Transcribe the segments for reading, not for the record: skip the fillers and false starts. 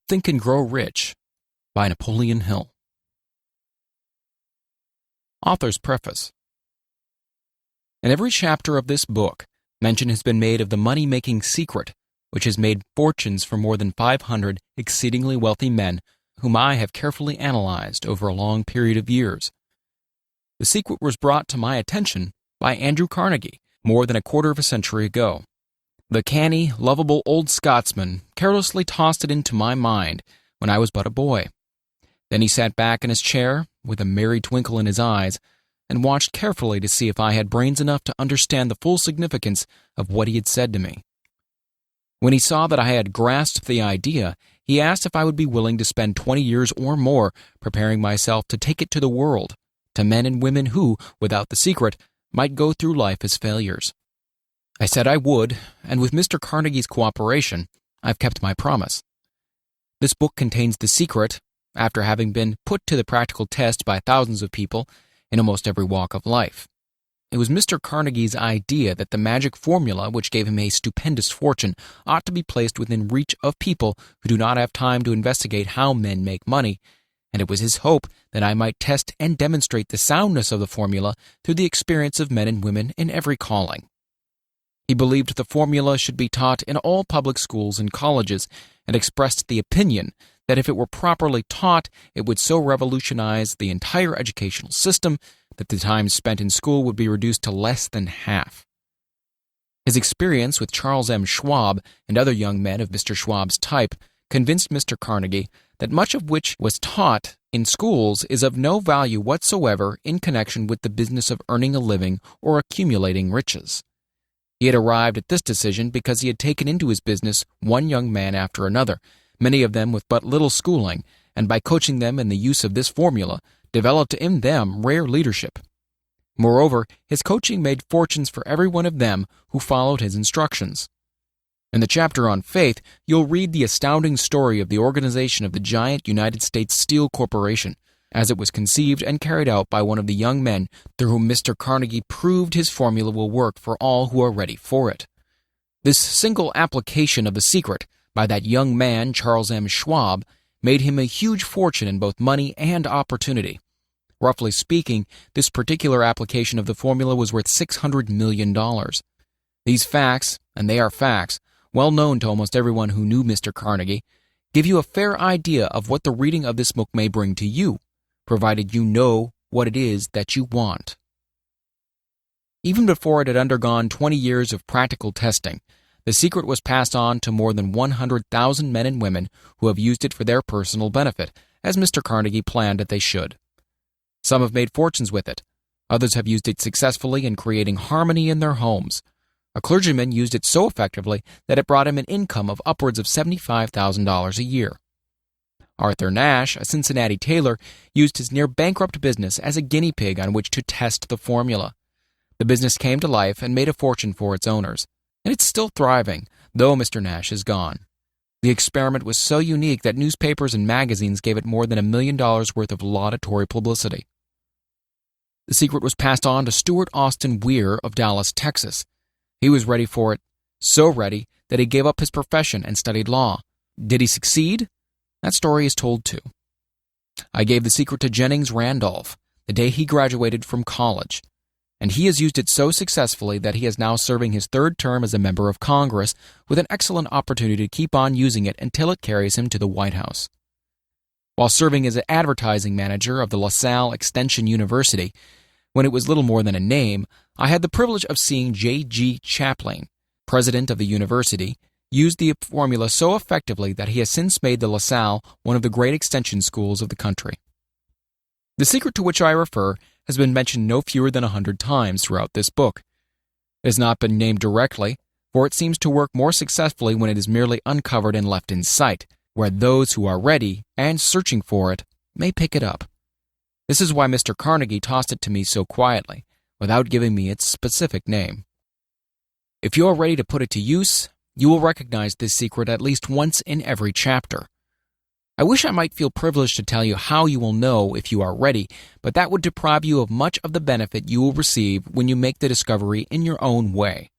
Think and Grow Rich by Napoleon Hill. Author's Preface. In every chapter of this book, mention has been made of the money-making secret, which has made fortunes for more than 500 exceedingly wealthy men whom I have carefully analyzed over a long period of years. The secret was brought to my attention by Andrew Carnegie more than a quarter of a century ago. The canny, lovable old Scotsman carelessly tossed it into my mind when I was but a boy. Then he sat back in his chair, with a merry twinkle in his eyes, and watched carefully to see if I had brains enough to understand the full significance of what he had said to me. When he saw that I had grasped the idea, he asked if I would be willing to spend 20 years or more preparing myself to take it to the world, to men and women who, without the secret, might go through life as failures. I said I would, and with Mr. Carnegie's cooperation, I've kept my promise. This book contains the secret, after having been put to the practical test by thousands of people in almost every walk of life. It was Mr. Carnegie's idea that the magic formula which gave him a stupendous fortune ought to be placed within reach of people who do not have time to investigate how men make money, and it was his hope that I might test and demonstrate the soundness of the formula through the experience of men and women in every calling. He believed the formula should be taught in all public schools and colleges, and expressed the opinion that if it were properly taught, it would so revolutionize the entire educational system that the time spent in school would be reduced to less than half. His experience with Charles M. Schwab and other young men of Mr. Schwab's type convinced Mr. Carnegie that much of which was taught in schools is of no value whatsoever in connection with the business of earning a living or accumulating riches. He had arrived at this decision because he had taken into his business one young man after another, many of them with but little schooling, and by coaching them in the use of this formula, developed in them rare leadership. Moreover, his coaching made fortunes for every one of them who followed his instructions. In the chapter on faith, you'll read the astounding story of the organization of the giant United States Steel Corporation, as it was conceived and carried out by one of the young men through whom Mr. Carnegie proved his formula will work for all who are ready for it. This single application of the secret by that young man, Charles M. Schwab, made him a huge fortune in both money and opportunity. Roughly speaking, this particular application of the formula was worth $600 million. These facts, and they are facts, well known to almost everyone who knew Mr. Carnegie, give you a fair idea of what the reading of this book may bring to you, provided you know what it is that you want. Even before it had undergone 20 years of practical testing, the secret was passed on to more than 100,000 men and women who have used it for their personal benefit, as Mr. Carnegie planned that they should. Some have made fortunes with it. Others have used it successfully in creating harmony in their homes. A clergyman used it so effectively that it brought him an income of upwards of $75,000 a year. Arthur Nash, a Cincinnati tailor, used his near-bankrupt business as a guinea pig on which to test the formula. The business came to life and made a fortune for its owners, and it's still thriving, though Mr. Nash is gone. The experiment was so unique that newspapers and magazines gave it more than $1 million worth of laudatory publicity. The secret was passed on to Stuart Austin Weir of Dallas, Texas. He was ready for it, so ready that he gave up his profession and studied law. Did he succeed? That story is told too. I gave the secret to Jennings Randolph the day he graduated from college, and he has used it so successfully that he is now serving his third term as a member of Congress with an excellent opportunity to keep on using it until it carries him to the White House. While serving as an advertising manager of the LaSalle Extension University, when it was little more than a name, I had the privilege of seeing J.G. Chaplin, president of the university, use the formula so effectively that he has since made the LaSalle one of the great extension schools of the country. The secret to which I refer has been mentioned no fewer than 100 times throughout this book. It has not been named directly, for it seems to work more successfully when it is merely uncovered and left in sight, where those who are ready and searching for it may pick it up. This is why Mr. Carnegie tossed it to me so quietly, without giving me its specific name. If you are ready to put it to use, you will recognize this secret at least once in every chapter. I wish I might feel privileged to tell you how you will know if you are ready, but that would deprive you of much of the benefit you will receive when you make the discovery in your own way.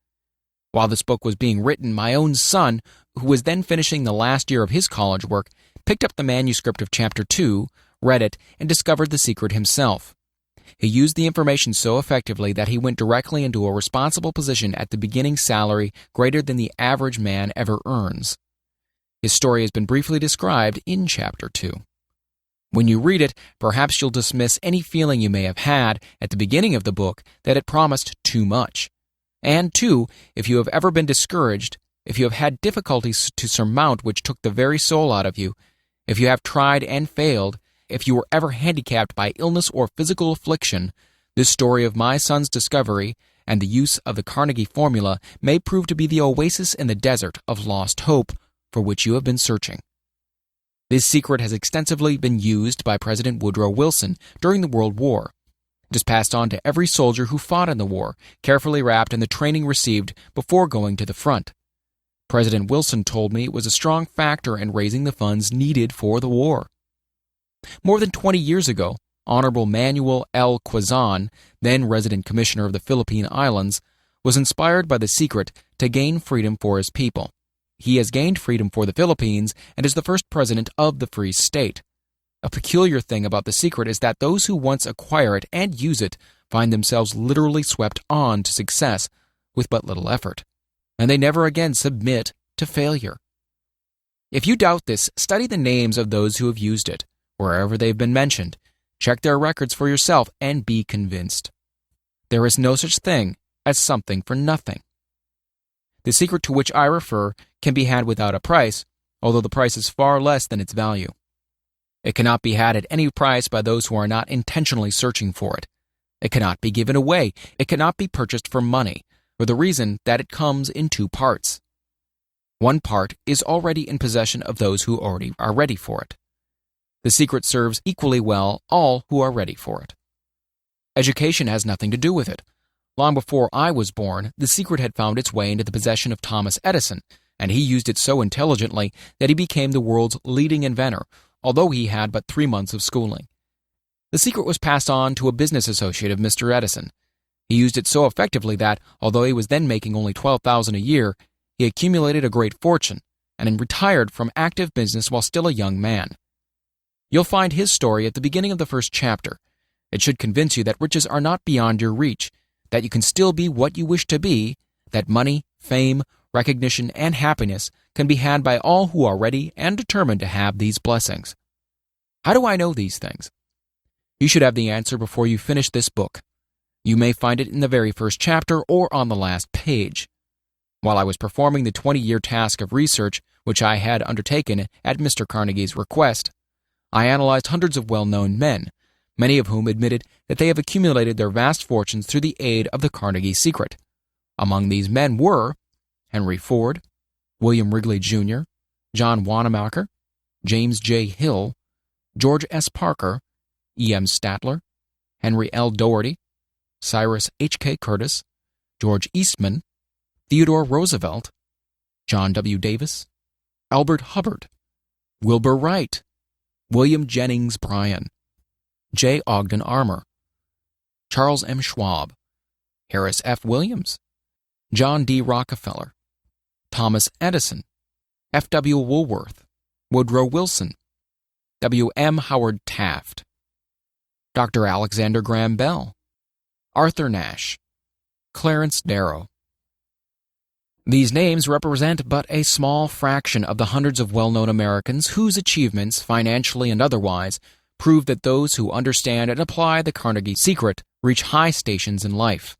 While this book was being written, my own son, who was then finishing the last year of his college work, picked up the manuscript of Chapter 2, read it, and discovered the secret himself. He used the information so effectively that he went directly into a responsible position at the beginning salary greater than the average man ever earns. His story has been briefly described in Chapter 2. When you read it, perhaps you'll dismiss any feeling you may have had at the beginning of the book that it promised too much. And, too, if you have ever been discouraged, if you have had difficulties to surmount which took the very soul out of you, if you have tried and failed, if you were ever handicapped by illness or physical affliction, this story of my son's discovery and the use of the Carnegie formula may prove to be the oasis in the desert of lost hope for which you have been searching. This secret has extensively been used by President Woodrow Wilson during the World War. It is passed on to every soldier who fought in the war, carefully wrapped in the training received before going to the front. President Wilson told me it was a strong factor in raising the funds needed for the war. More than 20 years ago, Honorable Manuel L. Quezon, then resident commissioner of the Philippine Islands, was inspired by the secret to gain freedom for his people. He has gained freedom for the Philippines and is the first president of the Free State. A peculiar thing about the secret is that those who once acquire it and use it find themselves literally swept on to success with but little effort, and they never again submit to failure. If you doubt this, study the names of those who have used it, wherever they've been mentioned. Check their records for yourself and be convinced. There is no such thing as something for nothing. The secret to which I refer can be had without a price, although the price is far less than its value. It cannot be had at any price by those who are not intentionally searching for it. It cannot be given away. It cannot be purchased for money, for the reason that it comes in two parts. One part is already in possession of those who already are ready for it. The secret serves equally well all who are ready for it. Education has nothing to do with it. Long before I was born, the secret had found its way into the possession of Thomas Edison, and he used it so intelligently that he became the world's leading inventor, although he had but 3 months of schooling. The secret was passed on to a business associate of Mr. Edison. He used it so effectively that, although he was then making only $12,000 a year, he accumulated a great fortune, and retired from active business while still a young man. You'll find his story at the beginning of the first chapter. It should convince you that riches are not beyond your reach, that you can still be what you wish to be, that money, fame, recognition, and happiness can be had by all who are ready and determined to have these blessings. How do I know these things? You should have the answer before you finish this book. You may find it in the very first chapter or on the last page. While I was performing the 20-year task of research which I had undertaken at Mr. Carnegie's request, I analyzed hundreds of well-known men, many of whom admitted that they have accumulated their vast fortunes through the aid of the Carnegie secret. Among these men were Henry Ford, William Wrigley, Jr., John Wanamaker, James J. Hill, George S. Parker, E. M. Statler, Henry L. Doherty, Cyrus H. K. Curtis, George Eastman, Theodore Roosevelt, John W. Davis, Albert Hubbard, Wilbur Wright, William Jennings Bryan, J. Ogden Armour, Charles M. Schwab, Harris F. Williams, John D. Rockefeller, Thomas Edison, F. W. Woolworth, Woodrow Wilson, W. M. Howard Taft, Dr. Alexander Graham Bell, Arthur Nash, Clarence Darrow. These names represent but a small fraction of the hundreds of well-known Americans whose achievements, financially and otherwise, prove that those who understand and apply the Carnegie secret reach high stations in life.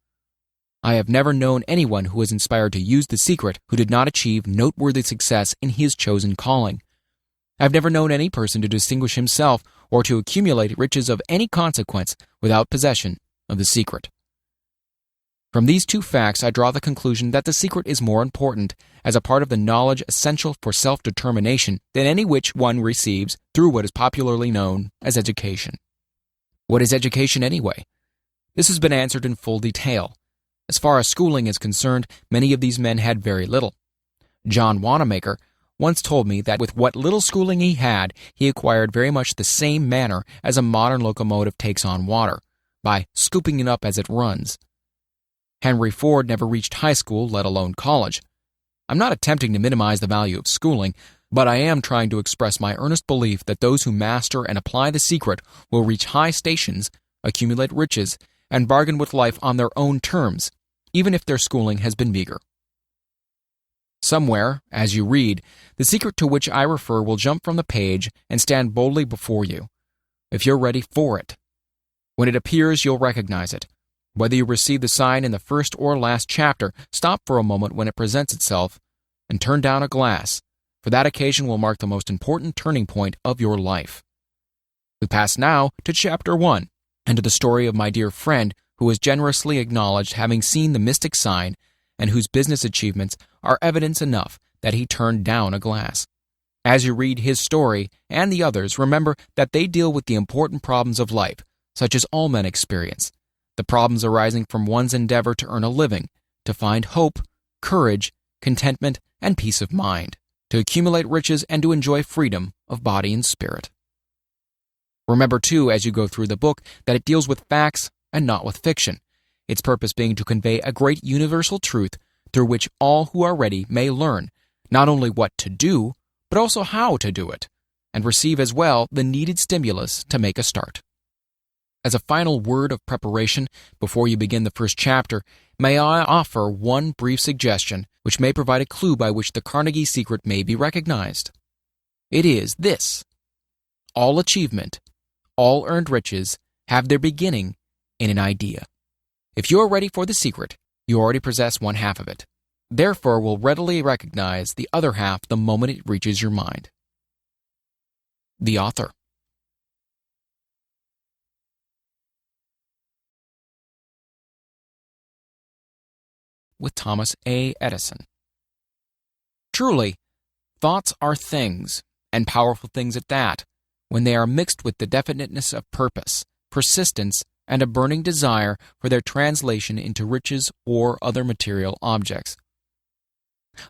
I have never known anyone who was inspired to use the secret who did not achieve noteworthy success in his chosen calling. I have never known any person to distinguish himself or to accumulate riches of any consequence without possession of the secret. From these two facts, I draw the conclusion that the secret is more important as a part of the knowledge essential for self-determination than any which one receives through what is popularly known as education. What is education anyway? This has been answered in full detail. As far as schooling is concerned, many of these men had very little. John Wanamaker once told me that with what little schooling he had, he acquired very much the same manner as a modern locomotive takes on water, by scooping it up as it runs. Henry Ford never reached high school, let alone college. I'm not attempting to minimize the value of schooling, but I am trying to express my earnest belief that those who master and apply the secret will reach high stations, accumulate riches, and bargain with life on their own terms, even if their schooling has been meager. Somewhere, as you read, the secret to which I refer will jump from the page and stand boldly before you, if you're ready for it. When it appears, you'll recognize it. Whether you receive the sign in the first or last chapter, stop for a moment when it presents itself and turn down a glass, for that occasion will mark the most important turning point of your life. We pass now to Chapter 1, and to the story of my dear friend who has generously acknowledged having seen the mystic sign and whose business achievements are evidence enough that he turned down a glass. As you read his story and the others, remember that they deal with the important problems of life, such as all men experience, the problems arising from one's endeavor to earn a living, to find hope, courage, contentment, and peace of mind, to accumulate riches and to enjoy freedom of body and spirit. Remember, too, as you go through the book, that it deals with facts and not with fiction, its purpose being to convey a great universal truth through which all who are ready may learn not only what to do, but also how to do it, and receive as well the needed stimulus to make a start. As a final word of preparation before you begin the first chapter, may I offer one brief suggestion which may provide a clue by which the Carnegie secret may be recognized. It is this: all achievement, all earned riches have their beginning in an idea. If you are ready for the secret, you already possess one half of it. Therefore, will readily recognize the other half the moment it reaches your mind. The author. With Thomas A. Edison. Truly, thoughts are things, and powerful things at that, when they are mixed with the definiteness of purpose, persistence, and a burning desire for their translation into riches or other material objects.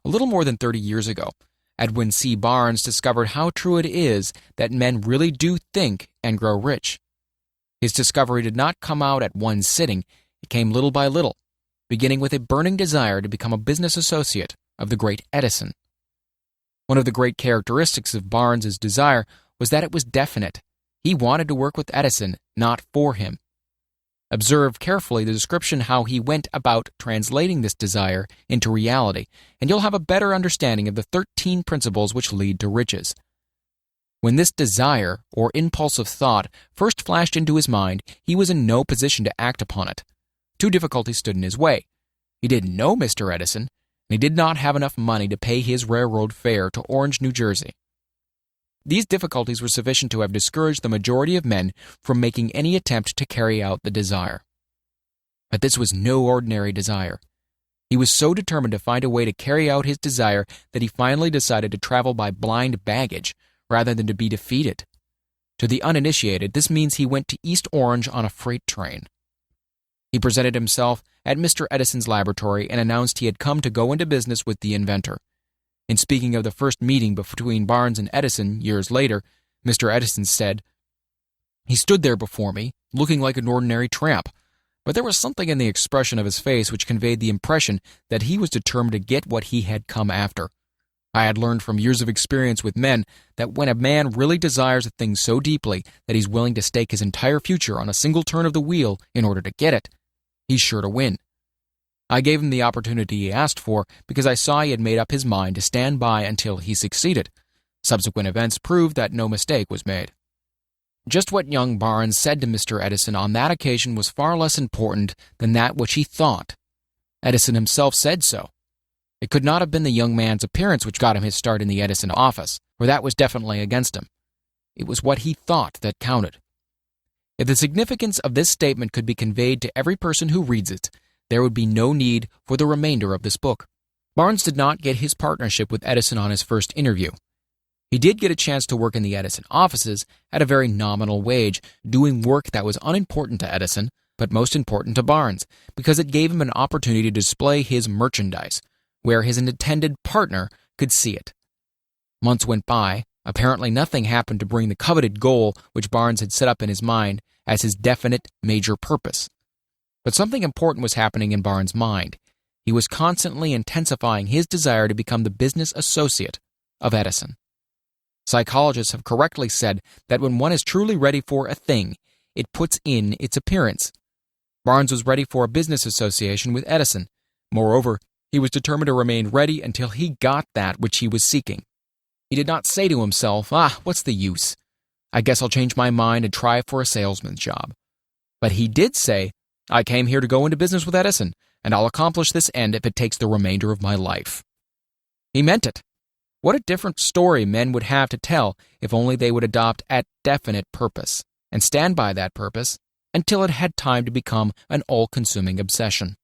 A little more than 30 years ago, Edwin C. Barnes discovered how true it is that men really do think and grow rich. His discovery did not come out at one sitting, it came little by little, beginning with a burning desire to become a business associate of the great Edison. One of the great characteristics of Barnes's desire was that it was definite. He wanted to work with Edison, not for him. Observe carefully the description how he went about translating this desire into reality, and you'll have a better understanding of the 13 principles which lead to riches. When this desire, or impulse of thought, first flashed into his mind, he was in no position to act upon it. Two difficulties stood in his way. He didn't know Mr. Edison, and he did not have enough money to pay his railroad fare to Orange, New Jersey. These difficulties were sufficient to have discouraged the majority of men from making any attempt to carry out the desire. But this was no ordinary desire. He was so determined to find a way to carry out his desire that he finally decided to travel by blind baggage rather than to be defeated. To the uninitiated, this means he went to East Orange on a freight train. He presented himself at Mr. Edison's laboratory and announced he had come to go into business with the inventor. In speaking of the first meeting between Barnes and Edison years later, Mr. Edison said, "He stood there before me, looking like an ordinary tramp, but there was something in the expression of his face which conveyed the impression that he was determined to get what he had come after. I had learned from years of experience with men that when a man really desires a thing so deeply that he's willing to stake his entire future on a single turn of the wheel in order to get it, he's sure to win. I gave him the opportunity he asked for because I saw he had made up his mind to stand by until he succeeded. Subsequent events proved that no mistake was made." Just what young Barnes said to Mr. Edison on that occasion was far less important than that which he thought. Edison himself said so. It could not have been the young man's appearance which got him his start in the Edison office, for that was definitely against him. It was what he thought that counted. If the significance of this statement could be conveyed to every person who reads it, there would be no need for the remainder of this book. Barnes did not get his partnership with Edison on his first interview. He did get a chance to work in the Edison offices at a very nominal wage, doing work that was unimportant to Edison, but most important to Barnes, because it gave him an opportunity to display his merchandise, where his intended partner could see it. Months went by. Apparently nothing happened to bring the coveted goal which Barnes had set up in his mind as his definite major purpose. But something important was happening in Barnes' mind. He was constantly intensifying his desire to become the business associate of Edison. Psychologists have correctly said that when one is truly ready for a thing, it puts in its appearance. Barnes was ready for a business association with Edison. Moreover, he was determined to remain ready until he got that which he was seeking. He did not say to himself, what's the use? I guess I'll change my mind and try for a salesman's job. But he did say, I came here to go into business with Edison, and I'll accomplish this end if it takes the remainder of my life. He meant it. What a different story men would have to tell if only they would adopt a definite purpose and stand by that purpose until it had time to become an all-consuming obsession.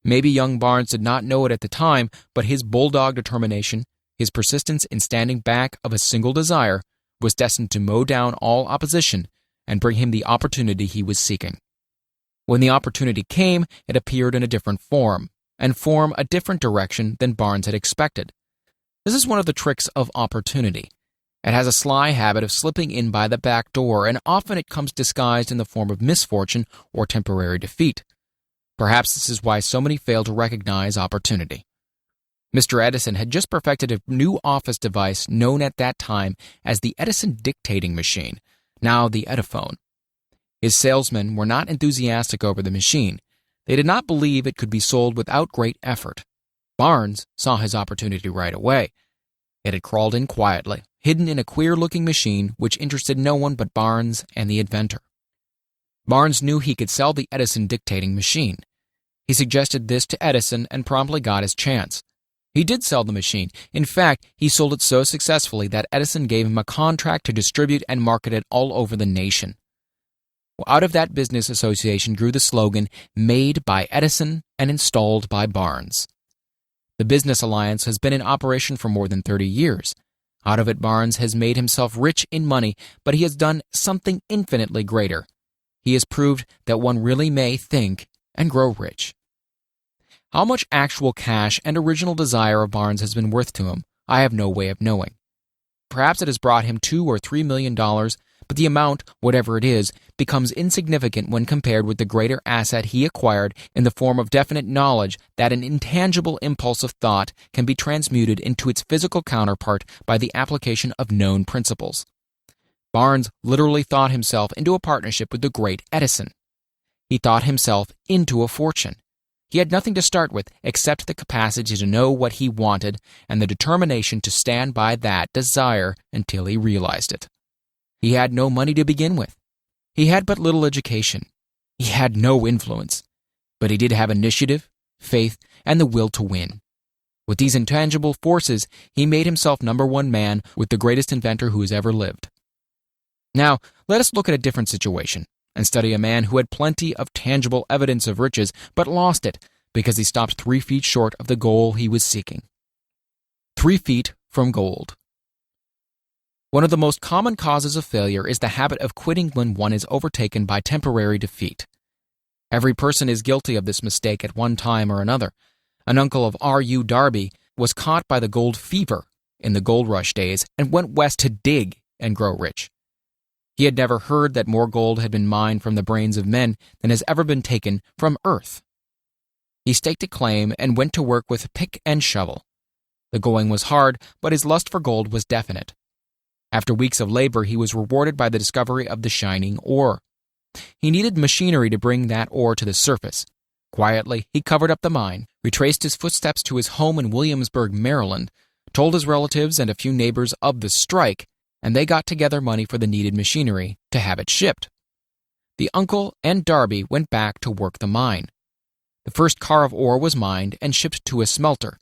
Maybe young Barnes did not know it at the time, but his bulldog determination, his persistence in standing back of a single desire, was destined to mow down all opposition and bring him the opportunity he was seeking. When the opportunity came, it appeared in a different form, and form a different direction than Barnes had expected. This is one of the tricks of opportunity. It has a sly habit of slipping in by the back door, and often it comes disguised in the form of misfortune or temporary defeat. Perhaps this is why so many fail to recognize opportunity. Mr. Edison had just perfected a new office device known at that time as the Edison dictating machine, now the Ediphone. His salesmen were not enthusiastic over the machine. They did not believe it could be sold without great effort. Barnes saw his opportunity right away. It had crawled in quietly, hidden in a queer-looking machine which interested no one but Barnes and the inventor. Barnes knew he could sell the Edison dictating machine. He suggested this to Edison and promptly got his chance. He did sell the machine. In fact, he sold it so successfully that Edison gave him a contract to distribute and market it all over the nation. Out of that business association grew the slogan, "Made by Edison and installed by Barnes." The business alliance has been in operation for more than 30 years. Out of it, Barnes has made himself rich in money, but he has done something infinitely greater. He has proved that one really may think and grow rich. How much actual cash and original desire of Barnes has been worth to him, I have no way of knowing. Perhaps it has brought him $2 or $3 million, but the amount, whatever it is, becomes insignificant when compared with the greater asset he acquired in the form of definite knowledge that an intangible impulse of thought can be transmuted into its physical counterpart by the application of known principles. Barnes literally thought himself into a partnership with the great Edison. He thought himself into a fortune. He had nothing to start with except the capacity to know what he wanted and the determination to stand by that desire until he realized it. He had no money to begin with. He had but little education. He had no influence. But he did have initiative, faith, and the will to win. With these intangible forces, he made himself number one man with the greatest inventor who has ever lived. Now, let us look at a different situation and study a man who had plenty of tangible evidence of riches but lost it because he stopped 3 feet short of the goal he was seeking. 3 feet from gold. One of the most common causes of failure is the habit of quitting when one is overtaken by temporary defeat. Every person is guilty of this mistake at one time or another. An uncle of R.U. Darby was caught by the gold fever in the gold rush days and went west to dig and grow rich. He had never heard that more gold had been mined from the brains of men than has ever been taken from earth. He staked a claim and went to work with pick and shovel. The going was hard, but his lust for gold was definite. After weeks of labor, he was rewarded by the discovery of the shining ore. He needed machinery to bring that ore to the surface. Quietly, he covered up the mine, retraced his footsteps to his home in Williamsburg, Maryland, told his relatives and a few neighbors of the strike, and they got together money for the needed machinery to have it shipped. The uncle and Darby went back to work the mine. The first car of ore was mined and shipped to a smelter.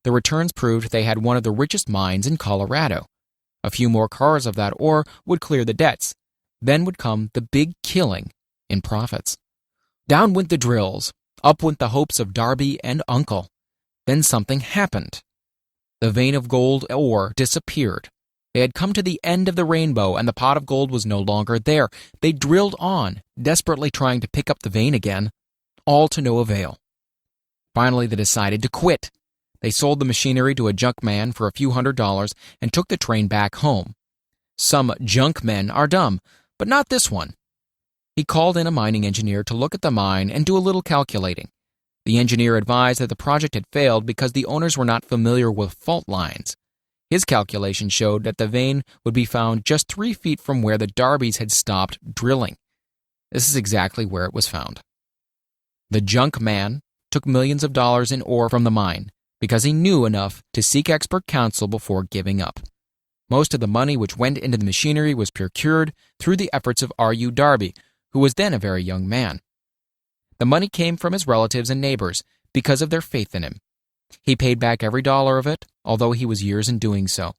The returns proved they had one of the richest mines in Colorado. A few more cars of that ore would clear the debts. Then would come the big killing in profits. Down went the drills. Up went the hopes of Darby and Uncle. Then something happened. The vein of gold ore disappeared. They had come to the end of the rainbow, and the pot of gold was no longer there. They drilled on, desperately trying to pick up the vein again, all to no avail. Finally, they decided to quit. They sold the machinery to a junk man for a few $100s and took the train back home. Some junk men are dumb, but not this one. He called in a mining engineer to look at the mine and do a little calculating. The engineer advised that the project had failed because the owners were not familiar with fault lines. His calculation showed that the vein would be found just 3 feet from where the Darbys had stopped drilling. This is exactly where it was found. The junk man took millions of dollars in ore from the mine because he knew enough to seek expert counsel before giving up. Most of the money which went into the machinery was procured through the efforts of R.U. Darby, who was then a very young man. The money came from his relatives and neighbors because of their faith in him. He paid back every dollar of it, although he was years in doing so.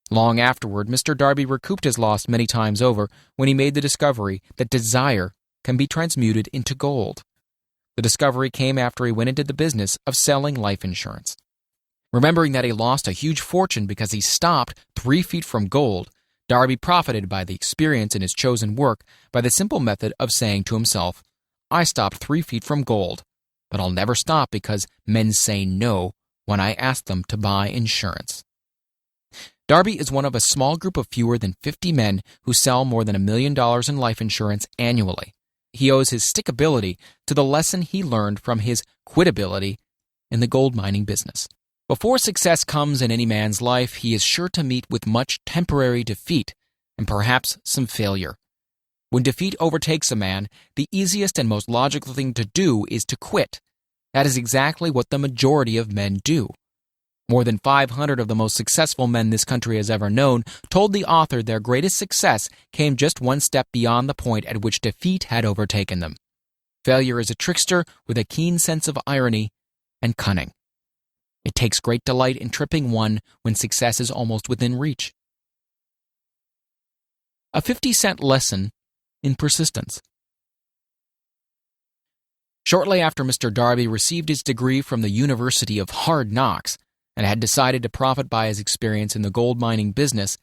Long afterward, Mr. Darby recouped his loss many times over when he made the discovery that desire can be transmuted into gold. The discovery came after he went into the business of selling life insurance. Remembering that he lost a huge fortune because he stopped 3 feet from gold, Darby profited by the experience in his chosen work by the simple method of saying to himself, "I stopped 3 feet from gold, but I'll never stop because men say no when I ask them to buy insurance." Darby is one of a small group of fewer than 50 men who sell more than $1 million in life insurance annually. He owes his stickability to the lesson he learned from his quitability in the gold mining business. Before success comes in any man's life, he is sure to meet with much temporary defeat and perhaps some failure. When defeat overtakes a man, the easiest and most logical thing to do is to quit. That is exactly what the majority of men do. More than 500 of the most successful men this country has ever known told the author their greatest success came just one step beyond the point at which defeat had overtaken them. Failure is a trickster with a keen sense of irony and cunning. It takes great delight in tripping one when success is almost within reach. A 50-cent lesson in persistence. Shortly after Mr. Darby received his degree from the University of Hard Knocks and had decided to profit by his experience in the gold mining business,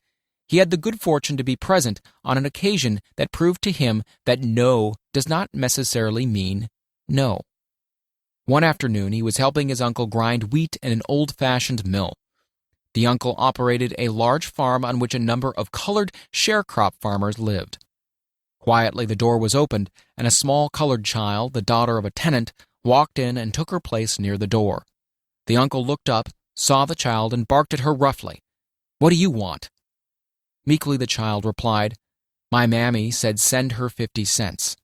he had the good fortune to be present on an occasion that proved to him that no does not necessarily mean no. One afternoon, he was helping his uncle grind wheat in an old-fashioned mill. The uncle operated a large farm on which a number of colored sharecrop farmers lived. Quietly, the door was opened, and a small colored child, the daughter of a tenant, walked in and took her place near the door. The uncle looked up, saw the child, and barked at her roughly. "What do you want?" Meekly the child replied, "My mammy said send her 50 cents.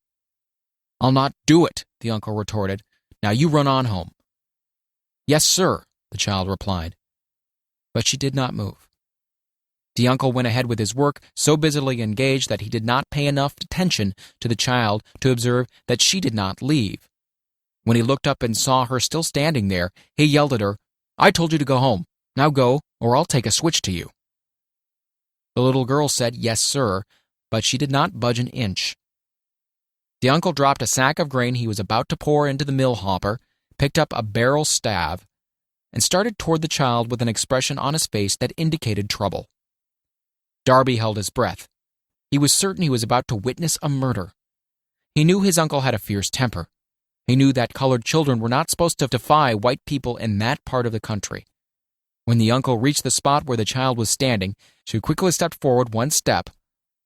"I'll not do it," the uncle retorted. "Now you run on home." "Yes, sir," the child replied. But she did not move. The uncle went ahead with his work, so busily engaged that he did not pay enough attention to the child to observe that she did not leave. When he looked up and saw her still standing there, he yelled at her, "I told you to go home. Now go, or I'll take a switch to you." The little girl said, "Yes, sir," but she did not budge an inch. The uncle dropped a sack of grain he was about to pour into the mill hopper, picked up a barrel staff, and started toward the child with an expression on his face that indicated trouble. Darby held his breath. He was certain he was about to witness a murder. He knew his uncle had a fierce temper. He knew that colored children were not supposed to defy white people in that part of the country. When the uncle reached the spot where the child was standing, she quickly stepped forward one step,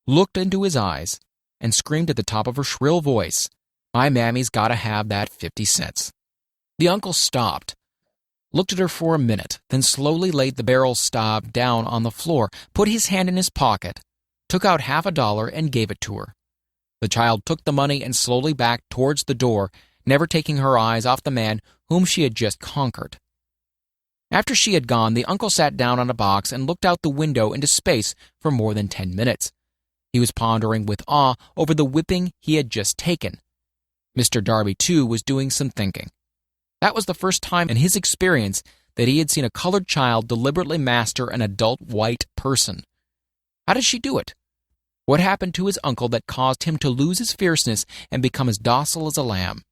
looked into his eyes, and screamed at the top of her shrill voice, "My mammy's gotta have that 50 cents. The uncle stopped, looked at her for a minute, then slowly laid the barrel staff down on the floor, put his hand in his pocket, took out $50 and gave it to her. The child took the money and slowly backed towards the door, never taking her eyes off the man whom she had just conquered. After she had gone, the uncle sat down on a box and looked out the window into space for more than 10 minutes. He was pondering with awe over the whipping he had just taken. Mr. Darby, too, was doing some thinking. That was the first time in his experience that he had seen a colored child deliberately master an adult white person. How did she do it? What happened to his uncle that caused him to lose his fierceness and become as docile as a lamb?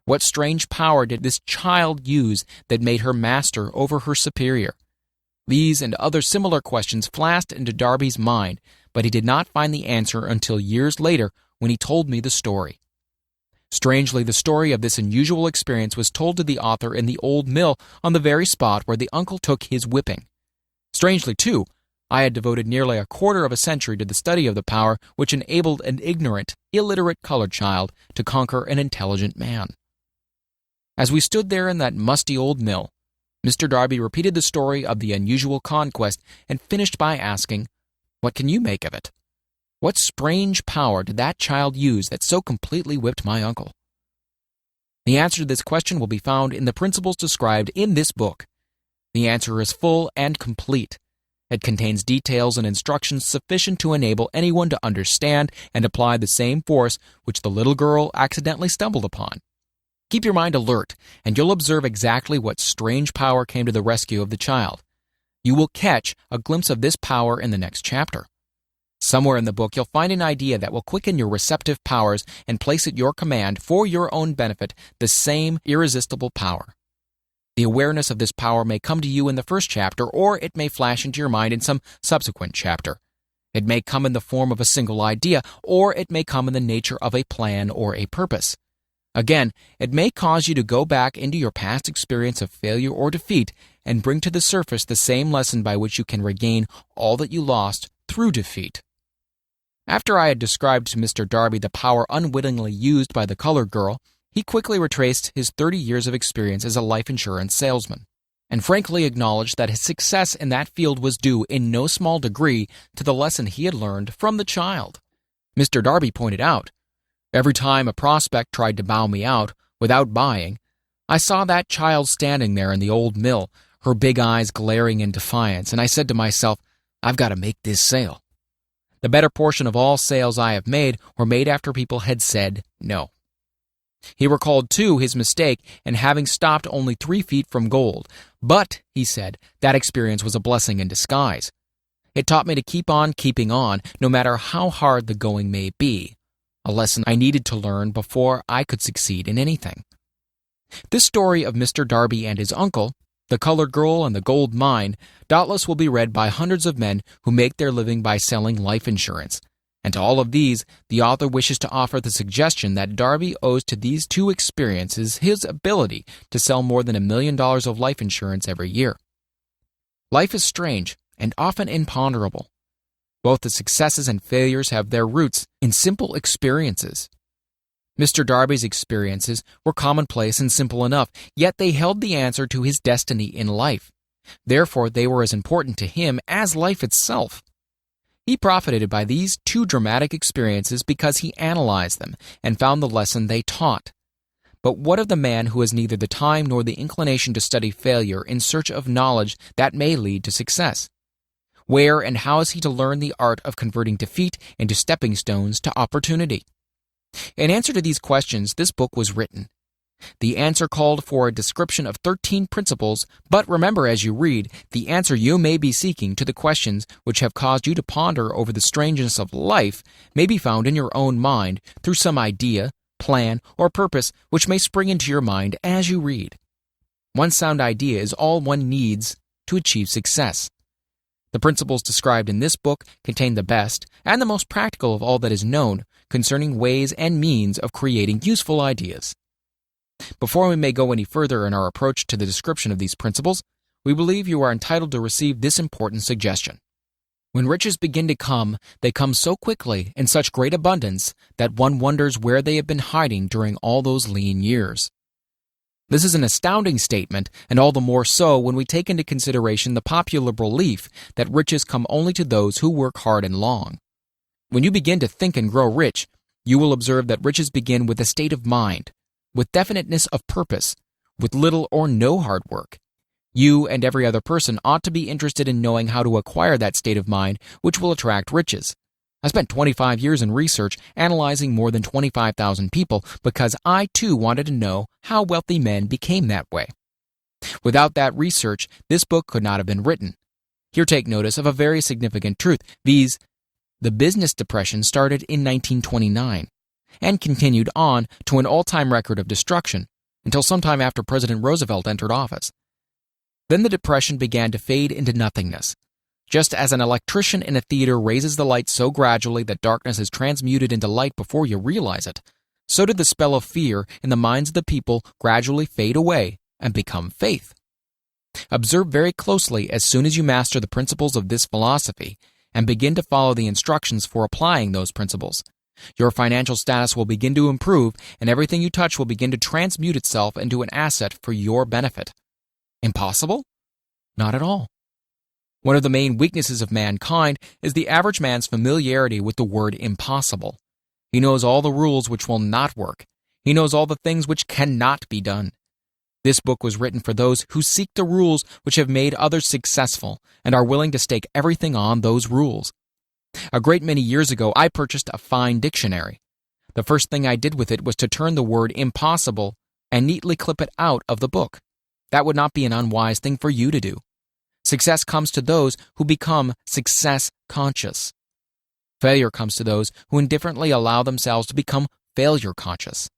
What strange power did this child use that made her master over her superior? These and other similar questions flashed into Darby's mind, but he did not find the answer until years later when he told me the story. Strangely, the story of this unusual experience was told to the author in the old mill on the very spot where the uncle took his whipping. Strangely, too, I had devoted nearly a quarter of a century to the study of the power which enabled an ignorant, illiterate colored child to conquer an intelligent man. As we stood there in that musty old mill, Mr. Darby repeated the story of the unusual conquest and finished by asking, "What can you make of it? What strange power did that child use that so completely whipped my uncle?" The answer to this question will be found in the principles described in this book. The answer is full and complete. It contains details and instructions sufficient to enable anyone to understand and apply the same force which the little girl accidentally stumbled upon. Keep your mind alert, and you'll observe exactly what strange power came to the rescue of the child. You will catch a glimpse of this power in the next chapter. Somewhere in the book, you'll find an idea that will quicken your receptive powers and place at your command, for your own benefit, the same irresistible power. The awareness of this power may come to you in the first chapter, or it may flash into your mind in some subsequent chapter. It may come in the form of a single idea, or it may come in the nature of a plan or a purpose. Again, it may cause you to go back into your past experience of failure or defeat and bring to the surface the same lesson by which you can regain all that you lost through defeat. After I had described to Mr. Darby the power unwittingly used by the colored girl, he quickly retraced his 30 years of experience as a life insurance salesman, and frankly acknowledged that his success in that field was due in no small degree to the lesson he had learned from the child. Mr. Darby pointed out, "Every time a prospect tried to bow me out without buying, I saw that child standing there in the old mill, her big eyes glaring in defiance, and I said to myself, I've got to make this sale. The better portion of all sales I have made were made after people had said no." He recalled, too, his mistake in having stopped only 3 feet from gold. But, he said, that experience was a blessing in disguise. It taught me to keep on keeping on, no matter how hard the going may be. A lesson I needed to learn before I could succeed in anything. This story of Mr. Darby and his uncle, the colored girl and the gold mine, doubtless will be read by hundreds of men who make their living by selling life insurance. And to all of these, the author wishes to offer the suggestion that Darby owes to these two experiences his ability to sell more than $1 million of life insurance every year. Life is strange and often imponderable. Both the successes and failures have their roots in simple experiences. Mr. Darby's experiences were commonplace and simple enough, yet they held the answer to his destiny in life. Therefore, they were as important to him as life itself. He profited by these two dramatic experiences because he analyzed them and found the lesson they taught. But what of the man who has neither the time nor the inclination to study failure in search of knowledge that may lead to success? Where and how is he to learn the art of converting defeat into stepping stones to opportunity? In answer to these questions, this book was written. The answer called for a description of 13 principles, but remember as you read, the answer you may be seeking to the questions which have caused you to ponder over the strangeness of life may be found in your own mind through some idea, plan, or purpose which may spring into your mind as you read. One sound idea is all one needs to achieve success. The principles described in this book contain the best and the most practical of all that is known concerning ways and means of creating useful ideas. Before we may go any further in our approach to the description of these principles, we believe you are entitled to receive this important suggestion. When riches begin to come, they come so quickly in such great abundance that one wonders where they have been hiding during all those lean years. This is an astounding statement, and all the more so when we take into consideration the popular belief that riches come only to those who work hard and long. When you begin to think and grow rich, you will observe that riches begin with a state of mind, with definiteness of purpose, with little or no hard work. You and every other person ought to be interested in knowing how to acquire that state of mind which will attract riches. I spent 25 years in research analyzing more than 25,000 people because I too wanted to know how wealthy men became that way. Without that research, this book could not have been written. Here take notice of a very significant truth, viz., the business depression started in 1929 and continued on to an all-time record of destruction until sometime after President Roosevelt entered office. Then the depression began to fade into nothingness. Just as an electrician in a theater raises the light so gradually that darkness is transmuted into light before you realize it, so did the spell of fear in the minds of the people gradually fade away and become faith. Observe very closely as soon as you master the principles of this philosophy and begin to follow the instructions for applying those principles. Your financial status will begin to improve, and everything you touch will begin to transmute itself into an asset for your benefit. Impossible? Not at all. One of the main weaknesses of mankind is the average man's familiarity with the word impossible. He knows all the rules which will not work. He knows all the things which cannot be done. This book was written for those who seek the rules which have made others successful and are willing to stake everything on those rules. A great many years ago, I purchased a fine dictionary. The first thing I did with it was to turn the word impossible and neatly clip it out of the book. That would not be an unwise thing for you to do. Success comes to those who become success conscious. Failure comes to those who indifferently allow themselves to become failure conscious.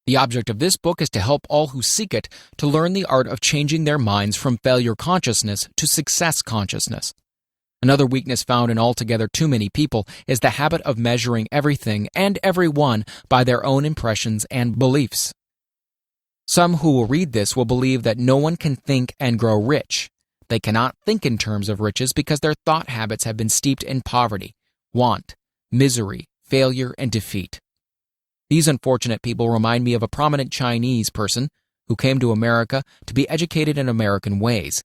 The object of this book is to help all who seek it to learn the art of changing their minds from failure consciousness to success consciousness. Another weakness found in altogether too many people is the habit of measuring everything and everyone by their own impressions and beliefs. Some who will read this will believe that no one can think and grow rich. They cannot think in terms of riches because their thought habits have been steeped in poverty, want, misery, failure, and defeat. These unfortunate people remind me of a prominent Chinese person who came to America to be educated in American ways.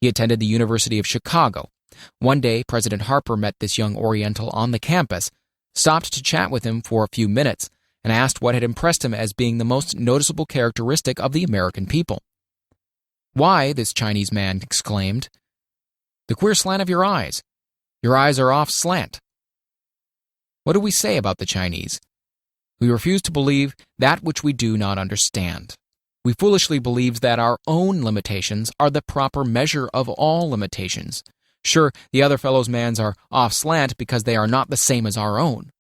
He attended the University of Chicago. One day, President Harper met this young Oriental on the campus, stopped to chat with him for a few minutes, and asked what had impressed him as being the most noticeable characteristic of the American people. "Why," this Chinese man exclaimed, "the queer slant of your eyes. Your eyes are off slant." What do we say about the Chinese? We refuse to believe that which we do not understand. We foolishly believe that our own limitations are the proper measure of all limitations. Sure, the other fellow's mans are off slant because they are not the same as our own.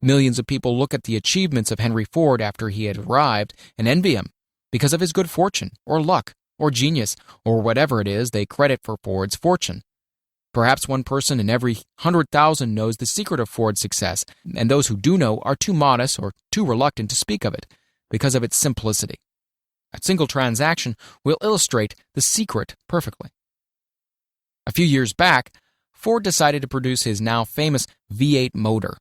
Millions of people look at the achievements of Henry Ford after he had arrived and envy him because of his good fortune, or luck, or genius, or whatever it is they credit for Ford's fortune. Perhaps one person in every 100,000 knows the secret of Ford's success, and those who do know are too modest or too reluctant to speak of it because of its simplicity. A single transaction will illustrate the secret perfectly. A few years back, Ford decided to produce his now famous V8 motor.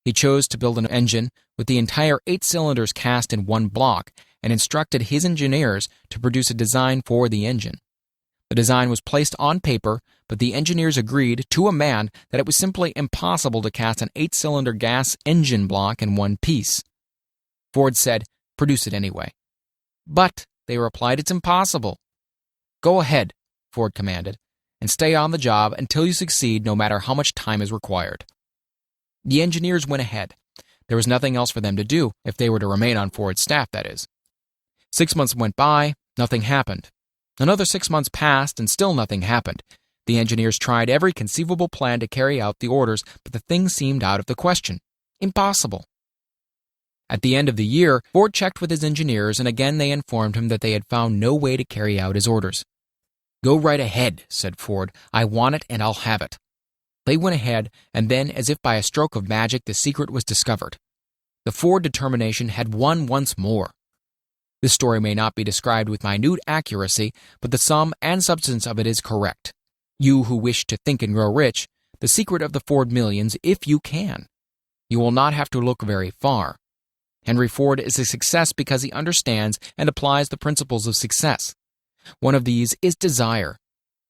He chose to build an engine with the entire 8 cylinders cast in one block and instructed his engineers to produce a design for the engine. The design was placed on paper, but the engineers agreed to a man that it was simply impossible to cast an 8-cylinder gas engine block in one piece. Ford said, "Produce it anyway." "But," they replied, "it's impossible." "Go ahead," Ford commanded, "and stay on the job until you succeed, no matter how much time is required." The engineers went ahead. There was nothing else for them to do, if they were to remain on Ford's staff, that is. 6 months went by, nothing happened. Another 6 months passed, and still nothing happened. The engineers tried every conceivable plan to carry out the orders, but the thing seemed out of the question. Impossible. At the end of the year, Ford checked with his engineers, and again they informed him that they had found no way to carry out his orders. "Go right ahead," said Ford. "I want it, and I'll have it." They went ahead, and then, as if by a stroke of magic, the secret was discovered. The Ford determination had won once more. This story may not be described with minute accuracy, but the sum and substance of it is correct. You who wish to think and grow rich, the secret of the Ford millions, if you can. You will not have to look very far. Henry Ford is a success because he understands and applies the principles of success. One of these is desire,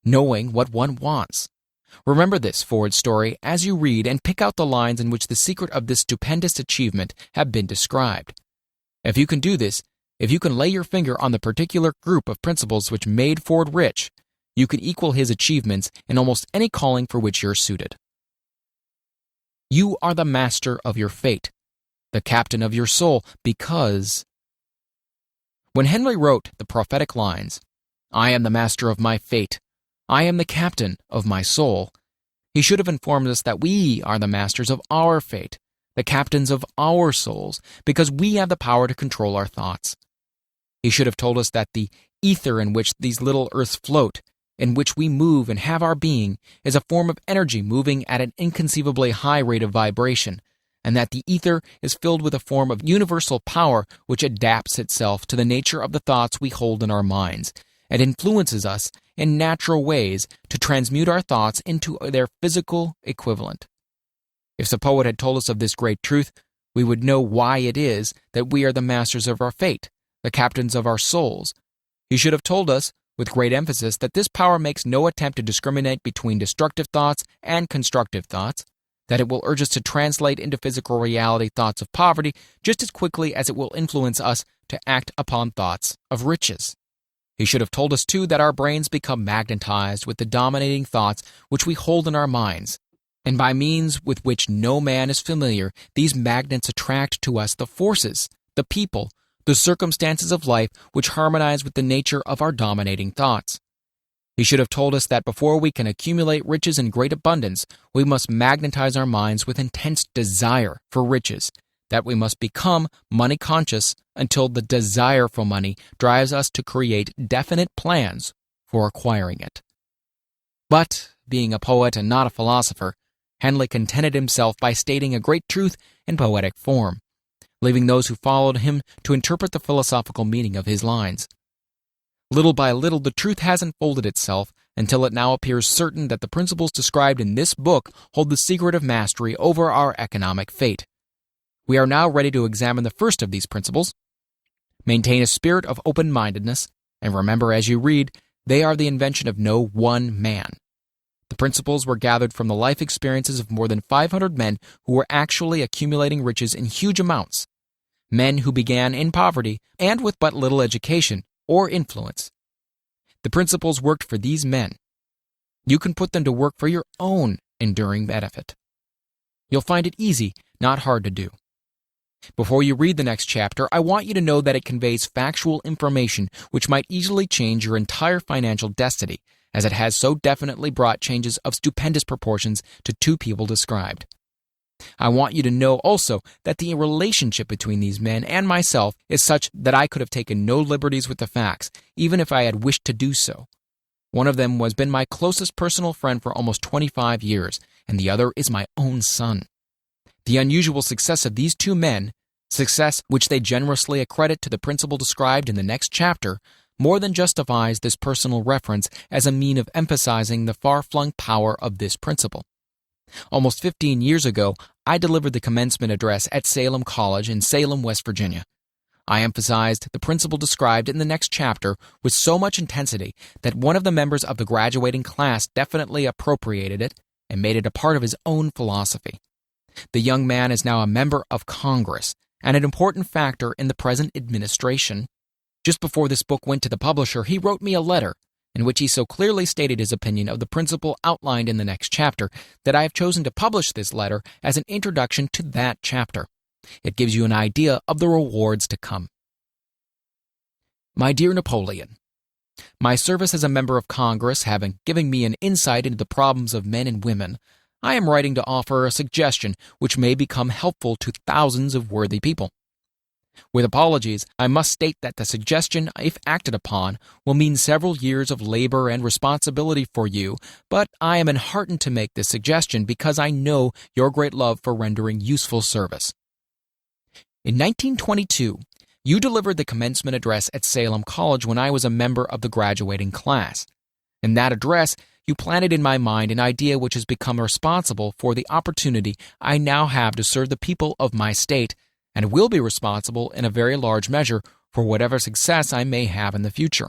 knowing what one wants. Remember this Ford story as you read and pick out the lines in which the secret of this stupendous achievement have been described. If you can do this, if you can lay your finger on the particular group of principles which made Ford rich, you can equal his achievements in almost any calling for which you're suited. You are the master of your fate, the captain of your soul, because... When Henry wrote the prophetic lines, "I am the master of my fate, I am the captain of my soul," he should have informed us that we are the masters of our fate, the captains of our souls, because we have the power to control our thoughts. He should have told us that the ether in which these little earths float, in which we move and have our being, is a form of energy moving at an inconceivably high rate of vibration, and that the ether is filled with a form of universal power which adapts itself to the nature of the thoughts we hold in our minds, and influences us in natural ways to transmute our thoughts into their physical equivalent. If the poet had told us of this great truth, we would know why it is that we are the masters of our fate, the captains of our souls. He should have told us, with great emphasis, that this power makes no attempt to discriminate between destructive thoughts and constructive thoughts, that it will urge us to translate into physical reality thoughts of poverty just as quickly as it will influence us to act upon thoughts of riches. He should have told us, too, that our brains become magnetized with the dominating thoughts which we hold in our minds, and by means with which no man is familiar, these magnets attract to us the forces, the people, the circumstances of life which harmonize with the nature of our dominating thoughts. He should have told us that before we can accumulate riches in great abundance, we must magnetize our minds with intense desire for riches, that we must become money conscious until the desire for money drives us to create definite plans for acquiring it. But, being a poet and not a philosopher, Henley contented himself by stating a great truth in poetic form, leaving those who followed him to interpret the philosophical meaning of his lines. Little by little, the truth has unfolded itself until it now appears certain that the principles described in this book hold the secret of mastery over our economic fate. We are now ready to examine the first of these principles. Maintain a spirit of open-mindedness, and remember as you read, they are the invention of no one man. The principles were gathered from the life experiences of more than 500 men who were actually accumulating riches in huge amounts, men who began in poverty and with but little education or influence. The principles worked for these men. You can put them to work for your own enduring benefit. You'll find it easy, not hard to do. Before you read the next chapter, I want you to know that it conveys factual information which might easily change your entire financial destiny, as it has so definitely brought changes of stupendous proportions to two people described. I want you to know also that the relationship between these men and myself is such that I could have taken no liberties with the facts, even if I had wished to do so. One of them has been my closest personal friend for almost 25 years, and the other is my own son. The unusual success of these two men, success which they generously accredit to the principle described in the next chapter, more than justifies this personal reference as a mean of emphasizing the far-flung power of this principle. Almost 15 years ago, I delivered the commencement address at Salem College in Salem, West Virginia. I emphasized the principle described in the next chapter with so much intensity that one of the members of the graduating class definitely appropriated it and made it a part of his own philosophy. The young man is now a member of Congress and an important factor in the present administration. Just before this book went to the publisher, he wrote me a letter in which he so clearly stated his opinion of the principle outlined in the next chapter that I have chosen to publish this letter as an introduction to that chapter. It gives you an idea of the rewards to come. My dear Napoleon, my service as a member of Congress having given me an insight into the problems of men and women, I am writing to offer a suggestion which may become helpful to thousands of worthy people. With apologies, I must state that the suggestion, if acted upon, will mean several years of labor and responsibility for you, but I am enheartened to make this suggestion because I know your great love for rendering useful service. In 1922, you delivered the commencement address at Salem College when I was a member of the graduating class. In that address, you planted in my mind an idea which has become responsible for the opportunity I now have to serve the people of my state, and will be responsible in a very large measure for whatever success I may have in the future.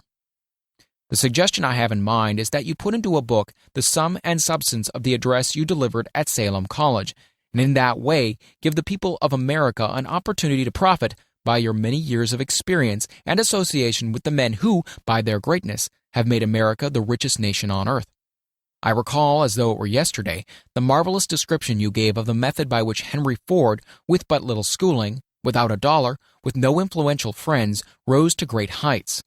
The suggestion I have in mind is that you put into a book the sum and substance of the address you delivered at Salem College, and in that way give the people of America an opportunity to profit by your many years of experience and association with the men who, by their greatness, have made America the richest nation on earth. I recall, as though it were yesterday, the marvelous description you gave of the method by which Henry Ford, with but little schooling, without a dollar, with no influential friends, rose to great heights.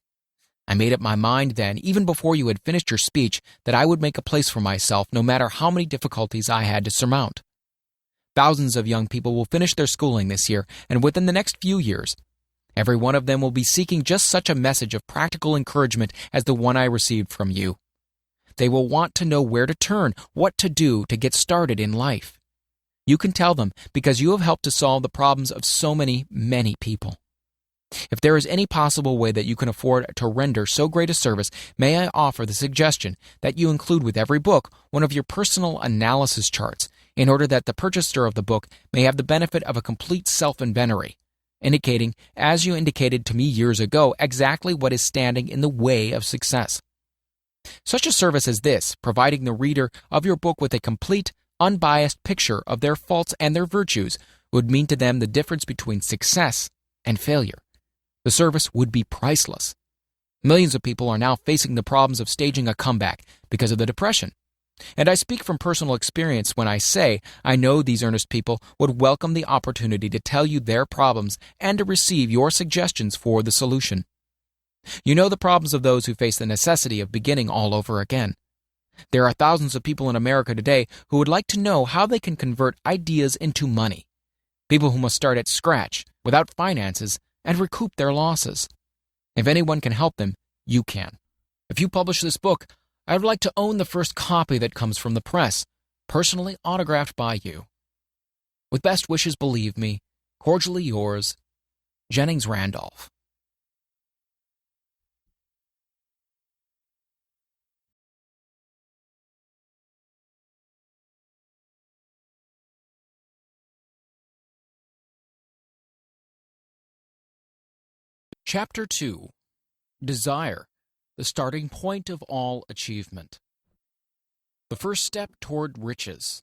I made up my mind then, even before you had finished your speech, that I would make a place for myself no matter how many difficulties I had to surmount. Thousands of young people will finish their schooling this year and within the next few years. Every one of them will be seeking just such a message of practical encouragement as the one I received from you. They will want to know where to turn, what to do to get started in life. You can tell them because you have helped to solve the problems of so many people. If there is any possible way that you can afford to render so great a service, may I offer the suggestion that you include with every book one of your personal analysis charts, in order that the purchaser of the book may have the benefit of a complete self-inventory, indicating, as you indicated to me years ago, exactly what is standing in the way of success. Such a service as this, providing the reader of your book with a complete, unbiased picture of their faults and their virtues, would mean to them the difference between success and failure. The service would be priceless. Millions of people are now facing the problems of staging a comeback because of the Depression. And I speak from personal experience when I say I know these earnest people would welcome the opportunity to tell you their problems and to receive your suggestions for the solution. You know the problems of those who face the necessity of beginning all over again. There are thousands of people in America today who would like to know how they can convert ideas into money. People who must start at scratch, without finances, and recoup their losses. If anyone can help them, you can. If you publish this book, I would like to own the first copy that comes from the press, personally autographed by you. With best wishes, believe me, cordially yours, Jennings Randolph. Chapter 2. Desire, the starting point of all achievement. The first step toward riches.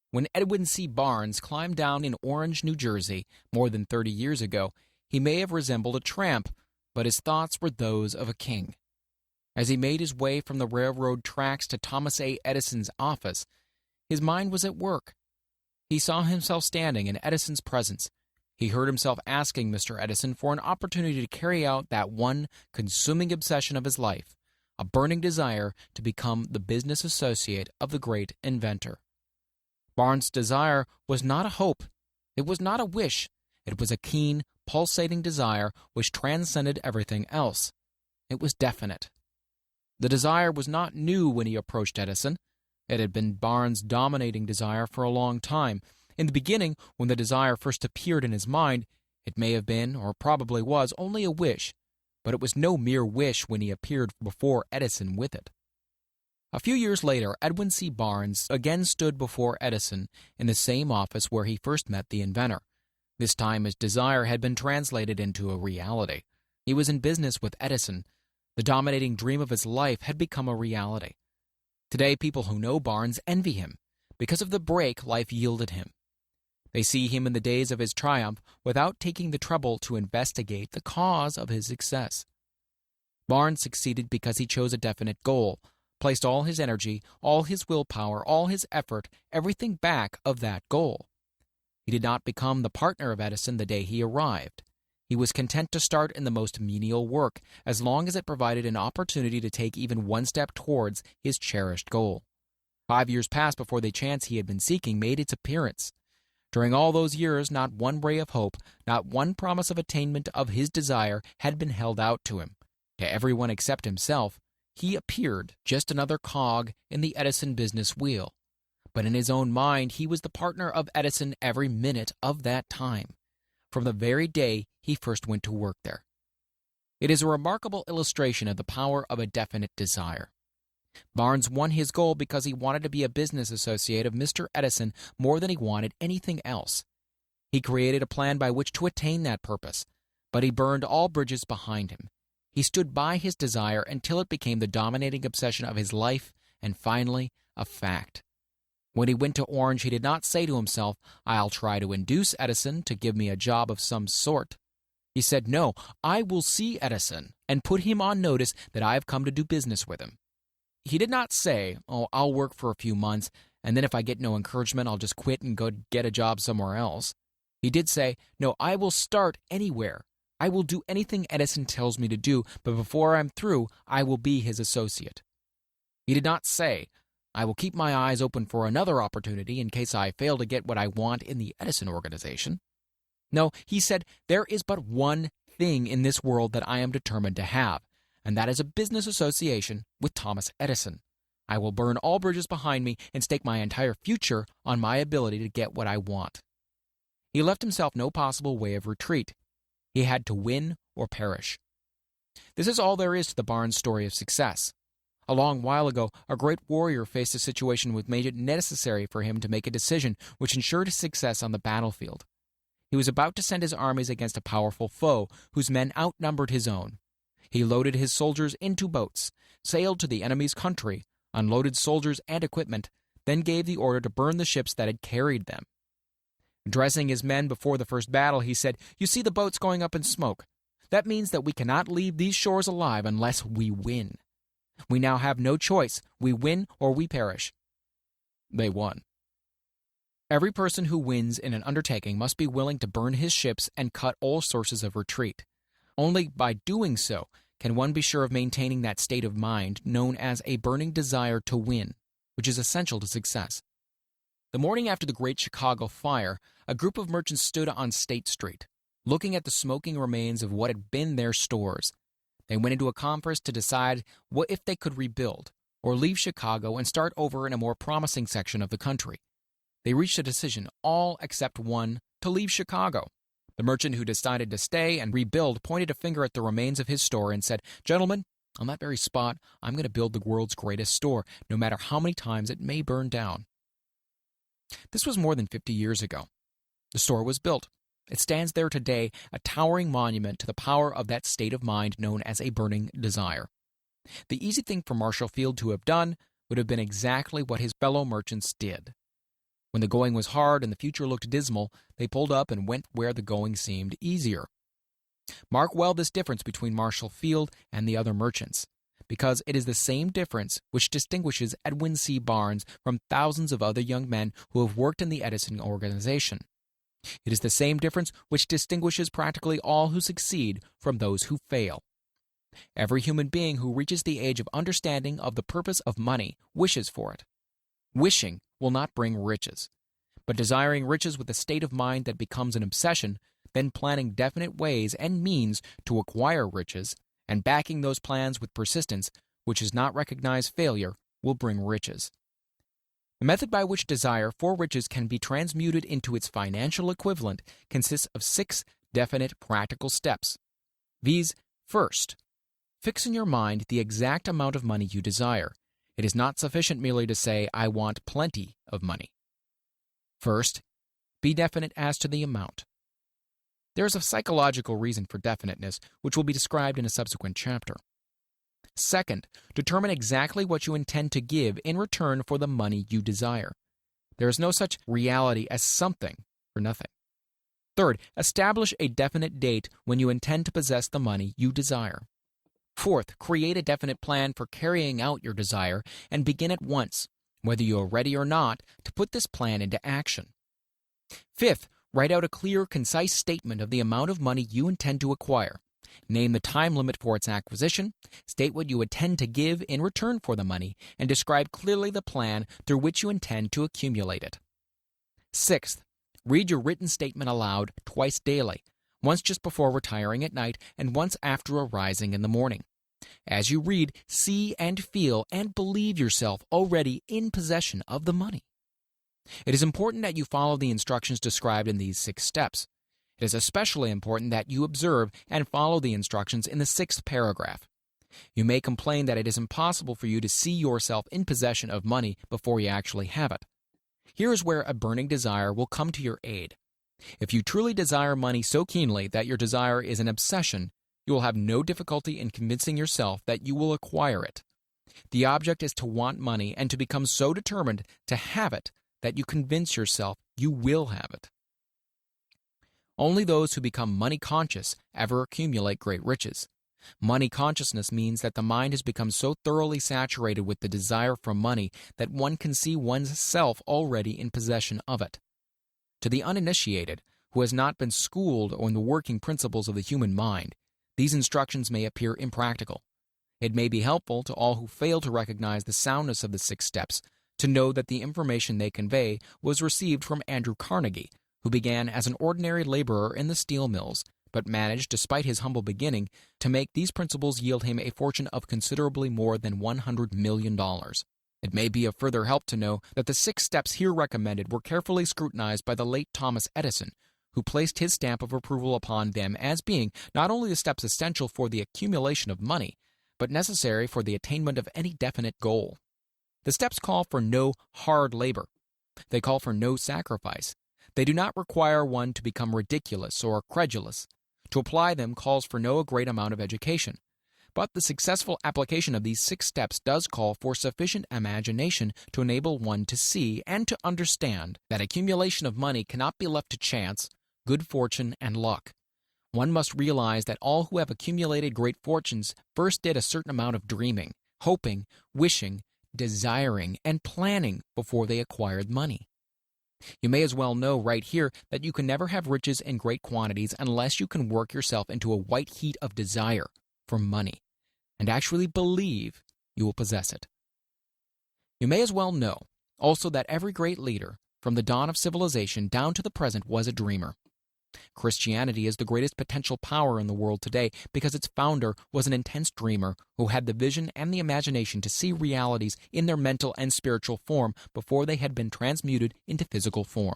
When Edwin C. Barnes climbed down in Orange, New Jersey, more than 30 years ago, he may have resembled a tramp, but his thoughts were those of a king. As he made his way from the railroad tracks to Thomas A. Edison's office, his mind was at work. He saw himself standing in Edison's presence. He heard himself asking Mr. Edison for an opportunity to carry out that one consuming obsession of his life, a burning desire to become the business associate of the great inventor. Barnes' desire was not a hope. It was not a wish. It was a keen, pulsating desire which transcended everything else. It was definite. The desire was not new when he approached Edison. It had been Barnes' dominating desire for a long time. In the beginning, when the desire first appeared in his mind, it may have been, or probably was, only a wish, but it was no mere wish when he appeared before Edison with it. A few years later, Edwin C. Barnes again stood before Edison in the same office where he first met the inventor. This time his desire had been translated into a reality. He was in business with Edison. The dominating dream of his life had become a reality. Today, people who know Barnes envy him because of the break life yielded him. They see him in the days of his triumph without taking the trouble to investigate the cause of his success. Barnes succeeded because he chose a definite goal, placed all his energy, all his willpower, all his effort, everything back of that goal. He did not become the partner of Edison the day he arrived. He was content to start in the most menial work, as long as it provided an opportunity to take even one step towards his cherished goal. 5 years passed before the chance he had been seeking made its appearance. During all those years, not one ray of hope, not one promise of attainment of his desire had been held out to him. To everyone except himself, he appeared just another cog in the Edison business wheel. But in his own mind, he was the partner of Edison every minute of that time, from the very day he first went to work there. It is a remarkable illustration of the power of a definite desire. Barnes won his goal because he wanted to be a business associate of Mr. Edison more than he wanted anything else. He created a plan by which to attain that purpose, but he burned all bridges behind him. He stood by his desire until it became the dominating obsession of his life and finally a fact. When he went to Orange, he did not say to himself, "I'll try to induce Edison to give me a job of some sort." He said, "No, I will see Edison and put him on notice that I have come to do business with him." He did not say, "Oh, I'll work for a few months, and then if I get no encouragement, I'll just quit and go get a job somewhere else." He did say, "No, I will start anywhere. I will do anything Edison tells me to do, but before I'm through, I will be his associate." He did not say, "I will keep my eyes open for another opportunity in case I fail to get what I want in the Edison organization." No, he said, "There is but one thing in this world that I am determined to have, and that is a business association with Thomas Edison. I will burn all bridges behind me and stake my entire future on my ability to get what I want." He left himself no possible way of retreat. He had to win or perish. This is all there is to the Barnes story of success. A long while ago, a great warrior faced a situation which made it necessary for him to make a decision which ensured his success on the battlefield. He was about to send his armies against a powerful foe whose men outnumbered his own. He loaded his soldiers into boats, sailed to the enemy's country, unloaded soldiers and equipment, then gave the order to burn the ships that had carried them. Addressing his men before the first battle, he said, "You see the boats going up in smoke. That means that we cannot leave these shores alive unless we win. We now have no choice. We win or we perish." They won. Every person who wins in an undertaking must be willing to burn his ships and cut all sources of retreat. Only by doing so can one be sure of maintaining that state of mind known as a burning desire to win, which is essential to success. The morning after the Great Chicago Fire, a group of merchants stood on State Street, looking at the smoking remains of what had been their stores. They went into a conference to decide what if they could rebuild, or leave Chicago and start over in a more promising section of the country. They reached a decision, all except one, to leave Chicago. The merchant who decided to stay and rebuild pointed a finger at the remains of his store and said, "Gentlemen, on that very spot, I'm going to build the world's greatest store, no matter how many times it may burn down." This was more than 50 years ago. The store was built. It stands there today, a towering monument to the power of that state of mind known as a burning desire. The easy thing for Marshall Field to have done would have been exactly what his fellow merchants did. When the going was hard and the future looked dismal, they pulled up and went where the going seemed easier. Mark well this difference between Marshall Field and the other merchants, because it is the same difference which distinguishes Edwin C. Barnes from thousands of other young men who have worked in the Edison organization. It is the same difference which distinguishes practically all who succeed from those who fail. Every human being who reaches the age of understanding of the purpose of money wishes for it. Wishing will not bring riches, but desiring riches with a state of mind that becomes an obsession, then planning definite ways and means to acquire riches, and backing those plans with persistence, which does not recognize failure, will bring riches. The method by which desire for riches can be transmuted into its financial equivalent consists of 6 definite practical steps. These: first, fix in your mind the exact amount of money you desire. It is not sufficient merely to say, "I want plenty of money." First, be definite as to the amount. There is a psychological reason for definiteness, which will be described in a subsequent chapter. Second, determine exactly what you intend to give in return for the money you desire. There is no such reality as something for nothing. Third, establish a definite date when you intend to possess the money you desire. Fourth, create a definite plan for carrying out your desire and begin at once, whether you are ready or not, to put this plan into action. Fifth, write out a clear, concise statement of the amount of money you intend to acquire. Name the time limit for its acquisition, state what you intend to give in return for the money, and describe clearly the plan through which you intend to accumulate it. Sixth, read your written statement aloud twice daily, once just before retiring at night and once after arising in the morning. As you read, see and feel and believe yourself already in possession of the money. It is important that you follow the instructions described in these 6 steps. It is especially important that you observe and follow the instructions in the 6th paragraph. You may complain that it is impossible for you to see yourself in possession of money before you actually have it. Here is where a burning desire will come to your aid. If you truly desire money so keenly that your desire is an obsession, you will have no difficulty in convincing yourself that you will acquire it. The object is to want money and to become so determined to have it that you convince yourself you will have it. Only those who become money conscious ever accumulate great riches. Money consciousness means that the mind has become so thoroughly saturated with the desire for money that one can see one's self already in possession of it. To the uninitiated, who has not been schooled on the working principles of the human mind, these instructions may appear impractical. It may be helpful to all who fail to recognize the soundness of the 6 steps to know that the information they convey was received from Andrew Carnegie, who began as an ordinary laborer in the steel mills, but managed, despite his humble beginning, to make these principles yield him a fortune of considerably more than $100 million. It may be of further help to know that the 6 steps here recommended were carefully scrutinized by the late Thomas Edison, who placed his stamp of approval upon them as being not only the steps essential for the accumulation of money, but necessary for the attainment of any definite goal. The steps call for no hard labor. They call for no sacrifice. They do not require one to become ridiculous or credulous. To apply them calls for no great amount of education. But the successful application of these 6 steps does call for sufficient imagination to enable one to see and to understand that accumulation of money cannot be left to chance, good fortune, and luck. One must realize that all who have accumulated great fortunes first did a certain amount of dreaming, hoping, wishing, desiring, and planning before they acquired money. You may as well know right here that you can never have riches in great quantities unless you can work yourself into a white heat of desire for money, and actually believe you will possess it. You may as well know also that every great leader, from the dawn of civilization down to the present, was a dreamer. Christianity is the greatest potential power in the world today because its founder was an intense dreamer who had the vision and the imagination to see realities in their mental and spiritual form before they had been transmuted into physical form.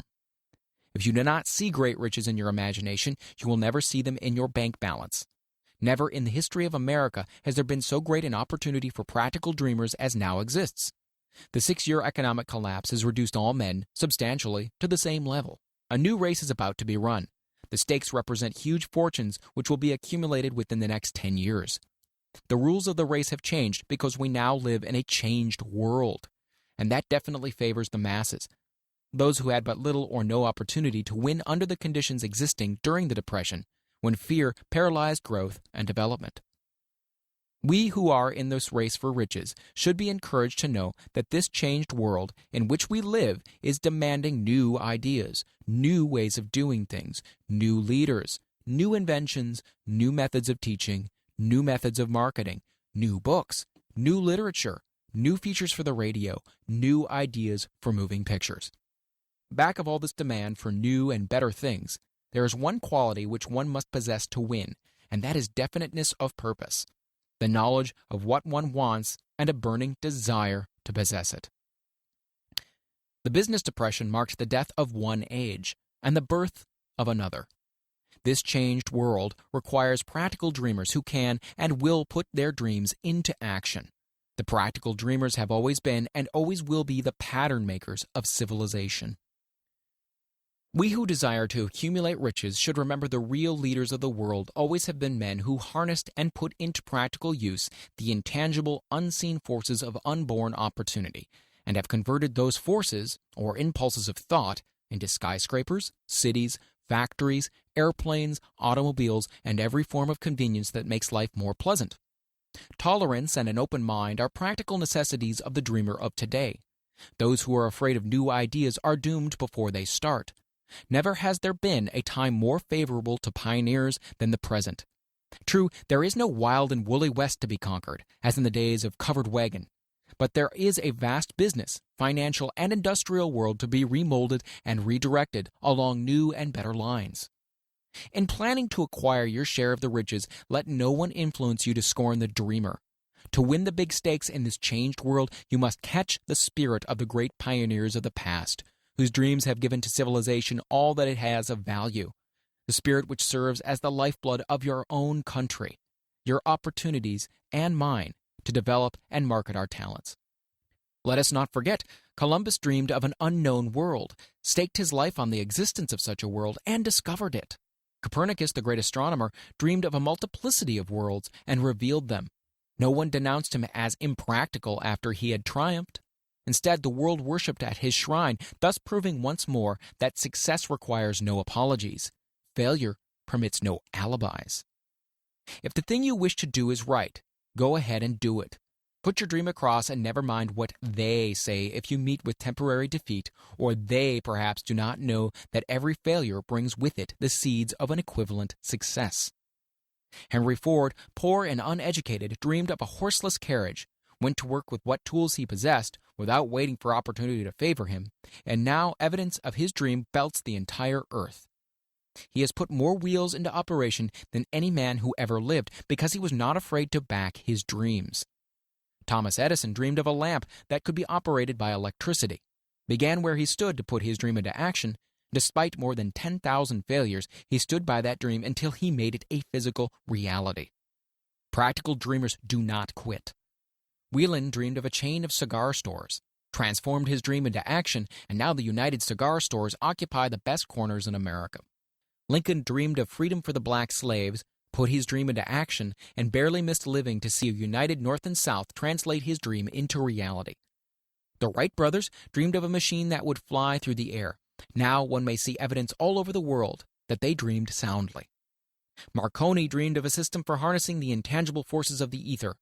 If you do not see great riches in your imagination, you will never see them in your bank balance. Never in the history of America has there been so great an opportunity for practical dreamers as now exists. The 6-year economic collapse has reduced all men, substantially, to the same level. A new race is about to be run. The stakes represent huge fortunes which will be accumulated within the next 10 years. The rules of the race have changed because we now live in a changed world, and that definitely favors the masses, those who had but little or no opportunity to win under the conditions existing during the Depression, when fear paralyzed growth and development. We who are in this race for riches should be encouraged to know that this changed world in which we live is demanding new ideas, new ways of doing things, new leaders, new inventions, new methods of teaching, new methods of marketing, new books, new literature, new features for the radio, new ideas for moving pictures. Back of all this demand for new and better things, there is one quality which one must possess to win, and that is definiteness of purpose, the knowledge of what one wants, and a burning desire to possess it. The business depression marked the death of one age and the birth of another. This changed world requires practical dreamers who can and will put their dreams into action. The practical dreamers have always been and always will be the pattern makers of civilization. We who desire to accumulate riches should remember the real leaders of the world always have been men who harnessed and put into practical use the intangible, unseen forces of unborn opportunity, and have converted those forces, or impulses of thought, into skyscrapers, cities, factories, airplanes, automobiles, and every form of convenience that makes life more pleasant. Tolerance and an open mind are practical necessities of the dreamer of today. Those who are afraid of new ideas are doomed before they start. Never has there been a time more favorable to pioneers than the present. True, there is no wild and woolly West to be conquered, as in the days of covered wagon, but there is a vast business, financial, and industrial world to be remolded and redirected along new and better lines. In planning to acquire your share of the riches, let no one influence you to scorn the dreamer. To win the big stakes in this changed world, you must catch the spirit of the great pioneers of the past, whose dreams have given to civilization all that it has of value, the spirit which serves as the lifeblood of your own country, your opportunities, and mine, to develop and market our talents. Let us not forget, Columbus dreamed of an unknown world, staked his life on the existence of such a world, and discovered it. Copernicus, the great astronomer, dreamed of a multiplicity of worlds and revealed them. No one denounced him as impractical after he had triumphed. Instead, the world worshipped at his shrine, thus proving once more that success requires no apologies. Failure permits no alibis. If the thing you wish to do is right, go ahead and do it. Put your dream across and never mind what they say if you meet with temporary defeat, or they perhaps do not know that every failure brings with it the seeds of an equivalent success. Henry Ford, poor and uneducated, dreamed of a horseless carriage, went to work with what tools he possessed without waiting for opportunity to favor him, and now evidence of his dream belts the entire earth. He has put more wheels into operation than any man who ever lived because he was not afraid to back his dreams. Thomas Edison dreamed of a lamp that could be operated by electricity, began where he stood to put his dream into action, Despite more than 10,000 failures, he stood by that dream until he made it a physical reality. Practical dreamers do not quit. Whelan dreamed of a chain of cigar stores, transformed his dream into action, and now the United Cigar Stores occupy the best corners in America. Lincoln dreamed of freedom for the black slaves, put his dream into action, and barely missed living to see a united North and South translate his dream into reality. The Wright brothers dreamed of a machine that would fly through the air. Now one may see evidence all over the world that they dreamed soundly. Marconi dreamed of a system for harnessing the intangible forces of the ether.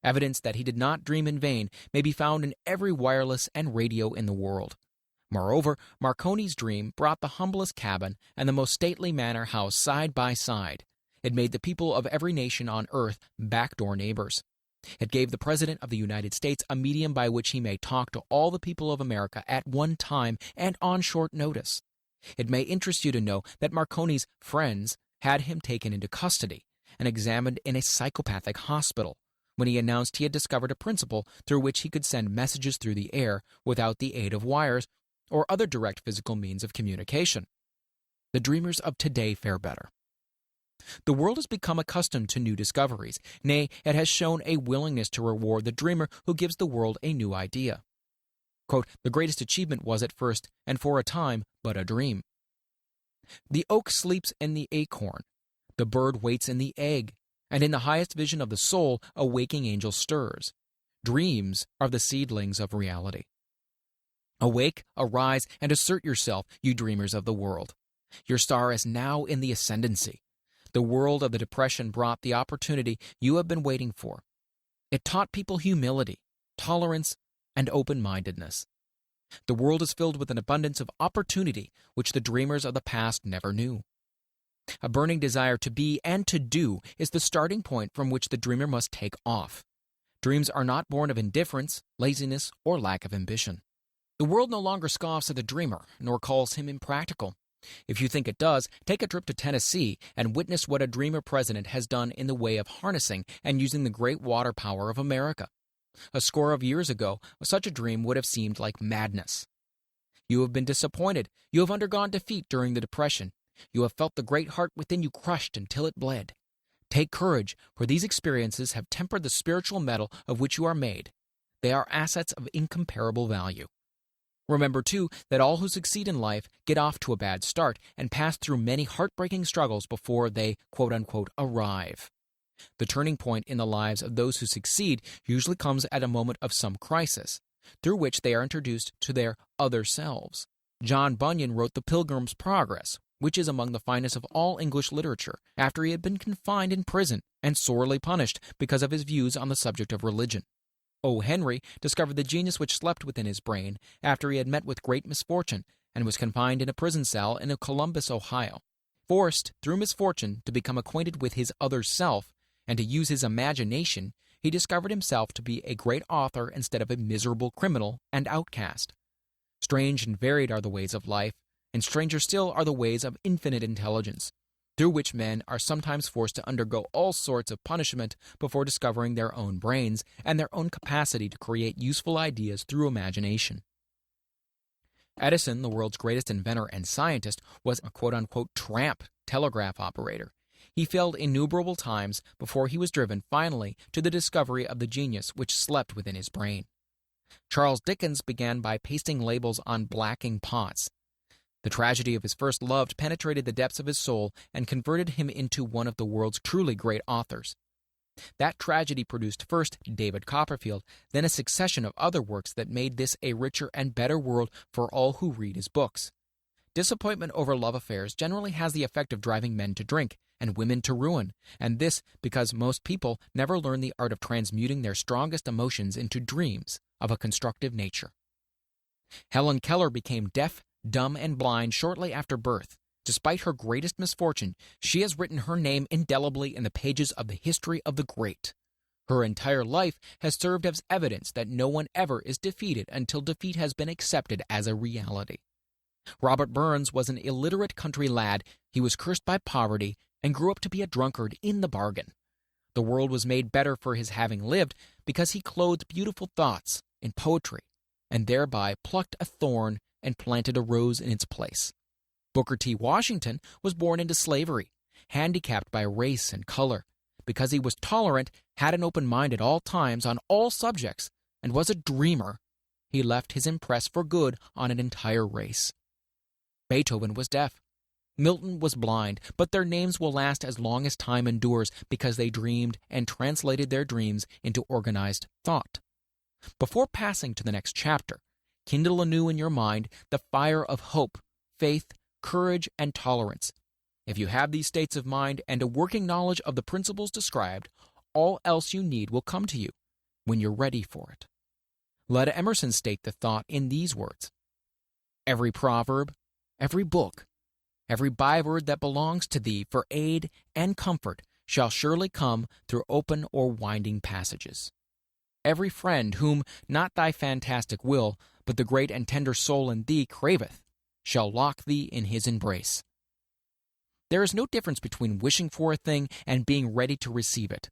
Evidence that he did not dream in vain may be found in every wireless and radio in the world. Moreover, Marconi's dream brought the humblest cabin and the most stately manor house side by side. It made the people of every nation on earth backdoor neighbors. It gave the President of the United States a medium by which he may talk to all the people of America at one time and on short notice. It may interest you to know that Marconi's friends had him taken into custody and examined in a psychopathic hospital when he announced he had discovered a principle through which he could send messages through the air without the aid of wires or other direct physical means of communication. The dreamers of today fare better. The world has become accustomed to new discoveries. Nay, it has shown a willingness to reward the dreamer who gives the world a new idea. Quote, "The greatest achievement was at first, and for a time, but a dream." The oak sleeps in the acorn. The bird waits in the egg. And in the highest vision of the soul, a waking angel stirs. Dreams are the seedlings of reality. Awake, arise, and assert yourself, you dreamers of the world. Your star is now in the ascendancy. The world of the Depression brought the opportunity you have been waiting for. It taught people humility, tolerance, and open-mindedness. The world is filled with an abundance of opportunity which the dreamers of the past never knew. A burning desire to be and to do is the starting point from which the dreamer must take off. Dreams are not born of indifference, laziness, or lack of ambition. The world no longer scoffs at the dreamer, nor calls him impractical. If you think it does, take a trip to Tennessee and witness what a dreamer president has done in the way of harnessing and using the great water power of America. A score of years ago, such a dream would have seemed like madness. You have been disappointed. You have undergone defeat during the Depression. You have felt the great heart within you crushed until it bled. Take courage, for these experiences have tempered the spiritual metal of which you are made. They are assets of incomparable value. Remember, too, that all who succeed in life get off to a bad start and pass through many heartbreaking struggles before they, quote-unquote, arrive. The turning point in the lives of those who succeed usually comes at a moment of some crisis, through which they are introduced to their other selves. John Bunyan wrote The Pilgrim's Progress, which is among the finest of all English literature, after he had been confined in prison and sorely punished because of his views on the subject of religion. O. Henry discovered the genius which slept within his brain after he had met with great misfortune and was confined in a prison cell in Columbus, Ohio. Forced, through misfortune, to become acquainted with his other self and to use his imagination, he discovered himself to be a great author instead of a miserable criminal and outcast. Strange and varied are the ways of life, and stranger still are the ways of infinite intelligence, through which men are sometimes forced to undergo all sorts of punishment before discovering their own brains and their own capacity to create useful ideas through imagination. Edison, the world's greatest inventor and scientist, was a quote-unquote tramp telegraph operator. He failed innumerable times before he was driven finally to the discovery of the genius which slept within his brain. Charles Dickens began by pasting labels on blacking pots. The tragedy of his first love penetrated the depths of his soul and converted him into one of the world's truly great authors. That tragedy produced first David Copperfield, then a succession of other works that made this a richer and better world for all who read his books. Disappointment over love affairs generally has the effect of driving men to drink and women to ruin, and this because most people never learn the art of transmuting their strongest emotions into dreams of a constructive nature. Helen Keller became deaf, dumb, and blind shortly after birth. Despite her greatest misfortune, she has written her name indelibly in the pages of the history of the great. Her entire life has served as evidence that no one ever is defeated until defeat has been accepted as a reality. Robert Burns was an illiterate country lad. He was cursed by poverty and grew up to be a drunkard in the bargain. The world was made better for his having lived because he clothed beautiful thoughts in poetry and thereby plucked a thorn and planted a rose in its place. Booker T. Washington was born into slavery, handicapped by race and color. Because he was tolerant, had an open mind at all times on all subjects, and was a dreamer, he left his impress for good on an entire race. Beethoven was deaf. Milton was blind, but their names will last as long as time endures because they dreamed and translated their dreams into organized thought. Before passing to the next chapter, kindle anew in your mind the fire of hope, faith, courage, and tolerance. If you have these states of mind and a working knowledge of the principles described, all else you need will come to you when you're ready for it. Let Emerson state the thought in these words: every proverb, every book, every byword that belongs to thee for aid and comfort shall surely come through open or winding passages. Every friend whom not thy fantastic will, but the great and tender soul in thee craveth, shall lock thee in his embrace. There is no difference between wishing for a thing and being ready to receive it.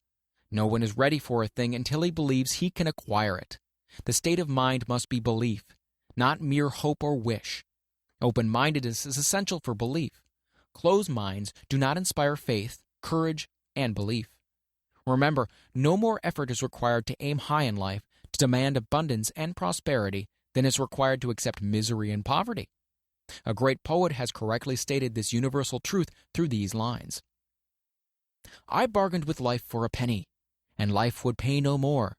No one is ready for a thing until he believes he can acquire it. The state of mind must be belief, not mere hope or wish. Open-mindedness is essential for belief. Closed minds do not inspire faith, courage, and belief. Remember, no more effort is required to aim high in life, to demand abundance and prosperity, than is required to accept misery and poverty. A great poet has correctly stated this universal truth through these lines. I bargained with life for a penny, and life would pay no more.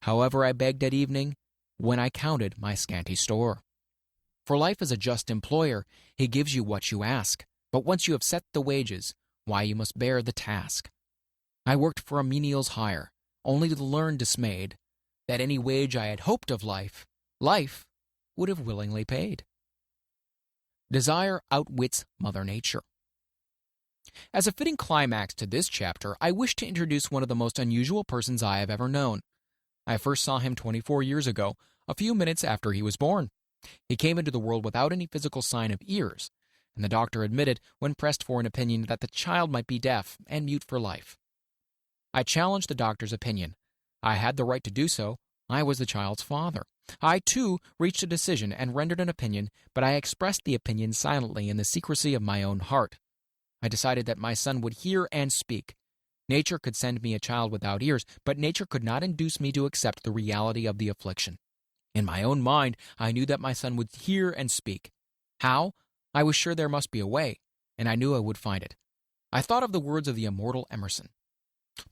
However I begged at evening, when I counted my scanty store. For life is a just employer, he gives you what you ask, but once you have set the wages, why you must bear the task. I worked for a menial's hire, only to learn dismayed, that any wage I had hoped of life, life would have willingly paid. Desire outwits Mother Nature. As a fitting climax to this chapter, I wish to introduce one of the most unusual persons I have ever known. I first saw him 24 years ago, a few minutes after he was born. He came into the world without any physical sign of ears, and the doctor admitted, when pressed for an opinion, that the child might be deaf and mute for life. I challenged the doctor's opinion. I had the right to do so. I was the child's father. I, too, reached a decision and rendered an opinion, but I expressed the opinion silently in the secrecy of my own heart. I decided that my son would hear and speak. Nature could send me a child without ears, but nature could not induce me to accept the reality of the affliction. In my own mind, I knew that my son would hear and speak. How? I was sure there must be a way, and I knew I would find it. I thought of the words of the immortal Emerson.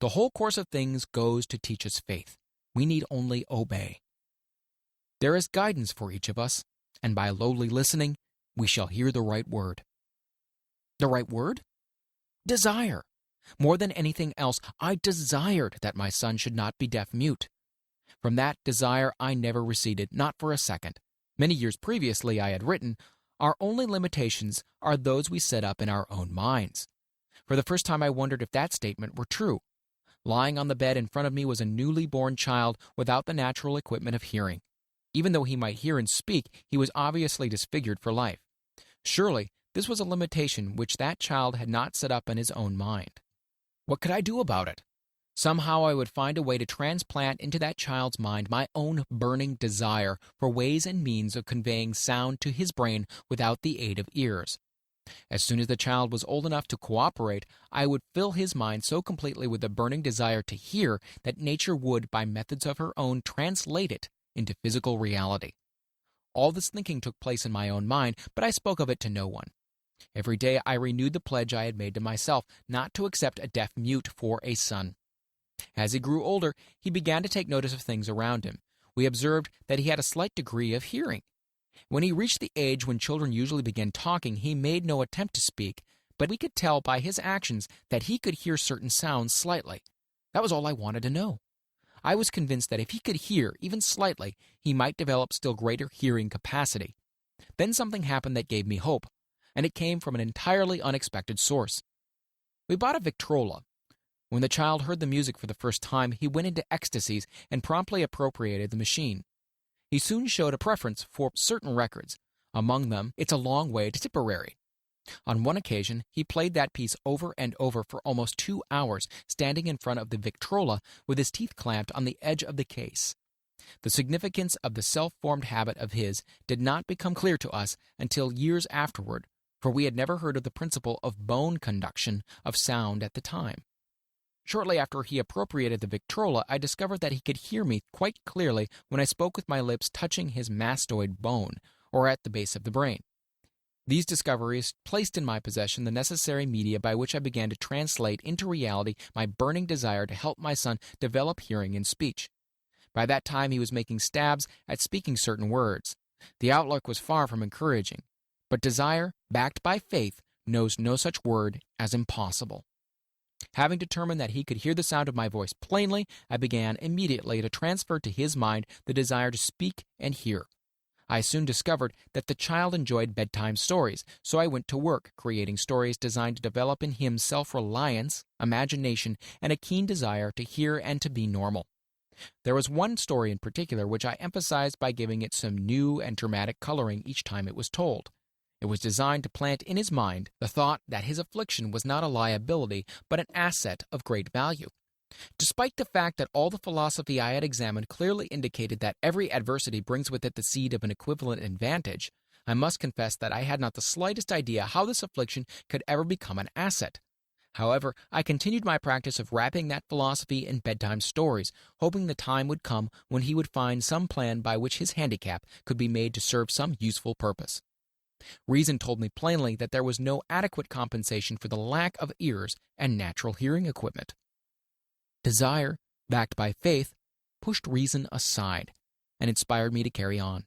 The whole course of things goes to teach us faith. We need only obey. There is guidance for each of us, and by lowly listening, we shall hear the right word. The right word? Desire. More than anything else, I desired that my son should not be deaf-mute. From that desire I never receded, not for a second. Many years previously I had written, our only limitations are those we set up in our own minds. For the first time I wondered if that statement were true. Lying on the bed in front of me was a newly born child without the natural equipment of hearing. Even though he might hear and speak, he was obviously disfigured for life. Surely, this was a limitation which that child had not set up in his own mind. What could I do about it? Somehow I would find a way to transplant into that child's mind my own burning desire for ways and means of conveying sound to his brain without the aid of ears. As soon as the child was old enough to cooperate, I would fill his mind so completely with the burning desire to hear that nature would, by methods of her own, translate it into physical reality. All this thinking took place in my own mind, but I spoke of it to no one. Every day I renewed the pledge I had made to myself not to accept a deaf-mute for a son. As he grew older, he began to take notice of things around him. We observed that he had a slight degree of hearing. When he reached the age when children usually begin talking, he made no attempt to speak, but we could tell by his actions that he could hear certain sounds slightly. That was all I wanted to know. I was convinced that if he could hear, even slightly, he might develop still greater hearing capacity. Then something happened that gave me hope, and it came from an entirely unexpected source. We bought a Victrola. When the child heard the music for the first time, he went into ecstasies and promptly appropriated the machine. He soon showed a preference for certain records, among them It's a Long Way to Tipperary. On one occasion, he played that piece over and over for almost 2 hours, standing in front of the Victrola with his teeth clamped on the edge of the case. The significance of the self-formed habit of his did not become clear to us until years afterward, for we had never heard of the principle of bone conduction of sound at the time. Shortly after he appropriated the Victrola, I discovered that he could hear me quite clearly when I spoke with my lips touching his mastoid bone, or at the base of the brain. These discoveries placed in my possession the necessary media by which I began to translate into reality my burning desire to help my son develop hearing and speech. By that time, he was making stabs at speaking certain words. The outlook was far from encouraging, but desire, backed by faith, knows no such word as impossible. Having determined that he could hear the sound of my voice plainly, I began immediately to transfer to his mind the desire to speak and hear. I soon discovered that the child enjoyed bedtime stories, so I went to work creating stories designed to develop in him self-reliance, imagination, and a keen desire to hear and to be normal. There was one story in particular which I emphasized by giving it some new and dramatic coloring each time it was told. It was designed to plant in his mind the thought that his affliction was not a liability, but an asset of great value. Despite the fact that all the philosophy I had examined clearly indicated that every adversity brings with it the seed of an equivalent advantage, I must confess that I had not the slightest idea how this affliction could ever become an asset. However, I continued my practice of wrapping that philosophy in bedtime stories, hoping the time would come when he would find some plan by which his handicap could be made to serve some useful purpose. Reason told me plainly that there was no adequate compensation for the lack of ears and natural hearing equipment. Desire, backed by faith, pushed reason aside and inspired me to carry on.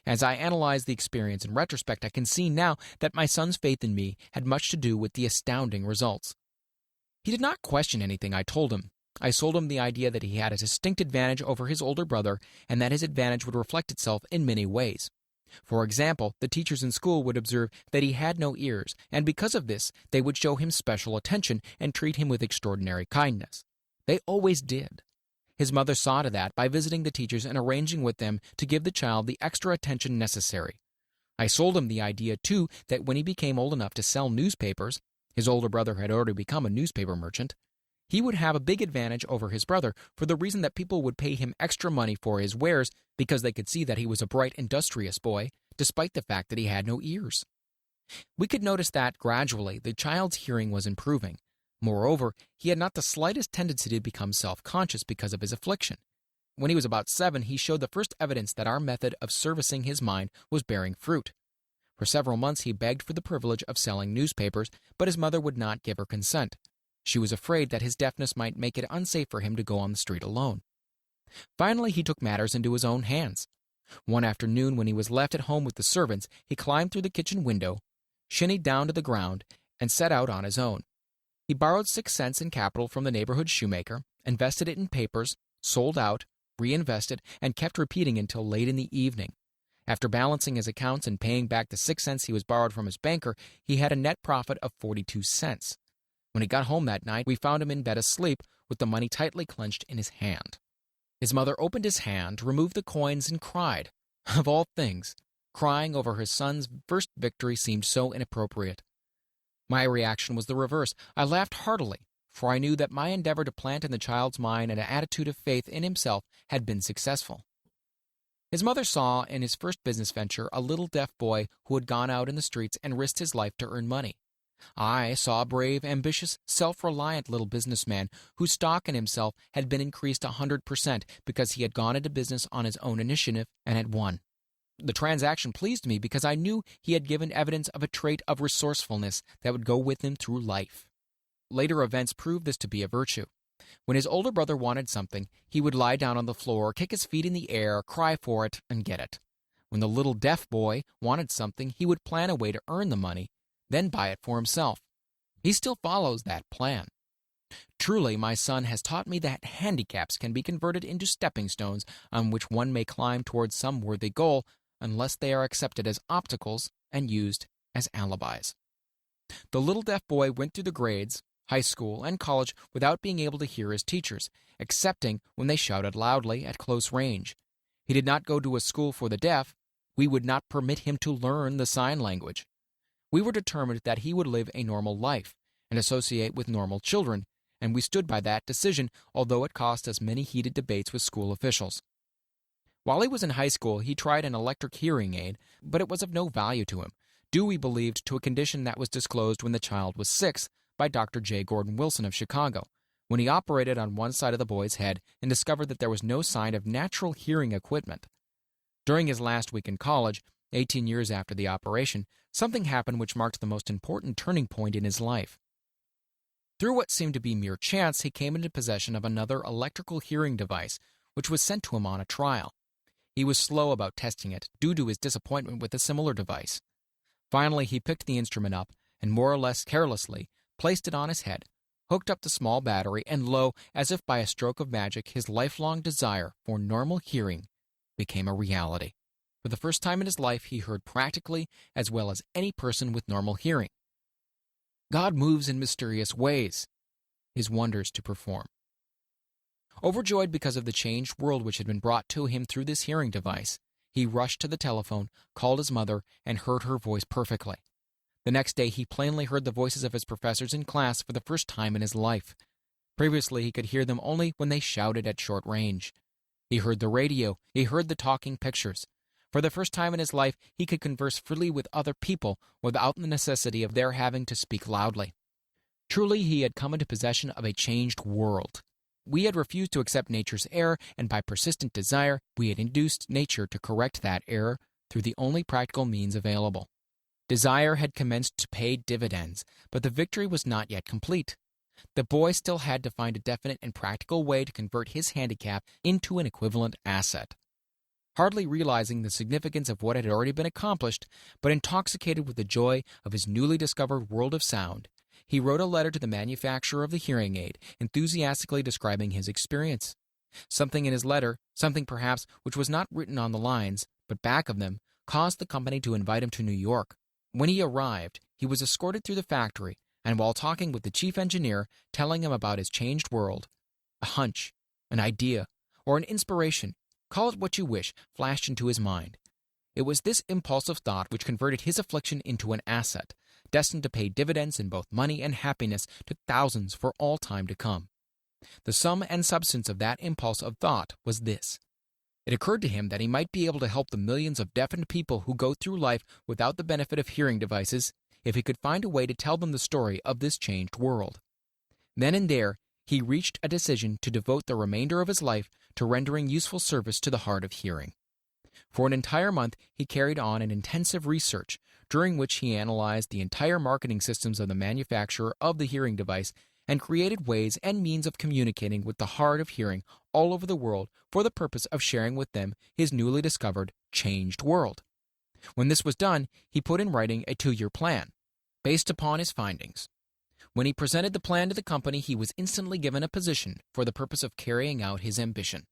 As I analyze the experience in retrospect, I can see now that my son's faith in me had much to do with the astounding results. He did not question anything I told him. I sold him the idea that he had a distinct advantage over his older brother and that his advantage would reflect itself in many ways. For example, the teachers in school would observe that he had no ears, and because of this, they would show him special attention and treat him with extraordinary kindness. They always did. His mother saw to that by visiting the teachers and arranging with them to give the child the extra attention necessary. I sold him the idea, too, that when he became old enough to sell newspapers, his older brother had already become a newspaper merchant, he would have a big advantage over his brother for the reason that people would pay him extra money for his wares because they could see that he was a bright, industrious boy, despite the fact that he had no ears. We could notice that, gradually, the child's hearing was improving. Moreover, he had not the slightest tendency to become self-conscious because of his affliction. When he was about 7, he showed the first evidence that our method of servicing his mind was bearing fruit. For several months he begged for the privilege of selling newspapers, but his mother would not give her consent. She was afraid that his deafness might make it unsafe for him to go on the street alone. Finally, he took matters into his own hands. One afternoon, when he was left at home with the servants, he climbed through the kitchen window, shinnied down to the ground, and set out on his own. He borrowed 6 cents in capital from the neighborhood shoemaker, invested it in papers, sold out, reinvested, and kept repeating until late in the evening. After balancing his accounts and paying back the 6 cents he was borrowed from his banker, he had a net profit of 42 cents. When he got home that night, we found him in bed asleep with the money tightly clenched in his hand. His mother opened his hand, removed the coins, and cried. Of all things, crying over her son's first victory seemed so inappropriate. My reaction was the reverse. I laughed heartily, for I knew that my endeavor to plant in the child's mind an attitude of faith in himself had been successful. His mother saw in his first business venture a little deaf boy who had gone out in the streets and risked his life to earn money. I saw a brave, ambitious, self-reliant little businessman whose stock in himself had been increased 100% because he had gone into business on his own initiative and had won. The transaction pleased me because I knew he had given evidence of a trait of resourcefulness that would go with him through life. Later events proved this to be a virtue. When his older brother wanted something, he would lie down on the floor, kick his feet in the air, cry for it, and get it. When the little deaf boy wanted something, he would plan a way to earn the money, then buy it for himself. He still follows that plan. Truly, my son has taught me that handicaps can be converted into stepping stones on which one may climb towards some worthy goal, unless they are accepted as obstacles and used as alibis. The little deaf boy went through the grades, high school, and college without being able to hear his teachers, excepting when they shouted loudly at close range. He did not go to a school for the deaf. We would not permit him to learn the sign language. We were determined that he would live a normal life and associate with normal children, and we stood by that decision, although it cost us many heated debates with school officials. While he was in high school, he tried an electric hearing aid, but it was of no value to him. due, we believed, to a condition that was disclosed when the child was 6 by Dr. J. Gordon Wilson of Chicago, when he operated on one side of the boy's head and discovered that there was no sign of natural hearing equipment. During his last week in college, 18 years after the operation, something happened which marked the most important turning point in his life. Through what seemed to be mere chance, he came into possession of another electrical hearing device, which was sent to him on a trial. He was slow about testing it due to his disappointment with a similar device. Finally, he picked the instrument up and, more or less carelessly, placed it on his head, hooked up the small battery, and lo, as if by a stroke of magic, his lifelong desire for normal hearing became a reality. For the first time in his life, he heard practically as well as any person with normal hearing. God moves in mysterious ways, his wonders to perform. Overjoyed because of the changed world which had been brought to him through this hearing device, he rushed to the telephone, called his mother, and heard her voice perfectly. The next day, he plainly heard the voices of his professors in class for the first time in his life. Previously, he could hear them only when they shouted at short range. He heard the radio. He heard the talking pictures. For the first time in his life, he could converse freely with other people without the necessity of their having to speak loudly. Truly, he had come into possession of a changed world. We had refused to accept nature's error, and by persistent desire, we had induced nature to correct that error through the only practical means available. Desire had commenced to pay dividends, but the victory was not yet complete. The boy still had to find a definite and practical way to convert his handicap into an equivalent asset. Hardly realizing the significance of what had already been accomplished, but intoxicated with the joy of his newly discovered world of sound, he wrote a letter to the manufacturer of the hearing aid, enthusiastically describing his experience. Something in his letter, something perhaps which was not written on the lines, but back of them, caused the company to invite him to New York. When he arrived, he was escorted through the factory, and while talking with the chief engineer, telling him about his changed world, a hunch, an idea, or an inspiration, call it what you wish, flashed into his mind. It was this impulsive thought which converted his affliction into an asset, destined to pay dividends in both money and happiness to thousands for all time to come. The sum and substance of that impulse of thought was this. It occurred to him that he might be able to help the millions of deafened people who go through life without the benefit of hearing devices if he could find a way to tell them the story of this changed world. Then and there, he reached a decision to devote the remainder of his life to rendering useful service to the hard of hearing. For an entire month, he carried on an intensive research, during which he analyzed the entire marketing systems of the manufacturer of the hearing device and created ways and means of communicating with the hard of hearing all over the world for the purpose of sharing with them his newly discovered, changed world. When this was done, he put in writing a 2-year plan, based upon his findings. When he presented the plan to the company, he was instantly given a position for the purpose of carrying out his ambition.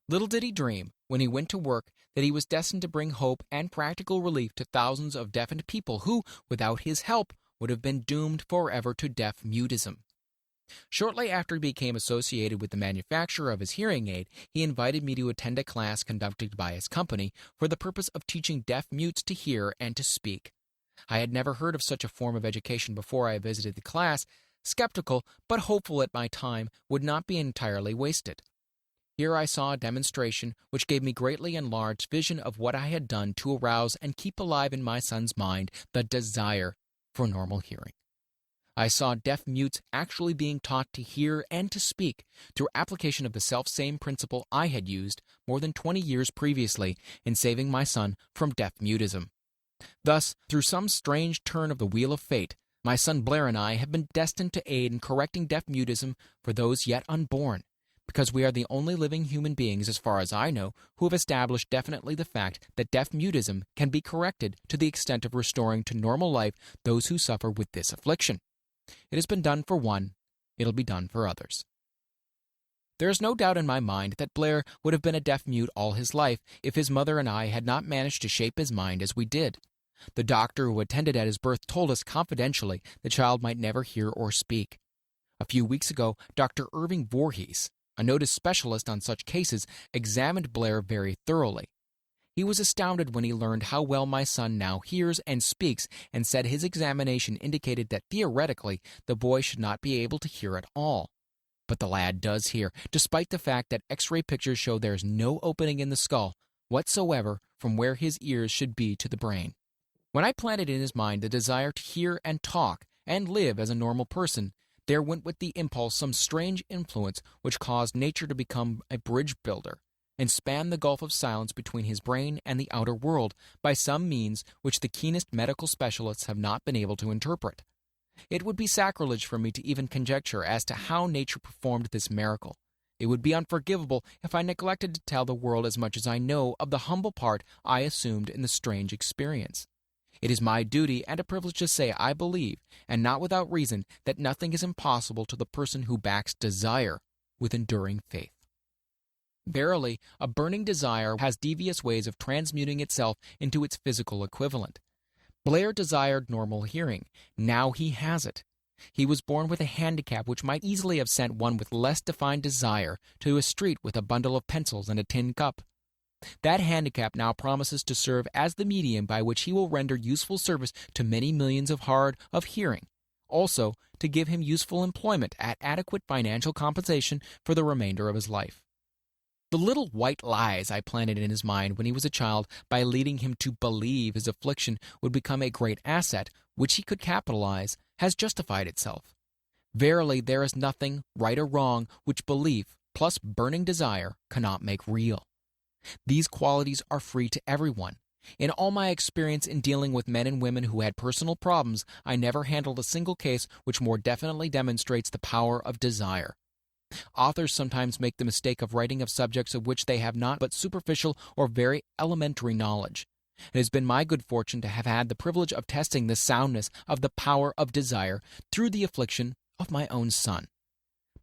Little did he dream, when he went to work, that he was destined to bring hope and practical relief to thousands of deafened people who, without his help, would have been doomed forever to deaf-mutism. Shortly after he became associated with the manufacturer of his hearing aid, he invited me to attend a class conducted by his company for the purpose of teaching deaf-mutes to hear and to speak. I had never heard of such a form of education before I visited the class, skeptical but hopeful that my time would not be entirely wasted. Here I saw a demonstration which gave me greatly enlarged vision of what I had done to arouse and keep alive in my son's mind the desire for normal hearing. I saw deaf mutes actually being taught to hear and to speak through application of the self-same principle I had used more than 20 years previously in saving my son from deaf-mutism. Thus, through some strange turn of the wheel of fate, my son Blair and I have been destined to aid in correcting deaf-mutism for those yet unborn, because we are the only living human beings, as far as I know, who have established definitely the fact that deaf-mutism can be corrected to the extent of restoring to normal life those who suffer with this affliction. It has been done for one, it'll be done for others. There is no doubt in my mind that Blair would have been a deaf-mute all his life if his mother and I had not managed to shape his mind as we did. The doctor who attended at his birth told us confidentially the child might never hear or speak. A few weeks ago, Dr. Irving Voorhees, a noted specialist on such cases, examined Blair very thoroughly. He was astounded when he learned how well my son now hears and speaks, and said his examination indicated that theoretically the boy should not be able to hear at all. But the lad does hear, despite the fact that X-ray pictures show there is no opening in the skull whatsoever from where his ears should be to the brain. When I planted in his mind the desire to hear and talk and live as a normal person, there went with the impulse some strange influence which caused nature to become a bridge builder and span the gulf of silence between his brain and the outer world by some means which the keenest medical specialists have not been able to interpret. It would be sacrilege for me to even conjecture as to how nature performed this miracle. It would be unforgivable if I neglected to tell the world as much as I know of the humble part I assumed in the strange experience. It is my duty and a privilege to say I believe, and not without reason, that nothing is impossible to the person who backs desire with enduring faith. Verily, a burning desire has devious ways of transmuting itself into its physical equivalent. Blair desired normal hearing. Now he has it. He was born with a handicap which might easily have sent one with less defined desire to a street with a bundle of pencils and a tin cup. That handicap now promises to serve as the medium by which he will render useful service to many millions of hard of hearing, also to give him useful employment at adequate financial compensation for the remainder of his life. The little white lies I planted in his mind when he was a child by leading him to believe his affliction would become a great asset which he could capitalize has justified itself. Verily, there is nothing, right or wrong, which belief plus burning desire cannot make real. These qualities are free to everyone. In all my experience in dealing with men and women who had personal problems, I never handled a single case which more definitely demonstrates the power of desire. Authors sometimes make the mistake of writing of subjects of which they have not but superficial or very elementary knowledge. It has been my good fortune to have had the privilege of testing the soundness of the power of desire through the affliction of my own son.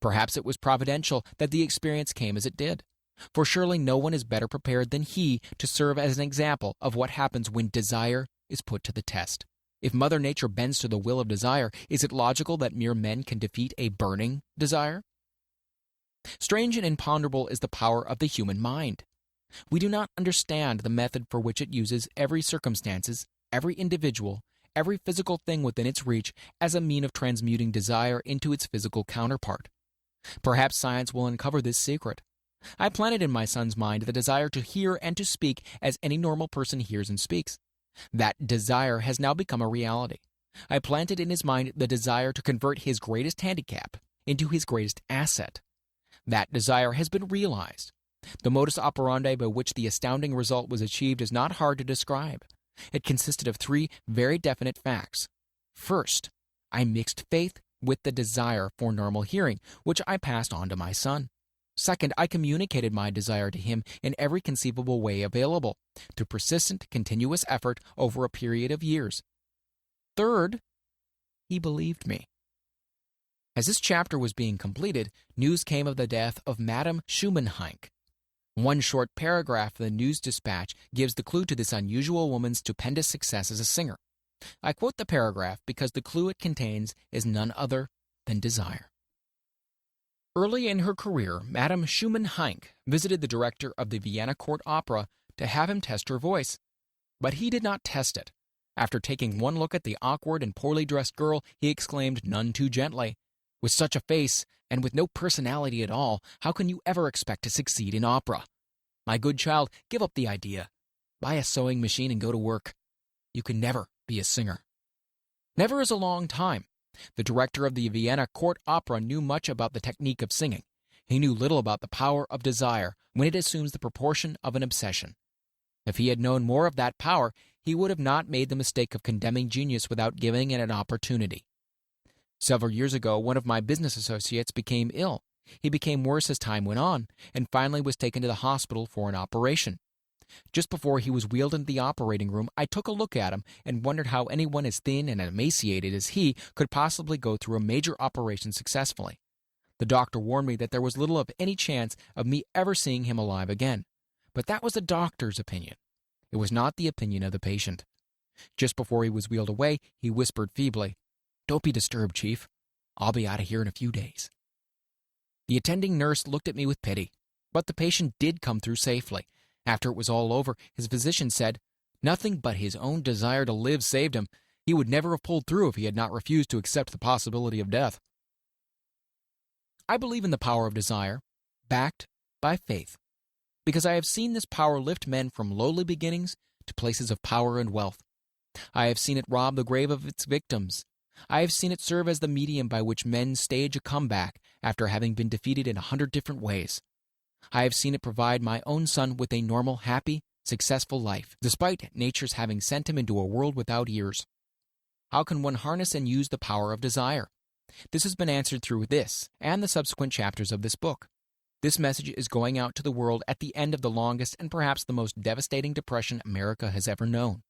Perhaps it was providential that the experience came as it did, for surely no one is better prepared than he to serve as an example of what happens when desire is put to the test. If Mother Nature bends to the will of desire, is it logical that mere men can defeat a burning desire? Strange and imponderable is the power of the human mind. We do not understand the method for which it uses every circumstances, every individual, every physical thing within its reach as a mean of transmuting desire into its physical counterpart. Perhaps science will uncover this secret. I planted in my son's mind the desire to hear and to speak as any normal person hears and speaks. That desire has now become a reality. I planted in his mind the desire to convert his greatest handicap into his greatest asset. That desire has been realized. The modus operandi by which the astounding result was achieved is not hard to describe. It consisted of three very definite facts. First, I mixed faith with the desire for normal hearing, which I passed on to my son. Second, I communicated my desire to him in every conceivable way available, through persistent, continuous effort over a period of years. Third, he believed me. As this chapter was being completed, news came of the death of Madame Schumann-Heink. One short paragraph of the news dispatch gives the clue to this unusual woman's stupendous success as a singer. I quote the paragraph because the clue it contains is none other than desire. Early in her career, Madame Schumann-Heink visited the director of the Vienna Court Opera to have him test her voice. But he did not test it. After taking one look at the awkward and poorly dressed girl, he exclaimed none too gently, "With such a face, and with no personality at all, how can you ever expect to succeed in opera? My good child, give up the idea. Buy a sewing machine and go to work. You can never be a singer." Never is a long time. The director of the Vienna Court Opera knew much about the technique of singing. He knew little about the power of desire when it assumes the proportion of an obsession. If he had known more of that power, he would have not made the mistake of condemning genius without giving it an opportunity. Several years ago, one of my business associates became ill. He became worse as time went on, and finally was taken to the hospital for an operation. Just before he was wheeled into the operating room, I took a look at him and wondered how anyone as thin and emaciated as he could possibly go through a major operation successfully. The doctor warned me that there was little of any chance of me ever seeing him alive again. But that was the doctor's opinion. It was not the opinion of the patient. Just before he was wheeled away, he whispered feebly, "Don't be disturbed, Chief. I'll be out of here in a few days." The attending nurse looked at me with pity, but the patient did come through safely. After it was all over, his physician said, "Nothing but his own desire to live saved him. He would never have pulled through if he had not refused to accept the possibility of death." I believe in the power of desire, backed by faith, because I have seen this power lift men from lowly beginnings to places of power and wealth. I have seen it rob the grave of its victims. I have seen it serve as the medium by which men stage a comeback after having been defeated in 100 different ways. I have seen it provide my own son with a normal, happy, successful life, despite nature's having sent him into a world without ears. How can one harness and use the power of desire? This has been answered through this and the subsequent chapters of this book. This message is going out to the world at the end of the longest and perhaps the most devastating depression America has ever known.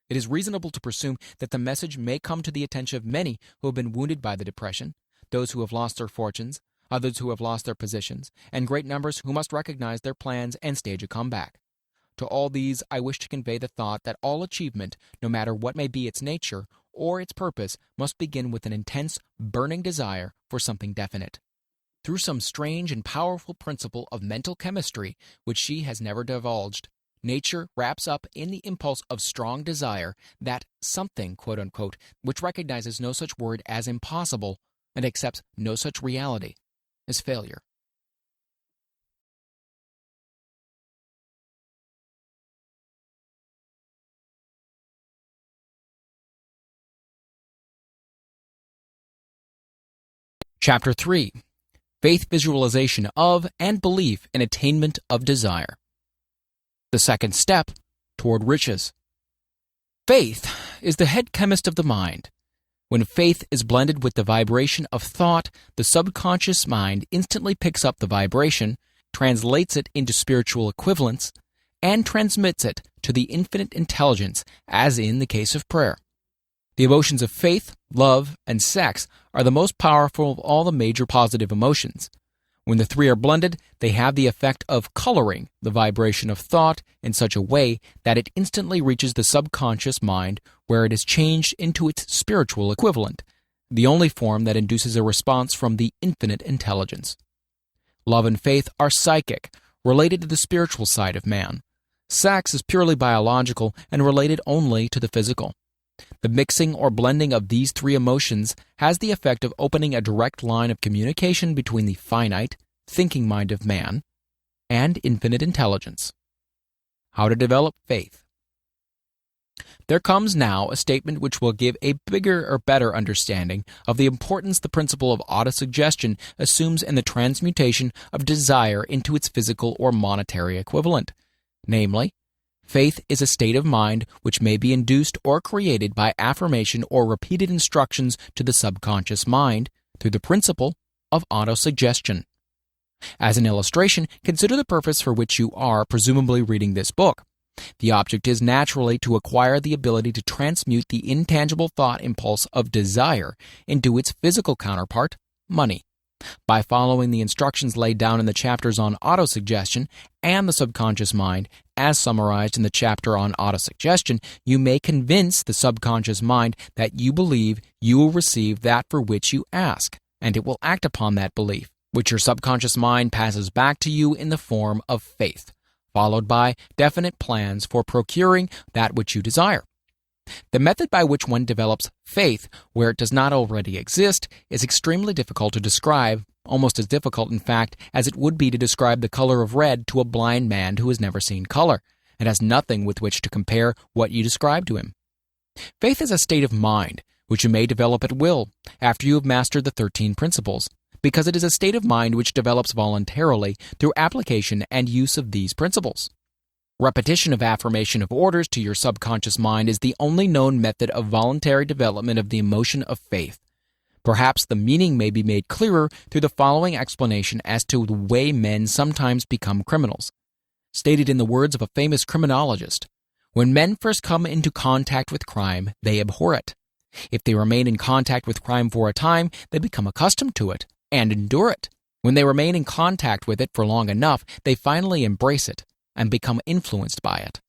It is reasonable to presume that the message may come to the attention of many who have been wounded by the depression, those who have lost their fortunes, others who have lost their positions, and great numbers who must recognize their plans and stage a comeback. To all these, I wish to convey the thought that all achievement, no matter what may be its nature or its purpose, must begin with an intense, burning desire for something definite. Through some strange and powerful principle of mental chemistry which she has never divulged, nature wraps up in the impulse of strong desire that something, quote-unquote, which recognizes no such word as impossible and accepts no such reality as failure. Chapter 3. Faith Visualization of and Belief in Attainment of Desire. The second step toward riches. Faith is the head chemist of the mind. When faith is blended with the vibration of thought, the subconscious mind instantly picks up the vibration, translates it into spiritual equivalents, and transmits it to the infinite intelligence, as in the case of prayer. The emotions of faith, love, and sex are the most powerful of all the major positive emotions. When the three are blended, they have the effect of coloring the vibration of thought in such a way that it instantly reaches the subconscious mind, where it is changed into its spiritual equivalent, the only form that induces a response from the infinite intelligence. Love and faith are psychic, related to the spiritual side of man. Sex is purely biological and related only to the physical. The mixing or blending of these three emotions has the effect of opening a direct line of communication between the finite, thinking mind of man and infinite intelligence. How to develop faith. There comes now a statement which will give a bigger or better understanding of the importance the principle of autosuggestion assumes in the transmutation of desire into its physical or monetary equivalent. Namely, faith is a state of mind which may be induced or created by affirmation or repeated instructions to the subconscious mind through the principle of autosuggestion. As an illustration, consider the purpose for which you are presumably reading this book. The object is naturally to acquire the ability to transmute the intangible thought impulse of desire into its physical counterpart, money. By following the instructions laid down in the chapters on autosuggestion and the subconscious mind, as summarized in the chapter on autosuggestion, you may convince the subconscious mind that you believe you will receive that for which you ask, and it will act upon that belief, which your subconscious mind passes back to you in the form of faith, followed by definite plans for procuring that which you desire. The method by which one develops faith where it does not already exist is extremely difficult to describe, almost as difficult, in fact, as it would be to describe the color of red to a blind man who has never seen color and has nothing with which to compare what you describe to him. Faith is a state of mind which you may develop at will after you have mastered the 13 principles, because it is a state of mind which develops voluntarily through application and use of these principles. Repetition of affirmation of orders to your subconscious mind is the only known method of voluntary development of the emotion of faith. Perhaps the meaning may be made clearer through the following explanation as to the way men sometimes become criminals. Stated in the words of a famous criminologist, when men first come into contact with crime, they abhor it. If they remain in contact with crime for a time, they become accustomed to it and endure it. When they remain in contact with it for long enough, they finally embrace it and become influenced by it.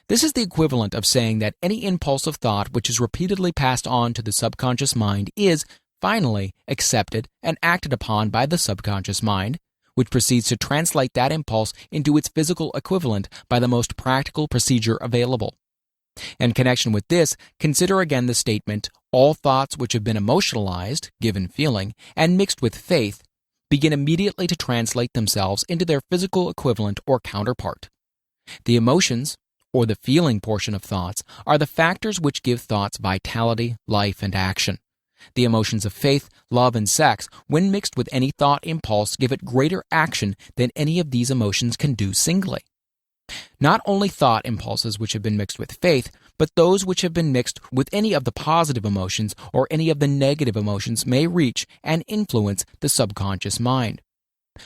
This is the equivalent of saying that any impulse of thought which is repeatedly passed on to the subconscious mind is, finally, accepted and acted upon by the subconscious mind, which proceeds to translate that impulse into its physical equivalent by the most practical procedure available. In connection with this, consider again the statement, all thoughts which have been emotionalized, given feeling, and mixed with faith, begin immediately to translate themselves into their physical equivalent or counterpart. The emotions, or the feeling portion of thoughts, are the factors which give thoughts vitality, life, and action. The emotions of faith, love, and sex, when mixed with any thought impulse, give it greater action than any of these emotions can do singly. Not only thought impulses which have been mixed with faith, but those which have been mixed with any of the positive emotions or any of the negative emotions may reach and influence the subconscious mind.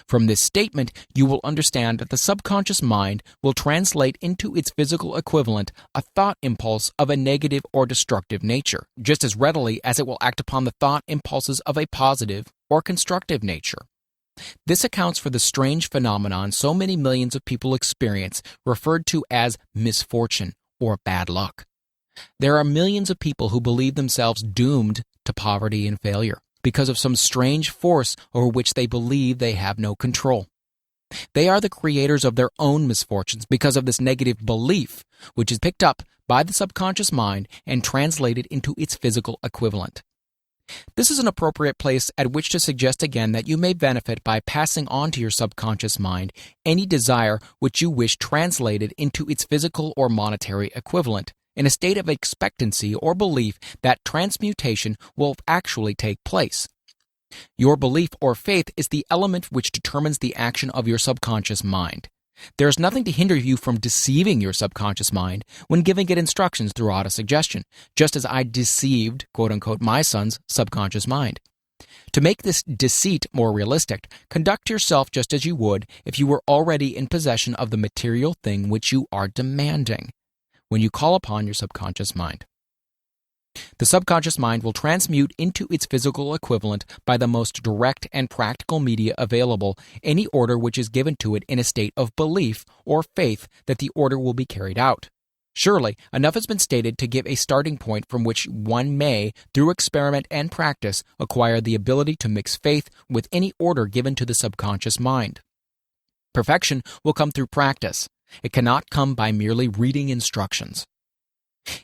From this statement, you will understand that the subconscious mind will translate into its physical equivalent a thought impulse of a negative or destructive nature, just as readily as it will act upon the thought impulses of a positive or constructive nature. This accounts for the strange phenomenon so many millions of people experience, referred to as misfortune or bad luck. There are millions of people who believe themselves doomed to poverty and failure because of some strange force over which they believe they have no control. They are the creators of their own misfortunes because of this negative belief, which is picked up by the subconscious mind and translated into its physical equivalent. This is an appropriate place at which to suggest again that you may benefit by passing on to your subconscious mind any desire which you wish translated into its physical or monetary equivalent, in a state of expectancy or belief that transmutation will actually take place. Your belief or faith is the element which determines the action of your subconscious mind. There is nothing to hinder you from deceiving your subconscious mind when giving it instructions through autosuggestion, just as I deceived, quote-unquote, my son's subconscious mind. To make this deceit more realistic, conduct yourself just as you would if you were already in possession of the material thing which you are demanding when you call upon your subconscious mind. The subconscious mind will transmute into its physical equivalent by the most direct and practical media available any order which is given to it in a state of belief or faith that the order will be carried out. Surely, enough has been stated to give a starting point from which one may, through experiment and practice, acquire the ability to mix faith with any order given to the subconscious mind. Perfection will come through practice. It cannot come by merely reading instructions.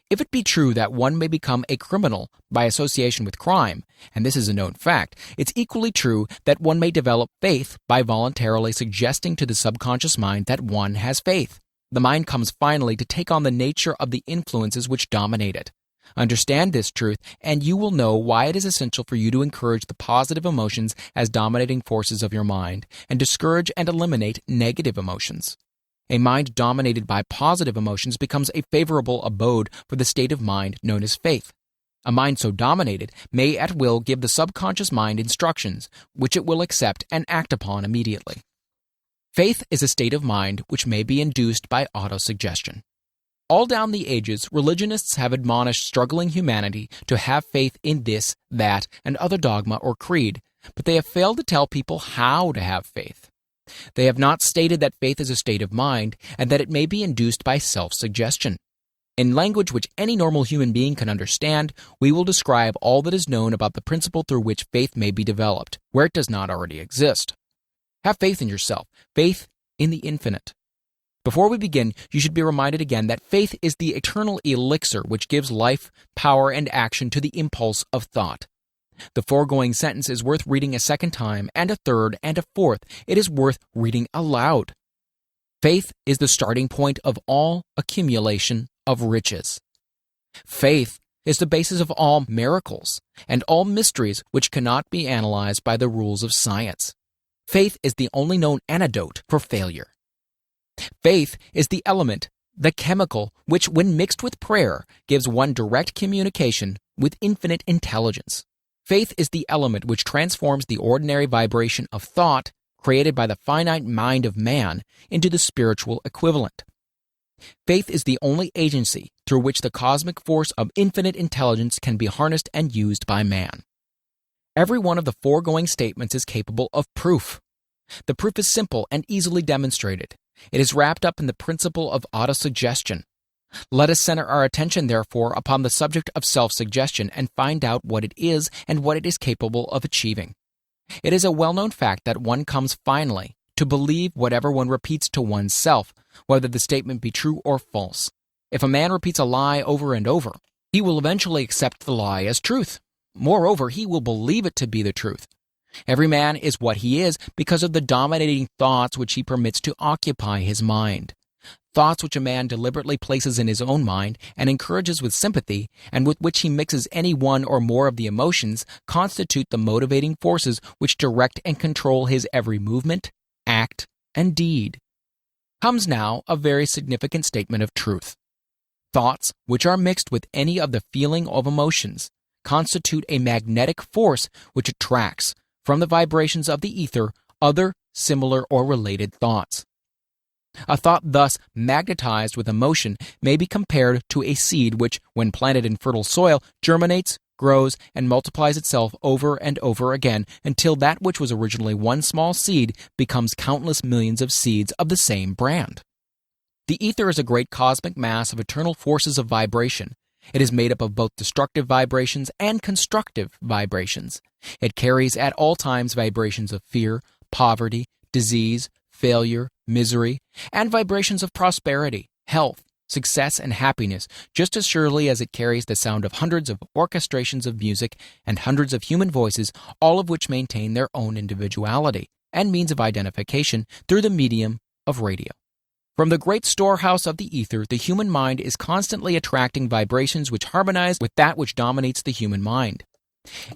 If it be true that one may become a criminal by association with crime, and this is a known fact, it's equally true that one may develop faith by voluntarily suggesting to the subconscious mind that one has faith. The mind comes finally to take on the nature of the influences which dominate it. Understand this truth, and you will know why it is essential for you to encourage the positive emotions as dominating forces of your mind, and discourage and eliminate negative emotions. A mind dominated by positive emotions becomes a favorable abode for the state of mind known as faith. A mind so dominated may at will give the subconscious mind instructions, which it will accept and act upon immediately. Faith is a state of mind which may be induced by autosuggestion. All down the ages, religionists have admonished struggling humanity to have faith in this, that, and other dogma or creed, but they have failed to tell people how to have faith. They have not stated that faith is a state of mind and that it may be induced by self-suggestion. In language which any normal human being can understand, we will describe all that is known about the principle through which faith may be developed, where it does not already exist. Have faith in yourself, faith in the infinite. Before we begin, you should be reminded again that faith is the eternal elixir which gives life, power, and action to the impulse of thought. The foregoing sentence is worth reading a second time, and a third, and a fourth. It is worth reading aloud. Faith is the starting point of all accumulation of riches. Faith is the basis of all miracles and all mysteries which cannot be analyzed by the rules of science. Faith is the only known antidote for failure. Faith is the element, the chemical, which, when mixed with prayer, gives one direct communication with infinite intelligence. Faith is the element which transforms the ordinary vibration of thought created by the finite mind of man into the spiritual equivalent. Faith is the only agency through which the cosmic force of infinite intelligence can be harnessed and used by man. Every one of the foregoing statements is capable of proof. The proof is simple and easily demonstrated. It is wrapped up in the principle of autosuggestion. Let us center our attention, therefore, upon the subject of self-suggestion and find out what it is and what it is capable of achieving. It is a well-known fact that one comes finally to believe whatever one repeats to oneself, whether the statement be true or false. If a man repeats a lie over and over, he will eventually accept the lie as truth. Moreover, he will believe it to be the truth. Every man is what he is because of the dominating thoughts which he permits to occupy his mind. Thoughts which a man deliberately places in his own mind and encourages with sympathy, and with which he mixes any one or more of the emotions, constitute the motivating forces which direct and control his every movement, act, and deed. Comes now a very significant statement of truth. Thoughts which are mixed with any of the feeling of emotions constitute a magnetic force which attracts, from the vibrations of the ether, other similar or related thoughts. A thought thus magnetized with emotion may be compared to a seed which, when planted in fertile soil, germinates, grows, and multiplies itself over and over again until that which was originally one small seed becomes countless millions of seeds of the same brand. The ether is a great cosmic mass of eternal forces of vibration. It is made up of both destructive vibrations and constructive vibrations. It carries at all times vibrations of fear, poverty, disease, failure, misery, and vibrations of prosperity, health, success, and happiness, just as surely as it carries the sound of hundreds of orchestrations of music and hundreds of human voices, all of which maintain their own individuality and means of identification through the medium of radio. From the great storehouse of the ether, the human mind is constantly attracting vibrations which harmonize with that which dominates the human mind.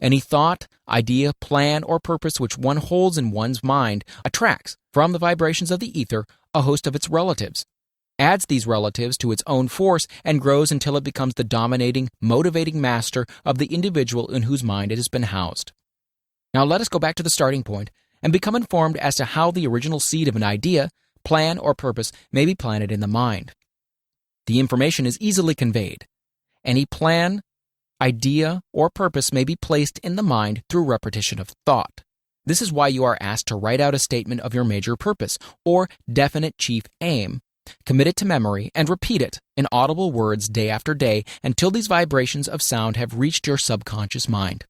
Any thought, idea, plan, or purpose which one holds in one's mind attracts, from the vibrations of the ether, a host of its relatives, adds these relatives to its own force, and grows until it becomes the dominating, motivating master of the individual in whose mind it has been housed. Now let us go back to the starting point and become informed as to how the original seed of an idea, plan, or purpose may be planted in the mind. The information is easily conveyed. Any plan, idea, or purpose may be placed in the mind through repetition of thought. This is why you are asked to write out a statement of your major purpose, or definite chief aim, commit it to memory, and repeat it in audible words day after day until these vibrations of sound have reached your subconscious mind.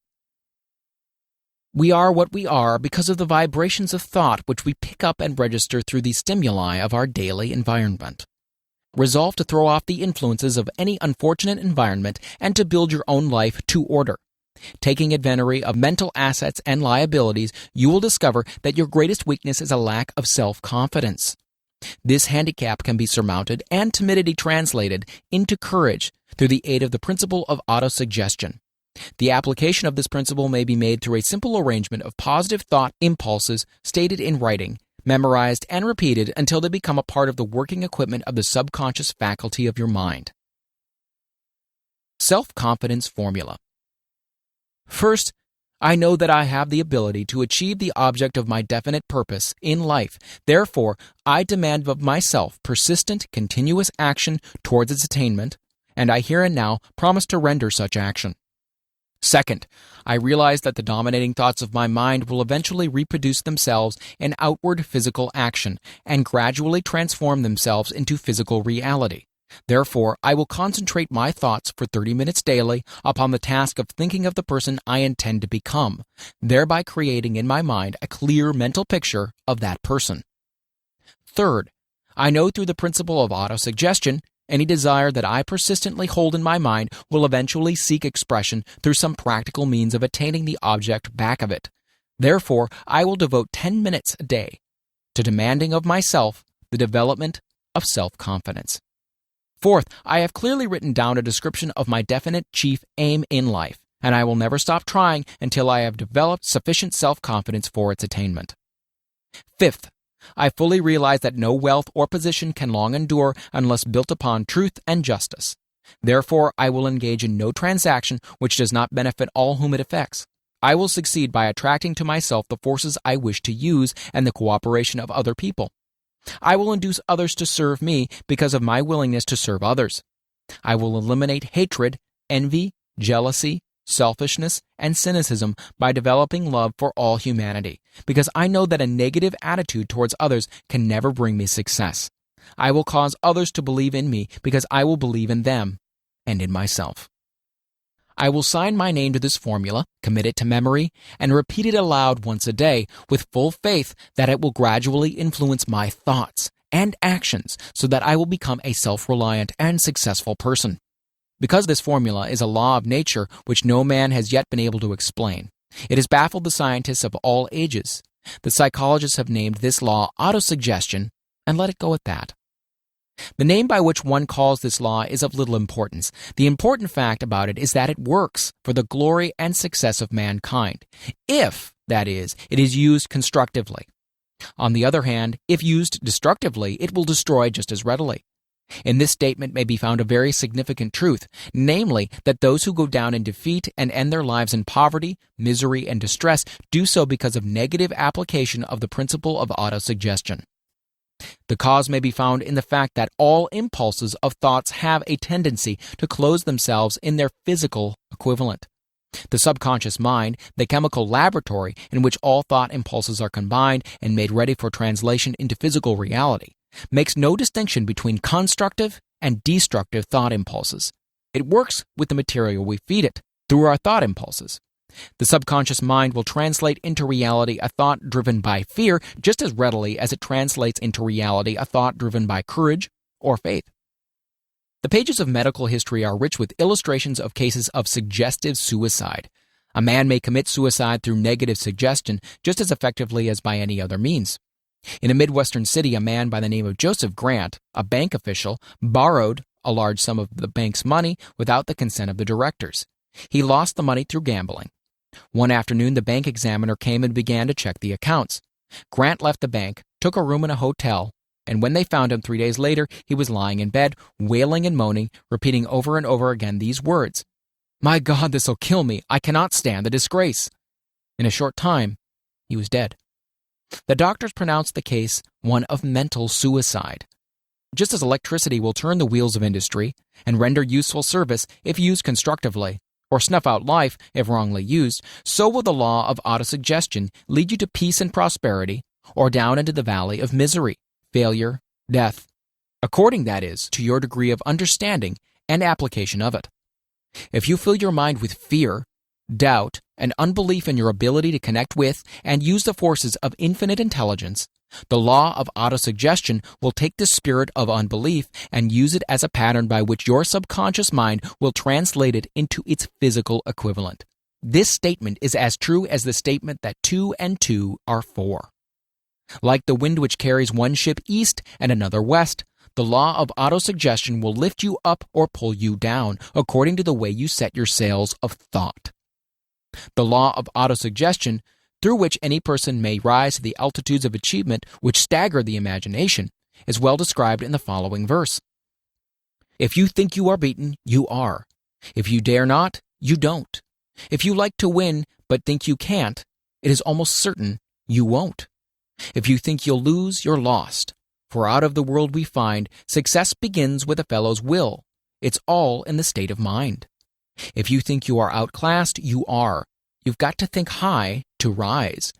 We are what we are because of the vibrations of thought which we pick up and register through the stimuli of our daily environment. Resolve to throw off the influences of any unfortunate environment and to build your own life to order. Taking inventory of mental assets and liabilities, you will discover that your greatest weakness is a lack of self-confidence. This handicap can be surmounted and timidity translated into courage through the aid of the principle of autosuggestion. The application of this principle may be made through a simple arrangement of positive thought impulses stated in writing, memorized and repeated until they become a part of the working equipment of the subconscious faculty of your mind. Self-confidence formula. First, I know that I have the ability to achieve the object of my definite purpose in life. Therefore, I demand of myself persistent, continuous action towards its attainment, and I here and now promise to render such action. Second, I realize that the dominating thoughts of my mind will eventually reproduce themselves in outward physical action and gradually transform themselves into physical reality. Therefore, I will concentrate my thoughts for 30 minutes daily upon the task of thinking of the person I intend to become, thereby creating in my mind a clear mental picture of that person. Third, I know through the principle of autosuggestion, any desire that I persistently hold in my mind will eventually seek expression through some practical means of attaining the object back of it. Therefore, I will devote 10 minutes a day to demanding of myself the development of self-confidence. Fourth, I have clearly written down a description of my definite chief aim in life, and I will never stop trying until I have developed sufficient self-confidence for its attainment. Fifth, I fully realize that no wealth or position can long endure unless built upon truth and justice. Therefore, I will engage in no transaction which does not benefit all whom it affects. I will succeed by attracting to myself the forces I wish to use and the cooperation of other people. I will induce others to serve me because of my willingness to serve others. I will eliminate hatred, envy, jealousy, selfishness, and cynicism by developing love for all humanity, because I know that a negative attitude towards others can never bring me success. I will cause others to believe in me because I will believe in them and in myself. I will sign my name to this formula, commit it to memory, and repeat it aloud once a day with full faith that it will gradually influence my thoughts and actions so that I will become a self-reliant and successful person. Because this formula is a law of nature which no man has yet been able to explain, it has baffled the scientists of all ages. The psychologists have named this law autosuggestion and let it go at that. The name by which one calls this law is of little importance. The important fact about it is that it works for the glory and success of mankind, if, that is, it is used constructively. On the other hand, if used destructively, it will destroy just as readily. In this statement may be found a very significant truth, namely that those who go down in defeat and end their lives in poverty, misery, and distress do so because of negative application of the principle of autosuggestion. The cause may be found in the fact that all impulses of thoughts have a tendency to close themselves in their physical equivalent. The subconscious mind, the chemical laboratory in which all thought impulses are combined and made ready for translation into physical reality, makes no distinction between constructive and destructive thought impulses. It works with the material we feed it, through our thought impulses. The subconscious mind will translate into reality a thought driven by fear just as readily as it translates into reality a thought driven by courage or faith. The pages of medical history are rich with illustrations of cases of suggestive suicide. A man may commit suicide through negative suggestion just as effectively as by any other means. In a Midwestern city, a man by the name of Joseph Grant, a bank official, borrowed a large sum of the bank's money without the consent of the directors. He lost the money through gambling. One afternoon, the bank examiner came and began to check the accounts. Grant left the bank, took a room in a hotel, and when they found him 3 days later, he was lying in bed, wailing and moaning, repeating over and over again these words, "My God, this'll kill me. I cannot stand the disgrace." In a short time, he was dead. The doctors pronounced the case one of mental suicide. Just as electricity will turn the wheels of industry and render useful service if used constructively, or snuff out life if wrongly used, so will the law of autosuggestion lead you to peace and prosperity, or down into the valley of misery, failure, death, according, that is, to your degree of understanding and application of it. If you fill your mind with fear, doubt, and unbelief in your ability to connect with and use the forces of infinite intelligence, the law of autosuggestion will take the spirit of unbelief and use it as a pattern by which your subconscious mind will translate it into its physical equivalent. This statement is as true as the statement that 2 and 2 are 4. Like the wind which carries one ship east and another west, the law of autosuggestion will lift you up or pull you down according to the way you set your sails of thought. The law of autosuggestion, through which any person may rise to the altitudes of achievement which stagger the imagination, is well described in the following verse. If you think you are beaten, you are. If you dare not, you don't. If you like to win but think you can't, it is almost certain you won't. If you think you'll lose, you're lost. For out of the world we find, success begins with a fellow's will. It's all in the state of mind. If you think you are outclassed, you are. You've got to think high to rise.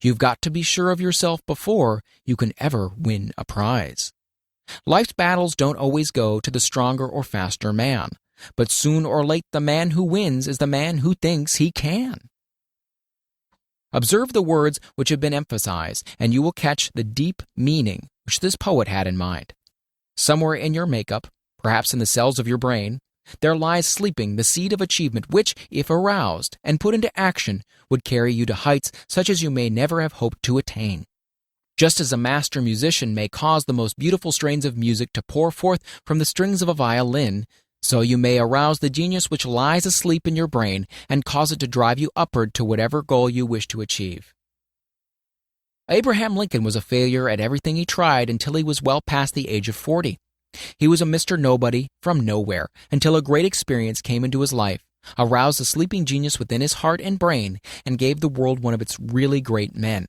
You've got to be sure of yourself before you can ever win a prize. Life's battles don't always go to the stronger or faster man, but soon or late the man who wins is the man who thinks he can. Observe the words which have been emphasized, and you will catch the deep meaning which this poet had in mind. Somewhere in your makeup, perhaps in the cells of your brain, there lies sleeping the seed of achievement which, if aroused and put into action, would carry you to heights such as you may never have hoped to attain. Just as a master musician may cause the most beautiful strains of music to pour forth from the strings of a violin, so you may arouse the genius which lies asleep in your brain and cause it to drive you upward to whatever goal you wish to achieve. Abraham Lincoln was a failure at everything he tried until he was well past the age of 40. He was a Mr. Nobody from nowhere until a great experience came into his life, aroused the sleeping genius within his heart and brain, and gave the world one of its really great men.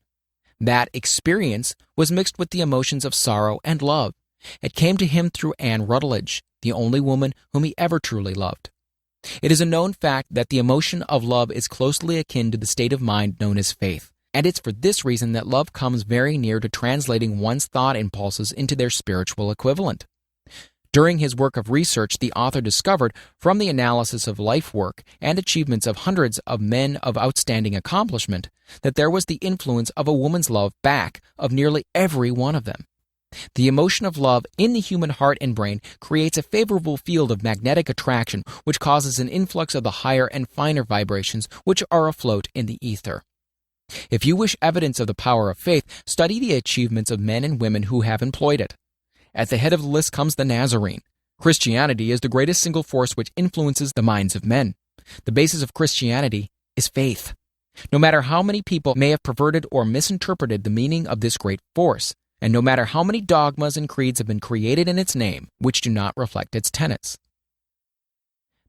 That experience was mixed with the emotions of sorrow and love. It came to him through Anne Rutledge, the only woman whom he ever truly loved. It is a known fact that the emotion of love is closely akin to the state of mind known as faith, and it's for this reason that love comes very near to translating one's thought impulses into their spiritual equivalent. During his work of research, the author discovered, from the analysis of life work and achievements of hundreds of men of outstanding accomplishment, that there was the influence of a woman's love back of nearly every one of them. The emotion of love in the human heart and brain creates a favorable field of magnetic attraction which causes an influx of the higher and finer vibrations which are afloat in the ether. If you wish evidence of the power of faith, study the achievements of men and women who have employed it. At the head of the list comes the Nazarene. Christianity is the greatest single force which influences the minds of men. The basis of Christianity is faith. No matter how many people may have perverted or misinterpreted the meaning of this great force, and no matter how many dogmas and creeds have been created in its name which do not reflect its tenets.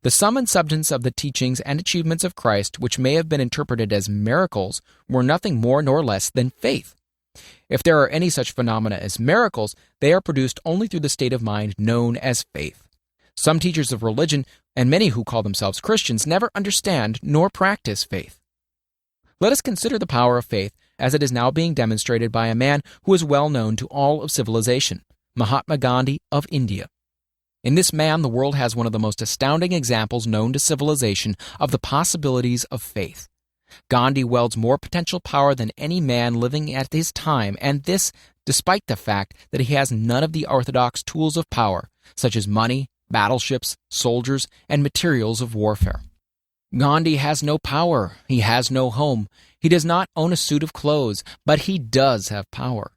The sum and substance of the teachings and achievements of Christ, which may have been interpreted as miracles, were nothing more nor less than faith. If there are any such phenomena as miracles, they are produced only through the state of mind known as faith. Some teachers of religion, and many who call themselves Christians, never understand nor practice faith. Let us consider the power of faith as it is now being demonstrated by a man who is well known to all of civilization, Mahatma Gandhi of India. In this man, the world has one of the most astounding examples known to civilization of the possibilities of faith. Gandhi wields more potential power than any man living at his time, and this despite the fact that he has none of the orthodox tools of power, such as money, battleships, soldiers, and materials of warfare. Gandhi has no power, he has no home, he does not own a suit of clothes, but he does have power.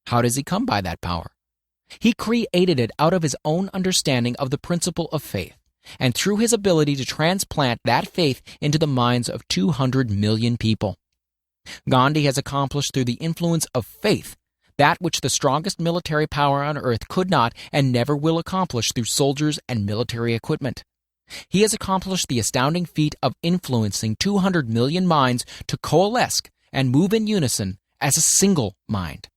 How does he come by that power? He created it out of his own understanding of the principle of faith, and through his ability to transplant that faith into the minds of 200 million people. Gandhi has accomplished through the influence of faith that which the strongest military power on earth could not and never will accomplish through soldiers and military equipment. He has accomplished the astounding feat of influencing 200 million minds to coalesce and move in unison as a single mind.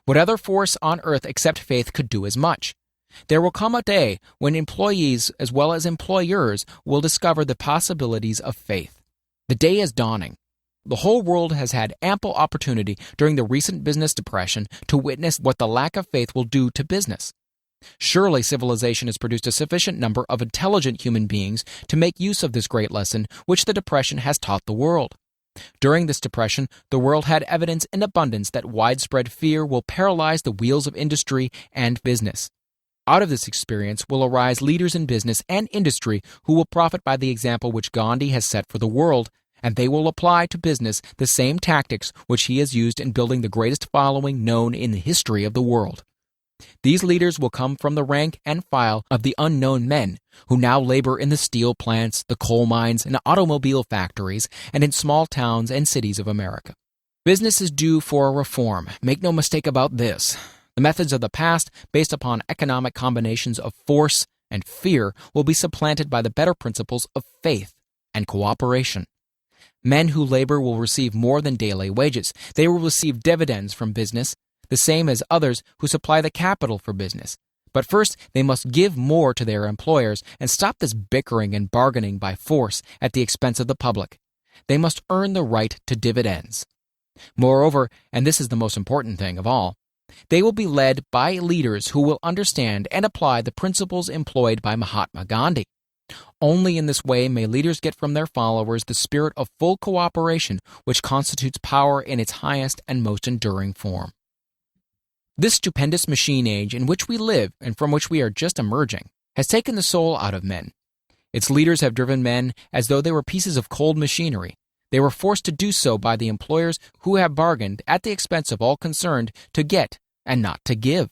What other force on earth except faith could do as much? There will come a day when employees as well as employers will discover the possibilities of faith. The day is dawning. The whole world has had ample opportunity during the recent business depression to witness what the lack of faith will do to business. Surely civilization has produced a sufficient number of intelligent human beings to make use of this great lesson which the depression has taught the world. During this depression, the world had evidence in abundance that widespread fear will paralyze the wheels of industry and business. Out of this experience will arise leaders in business and industry who will profit by the example which Gandhi has set for the world, and they will apply to business the same tactics which he has used in building the greatest following known in the history of the world. These leaders will come from the rank and file of the unknown men who now labor in the steel plants, the coal mines, and automobile factories, and in small towns and cities of America. Business is due for a reform. Make no mistake about this. The methods of the past, based upon economic combinations of force and fear, will be supplanted by the better principles of faith and cooperation. Men who labor will receive more than daily wages. They will receive dividends from business, the same as others who supply the capital for business. But first, they must give more to their employers and stop this bickering and bargaining by force at the expense of the public. They must earn the right to dividends. Moreover, and this is the most important thing of all, they will be led by leaders who will understand and apply the principles employed by Mahatma Gandhi. Only in this way may leaders get from their followers the spirit of full cooperation which constitutes power in its highest and most enduring form. This stupendous machine age in which we live and from which we are just emerging has taken the soul out of men. Its leaders have driven men as though they were pieces of cold machinery. They were forced to do so by the employers who have bargained at the expense of all concerned to get and not to give.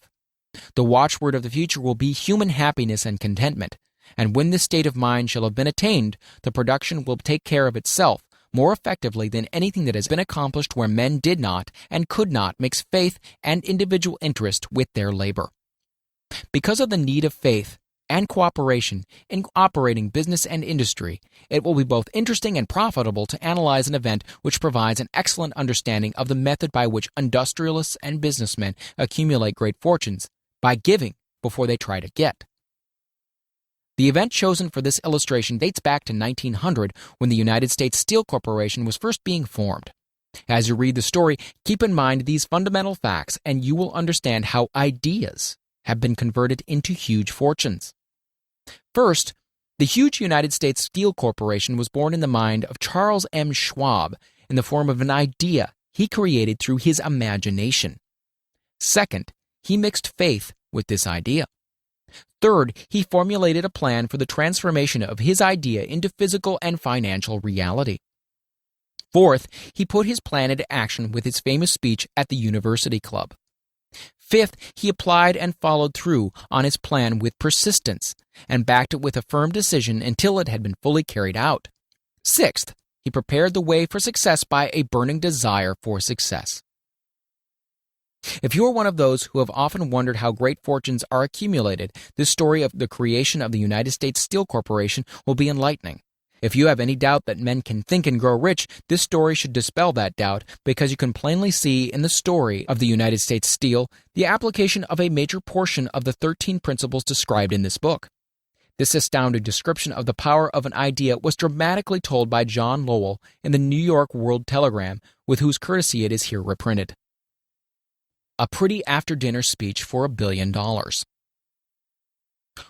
The watchword of the future will be human happiness and contentment, and when this state of mind shall have been attained, the production will take care of itself more effectively than anything that has been accomplished where men did not and could not mix faith and individual interest with their labor. Because of the need of faith and cooperation in operating business and industry, it will be both interesting and profitable to analyze an event which provides an excellent understanding of the method by which industrialists and businessmen accumulate great fortunes, by giving before they try to get. The event chosen for this illustration dates back to 1900 when the United States Steel Corporation was first being formed. As you read the story, keep in mind these fundamental facts and you will understand how ideas have been converted into huge fortunes. First, the huge United States Steel Corporation was born in the mind of Charles M. Schwab in the form of an idea he created through his imagination. Second, he mixed faith with this idea. Third, he formulated a plan for the transformation of his idea into physical and financial reality. Fourth, he put his plan into action with his famous speech at the University Club. Fifth, he applied and followed through on his plan with persistence and backed it with a firm decision until it had been fully carried out. Sixth, he prepared the way for success by a burning desire for success. If you are one of those who have often wondered how great fortunes are accumulated, this story of the creation of the United States Steel Corporation will be enlightening. If you have any doubt that men can think and grow rich, this story should dispel that doubt because you can plainly see in the story of the United States Steel the application of a major portion of the 13 principles described in this book. This astounding description of the power of an idea was dramatically told by John Lowell in the New York World Telegram, with whose courtesy it is here reprinted. A pretty after-dinner speech for $1 billion.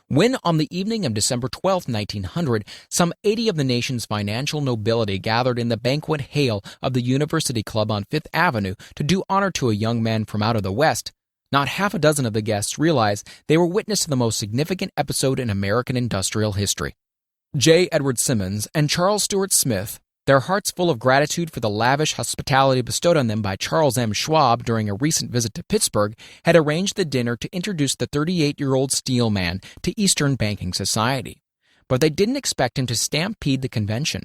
When, on the evening of December 12, 1900, some 80 of the nation's financial nobility gathered in the banquet hall of the University Club on Fifth Avenue to do honor to a young man from out of the West, not half a dozen of the guests realized they were witness to the most significant episode in American industrial history. J. Edward Simmons and Charles Stewart Smith, their hearts full of gratitude for the lavish hospitality bestowed on them by Charles M. Schwab during a recent visit to Pittsburgh, had arranged the dinner to introduce the 38-year-old steel man to Eastern banking society. But they didn't expect him to stampede the convention.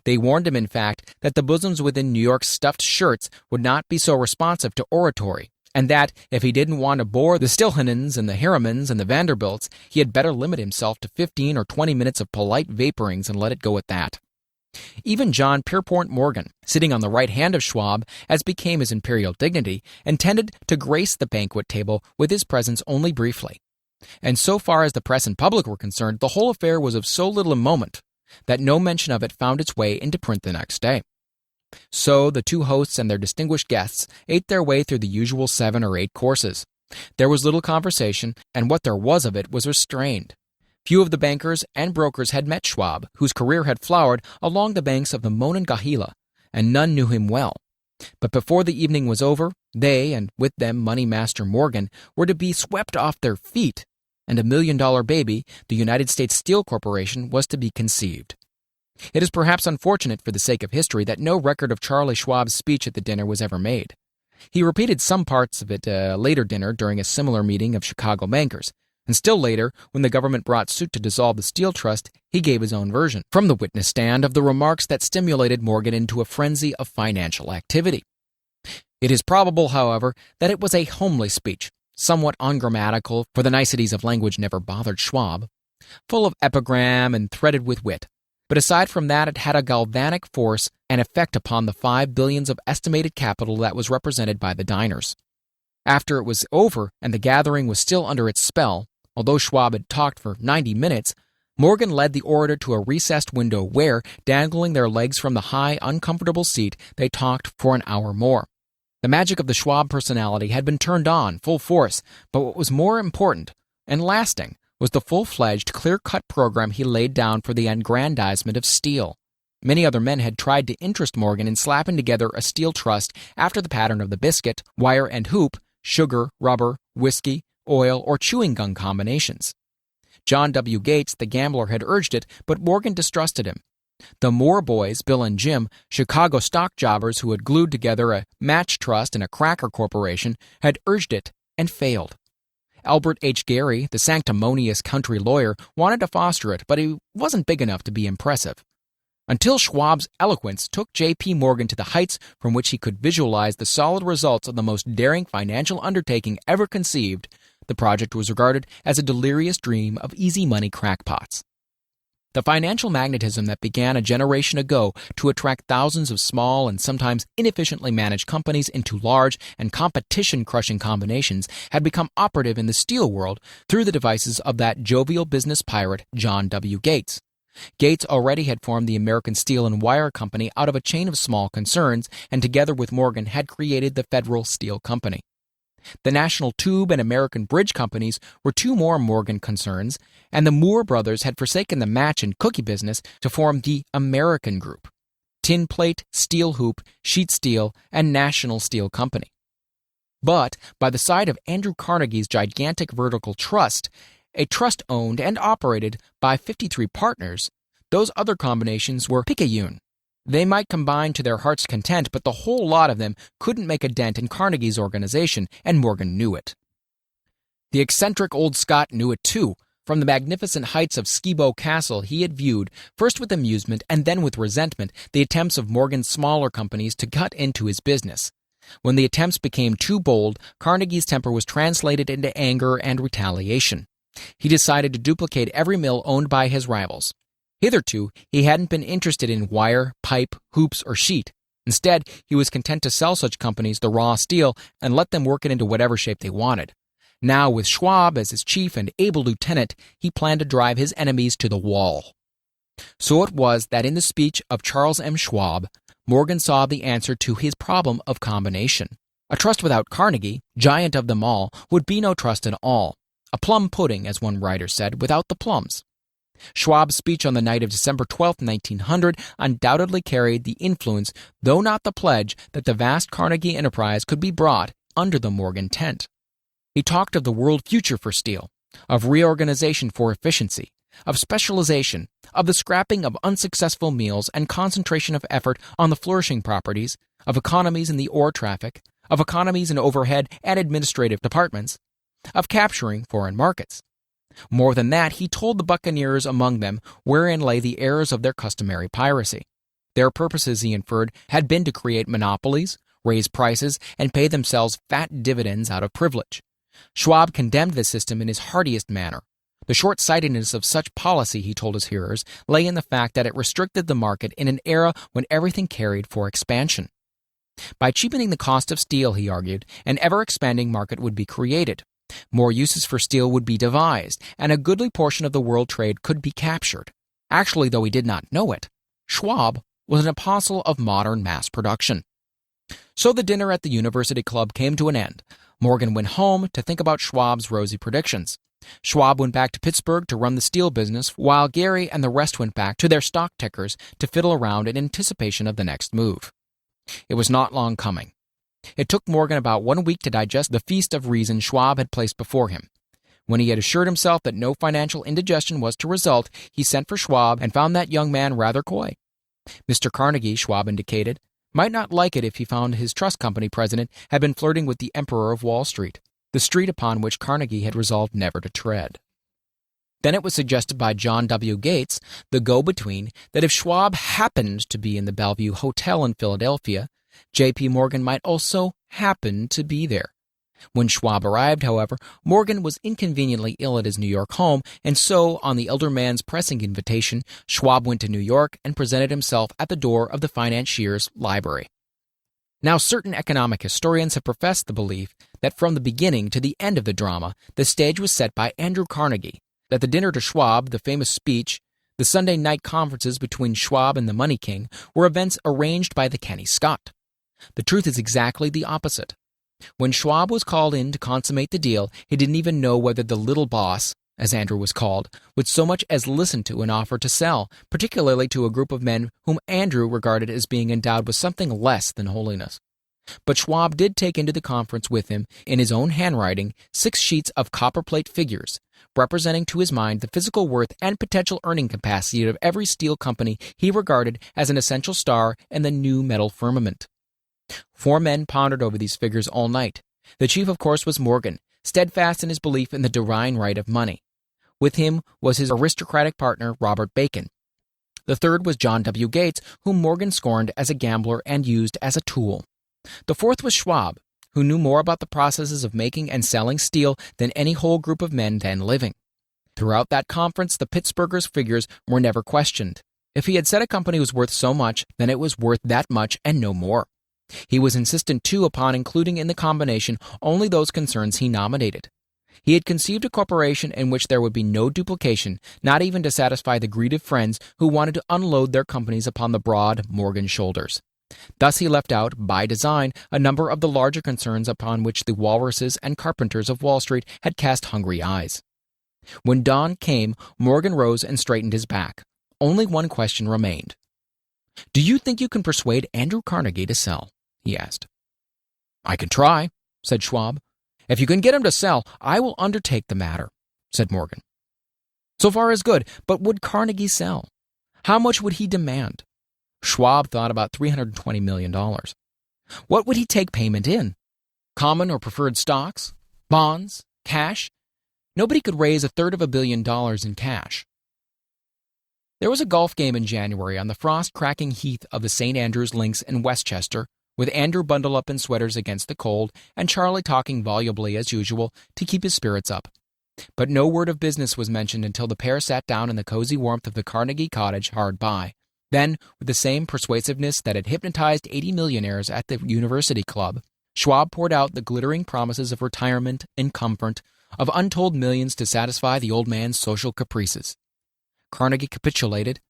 They warned him, in fact, that the bosoms within New York's stuffed shirts would not be so responsive to oratory, and that, if he didn't want to bore the Stilhanens and the Harrimans and the Vanderbilts, he had better limit himself to 15 or 20 minutes of polite vaporings and let it go at that. Even John Pierpont Morgan, sitting on the right hand of Schwab, as became his imperial dignity, intended to grace the banquet table with his presence only briefly. And so far as the press and public were concerned, the whole affair was of so little moment that no mention of it found its way into print the next day. So the two hosts and their distinguished guests ate their way through the usual 7 or 8 courses. There was little conversation, and what there was of it was restrained. Few of the bankers and brokers had met Schwab, whose career had flowered along the banks of the Monongahela, and none knew him well. But before the evening was over, they, and with them Money Master Morgan, were to be swept off their feet, and $1 million baby, the United States Steel Corporation, was to be conceived. It is perhaps unfortunate for the sake of history that no record of Charlie Schwab's speech at the dinner was ever made. He repeated some parts of it at a later dinner during a similar meeting of Chicago bankers, and still later, when the government brought suit to dissolve the Steel Trust, he gave his own version from the witness stand of the remarks that stimulated Morgan into a frenzy of financial activity. It is probable, however, that it was a homely speech, somewhat ungrammatical, for the niceties of language never bothered Schwab, full of epigram and threaded with wit. But aside from that, it had a galvanic force and effect upon the 5 billions of estimated capital that was represented by the diners. After it was over and the gathering was still under its spell, although Schwab had talked for 90 minutes, Morgan led the orator to a recessed window where, dangling their legs from the high, uncomfortable seat, they talked for an hour more. The magic of the Schwab personality had been turned on full force, but what was more important and lasting was the full-fledged, clear-cut program he laid down for the aggrandizement of steel. Many other men had tried to interest Morgan in slapping together a steel trust after the pattern of the biscuit, wire and hoop, sugar, rubber, whiskey, oil, or chewing gum combinations. John W. Gates, the gambler, had urged it, but Morgan distrusted him. The Moore boys, Bill and Jim, Chicago stock jobbers who had glued together a match trust and a cracker corporation, had urged it and failed. Albert H. Gary, the sanctimonious country lawyer, wanted to foster it, but he wasn't big enough to be impressive. Until Schwab's eloquence took J.P. Morgan to the heights from which he could visualize the solid results of the most daring financial undertaking ever conceived, the project was regarded as a delirious dream of easy money crackpots. The financial magnetism that began a generation ago to attract thousands of small and sometimes inefficiently managed companies into large and competition-crushing combinations had become operative in the steel world through the devices of that jovial business pirate John W. Gates. Gates already had formed the American Steel and Wire Company out of a chain of small concerns, and together with Morgan had created the Federal Steel Company. The National Tube and American Bridge Companies were 2 more Morgan concerns, and the Moore brothers had forsaken the match and cookie business to form the American Group: Tin Plate, Steel Hoop, Sheet Steel, and National Steel Company. But by the side of Andrew Carnegie's gigantic vertical trust, a trust owned and operated by 53 partners, those other combinations were picayune. They might combine to their heart's content, but the whole lot of them couldn't make a dent in Carnegie's organization, and Morgan knew it. The eccentric old Scot knew it too. From the magnificent heights of Skibo Castle, he had viewed, first with amusement and then with resentment, the attempts of Morgan's smaller companies to cut into his business. When the attempts became too bold, Carnegie's temper was translated into anger and retaliation. He decided to duplicate every mill owned by his rivals. Hitherto, he hadn't been interested in wire, pipe, hoops, or sheet. Instead, he was content to sell such companies the raw steel and let them work it into whatever shape they wanted. Now, with Schwab as his chief and able lieutenant, he planned to drive his enemies to the wall. So it was that in the speech of Charles M. Schwab, Morgan saw the answer to his problem of combination. A trust without Carnegie, giant of them all, would be no trust at all. A plum pudding, as one writer said, without the plums. Schwab's speech on the night of December 12, 1900, undoubtedly carried the influence, though not the pledge, that the vast Carnegie enterprise could be brought under the Morgan tent. He talked of the world future for steel, of reorganization for efficiency, of specialization, of the scrapping of unsuccessful meals and concentration of effort on the flourishing properties, of economies in the ore traffic, of economies in overhead and administrative departments, of capturing foreign markets. More than that, he told the buccaneers among them wherein lay the errors of their customary piracy. Their purposes, he inferred, had been to create monopolies, raise prices, and pay themselves fat dividends out of privilege. Schwab condemned the system in his heartiest manner. The short-sightedness of such policy, he told his hearers, lay in the fact that it restricted the market in an era when everything carried for expansion. By cheapening the cost of steel, he argued, an ever-expanding market would be created. More uses for steel would be devised, and a goodly portion of the world trade could be captured. Actually, though he did not know it, Schwab was an apostle of modern mass production. So the dinner at the University Club came to an end. Morgan went home to think about Schwab's rosy predictions. Schwab went back to Pittsburgh to run the steel business, while Gary and the rest went back to their stock tickers to fiddle around in anticipation of the next move. It was not long coming. It took Morgan about 1 week to digest the feast of reason Schwab had placed before him. When he had assured himself that no financial indigestion was to result, he sent for Schwab and found that young man rather coy. Mr. Carnegie, Schwab indicated, might not like it if he found his trust company president had been flirting with the Emperor of Wall Street, the street upon which Carnegie had resolved never to tread. Then it was suggested by John W. Gates, the go-between, that if Schwab happened to be in the Bellevue Hotel in Philadelphia, J.P. Morgan might also happen to be there. When Schwab arrived, however, Morgan was inconveniently ill at his New York home, and so, on the elder man's pressing invitation, Schwab went to New York and presented himself at the door of the financier's library. Now, certain economic historians have professed the belief that from the beginning to the end of the drama, the stage was set by Andrew Carnegie, that the dinner to Schwab, the famous speech, the Sunday night conferences between Schwab and the Money King were events arranged by the canny Scot. The truth is exactly the opposite. When Schwab was called in to consummate the deal, he didn't even know whether the little boss, as Andrew was called, would so much as listen to an offer to sell, particularly to a group of men whom Andrew regarded as being endowed with something less than holiness. But Schwab did take into the conference with him, in his own handwriting, 6 sheets of copperplate figures, representing to his mind the physical worth and potential earning capacity of every steel company he regarded as an essential star in the new metal firmament. 4 men pondered over these figures all night. The chief, of course, was Morgan, steadfast in his belief in the divine right of money. With him was his aristocratic partner, Robert Bacon. The third was John W. Gates, whom Morgan scorned as a gambler and used as a tool. The fourth was Schwab, who knew more about the processes of making and selling steel than any whole group of men then living. Throughout that conference, the Pittsburghers' figures were never questioned. If he had said a company was worth so much, then it was worth that much and no more. He was insistent, too, upon including in the combination only those concerns he nominated. He had conceived a corporation in which there would be no duplication, not even to satisfy the greed of friends who wanted to unload their companies upon the broad Morgan shoulders. Thus he left out, by design, a number of the larger concerns upon which the walruses and carpenters of Wall Street had cast hungry eyes. When dawn came, Morgan rose and straightened his back. Only one question remained. "Do you think you can persuade Andrew Carnegie to sell?" he asked. "I can try," said Schwab. "If you can get him to sell, I will undertake the matter," said Morgan. So far as good, but would Carnegie sell? How much would he demand? Schwab thought about $320 million. What would he take payment in? Common or preferred stocks? Bonds? Cash? Nobody could raise $333 billion in cash. There was a golf game in January on the frost-cracking heath of the St. Andrews Links in Westchester, with Andrew bundled up in sweaters against the cold and Charlie talking volubly as usual to keep his spirits up. But no word of business was mentioned until the pair sat down in the cozy warmth of the Carnegie cottage hard by. Then, with the same persuasiveness that had hypnotized 80 millionaires at the University Club, Schwab poured out the glittering promises of retirement and comfort, of untold millions to satisfy the old man's social caprices. Carnegie capitulated,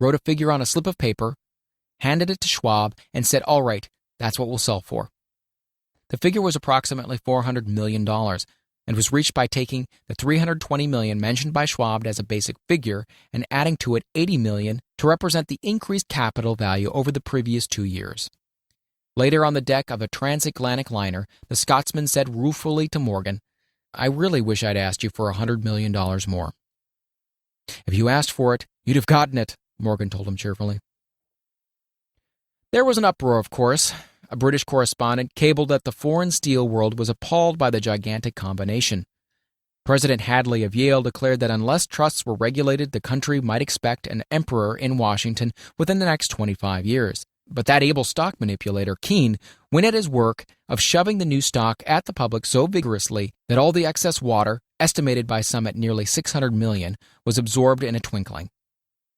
wrote a figure on a slip of paper, handed it to Schwab, and said, "All right, that's what we'll sell for." The figure was approximately $400 million, and was reached by taking the $320 million mentioned by Schwab as a basic figure and adding to it $80 million to represent the increased capital value over the previous 2 years. Later on the deck of a transatlantic liner, the Scotsman said ruefully to Morgan, "I really wish I'd asked you for $100 million more." "If you asked for it, you'd have gotten it," Morgan told him cheerfully. There was an uproar, of course. A British correspondent cabled that the foreign steel world was appalled by the gigantic combination. President Hadley of Yale declared that unless trusts were regulated, the country might expect an emperor in Washington within the next 25 years. But that able stock manipulator, Keene, went at his work of shoving the new stock at the public so vigorously that all the excess water, estimated by some at nearly $600 million, was absorbed in a twinkling.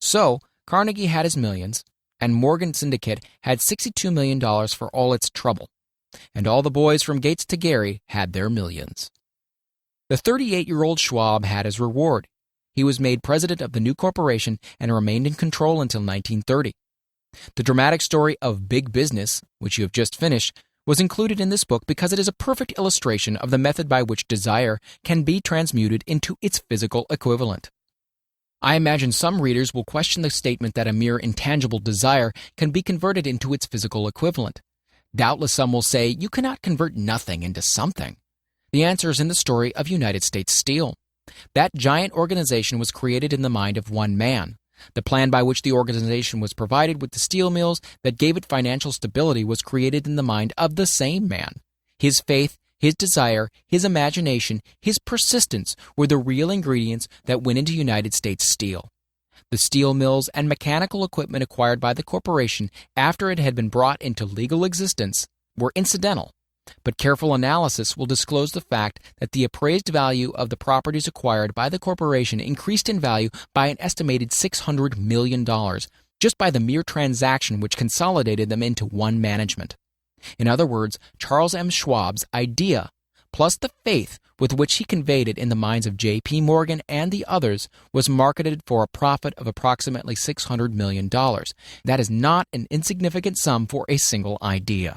So, Carnegie had his millions, and Morgan Syndicate had $62 million for all its trouble. And all the boys from Gates to Gary had their millions. The 38-year-old Schwab had his reward. He was made president of the new corporation and remained in control until 1930. The dramatic story of Big Business, which you have just finished, was included in this book because it is a perfect illustration of the method by which desire can be transmuted into its physical equivalent. I imagine some readers will question the statement that a mere intangible desire can be converted into its physical equivalent. Doubtless some will say, you cannot convert nothing into something. The answer is in the story of United States Steel. That giant organization was created in the mind of one man. The plan by which the organization was provided with the steel mills that gave it financial stability was created in the mind of the same man. His faith, his desire, his imagination, his persistence were the real ingredients that went into United States Steel. The steel mills and mechanical equipment acquired by the corporation after it had been brought into legal existence were incidental, but careful analysis will disclose the fact that the appraised value of the properties acquired by the corporation increased in value by an estimated $600 million just by the mere transaction which consolidated them into one management. In other words, Charles M. Schwab's idea, plus the faith with which he conveyed it in the minds of J.P. Morgan and the others, was marketed for a profit of approximately $600 million. That is not an insignificant sum for a single idea.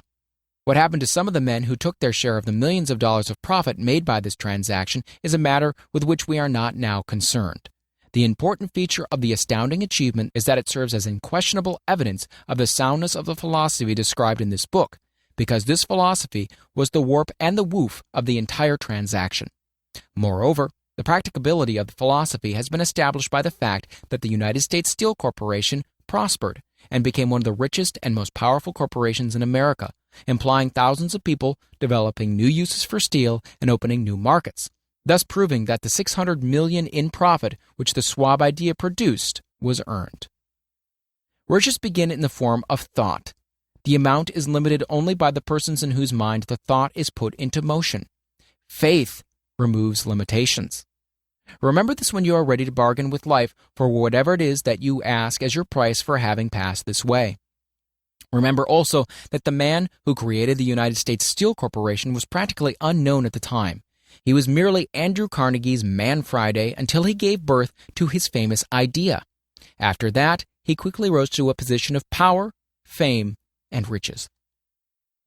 What happened to some of the men who took their share of the millions of dollars of profit made by this transaction is a matter with which we are not now concerned. The important feature of the astounding achievement is that it serves as unquestionable evidence of the soundness of the philosophy described in this book, because this philosophy was the warp and the woof of the entire transaction. Moreover, the practicability of the philosophy has been established by the fact that the United States Steel Corporation prospered and became one of the richest and most powerful corporations in America, employing thousands of people, developing new uses for steel, and opening new markets, thus proving that the $600 million in profit which the Schwab idea produced was earned. Riches begin in the form of thought. The amount is limited only by the persons in whose mind the thought is put into motion. Faith removes limitations. Remember this when you are ready to bargain with life for whatever it is that you ask as your price for having passed this way. Remember also that the man who created the United States Steel Corporation was practically unknown at the time. He was merely Andrew Carnegie's Man Friday until he gave birth to his famous idea. After that, he quickly rose to a position of power, fame, and riches.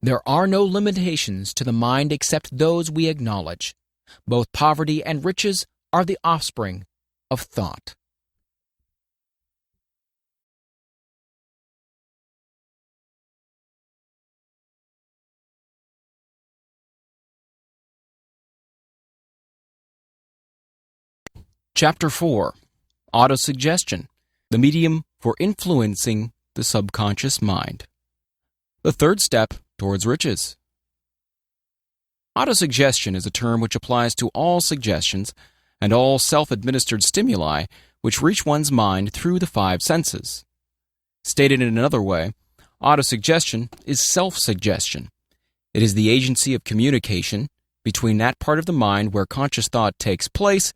There are no limitations to the mind except those we acknowledge. Both poverty and riches are the offspring of thought. Chapter 4. Autosuggestion, the medium for influencing the subconscious mind. The third step towards riches. Autosuggestion is a term which applies to all suggestions, and all self-administered stimuli which reach one's mind through the five senses. Stated in another way, autosuggestion is self-suggestion. It is the agency of communication between that part of the mind where conscious thought takes place